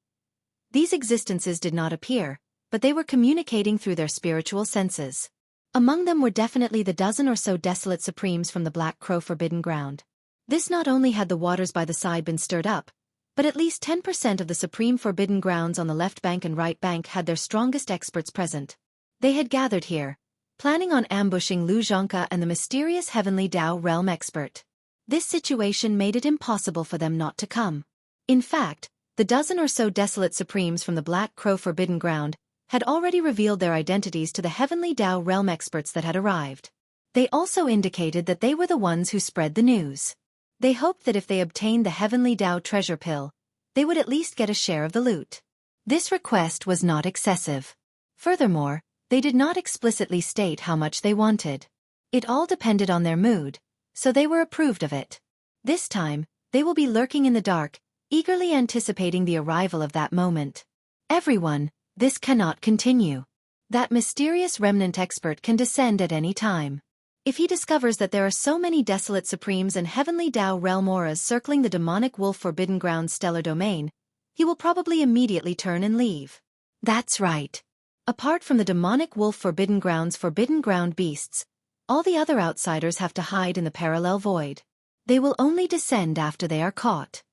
These existences did not appear, but they were communicating through their spiritual senses. Among them were definitely the dozen or so desolate supremes from the Black Crow forbidden ground. This not only had the waters by the side been stirred up, but at least 10% of the supreme forbidden grounds on the left bank and right bank had their strongest experts present. They had gathered here, planning on ambushing Lu Zhangke and the mysterious heavenly Tao realm expert. This situation made it impossible for them not to come. In fact, the dozen or so desolate supremes from the Black Crow forbidden ground had already revealed their identities to the heavenly Tao realm experts that had arrived. They also indicated that they were the ones who spread the news. They hoped that if they obtained the heavenly Tao treasure pill, they would at least get a share of the loot. This request was not excessive. Furthermore, they did not explicitly state how much they wanted. It all depended on their mood, so they were approved of it. This time, they will be lurking in the dark, eagerly anticipating the arrival of that moment. Everyone, this cannot continue. That mysterious remnant expert can descend at any time. If he discovers that there are so many desolate supremes and heavenly Tao realm auras circling the demonic wolf forbidden ground's stellar domain, he will probably immediately turn and leave. That's right. Apart from the demonic wolf forbidden ground beasts, all the other outsiders have to hide in the parallel void. They will only descend after they are caught.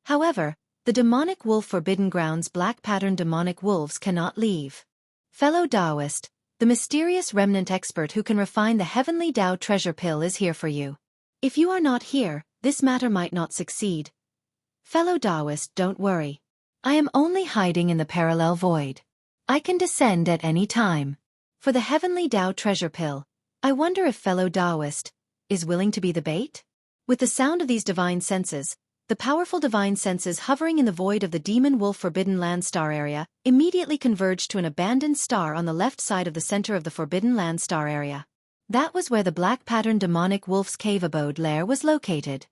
However, the demonic wolf forbidden ground's black patterned demonic wolves cannot leave. Fellow Taoist, the mysterious remnant expert who can refine the heavenly Tao treasure pill is here for you. If you are not here, this matter might not succeed. Fellow Taoist, don't worry. I am only hiding in the parallel void. I can descend at any time. For the heavenly Tao treasure pill, I wonder if fellow Taoist is willing to be the bait? With the sound of these divine senses, the powerful divine senses hovering in the void of the Demon Wolf Forbidden Land star area immediately converged to an abandoned star on the left side of the center of the Forbidden Land star area. That was where the black patterned demonic wolf's cave abode lair was located.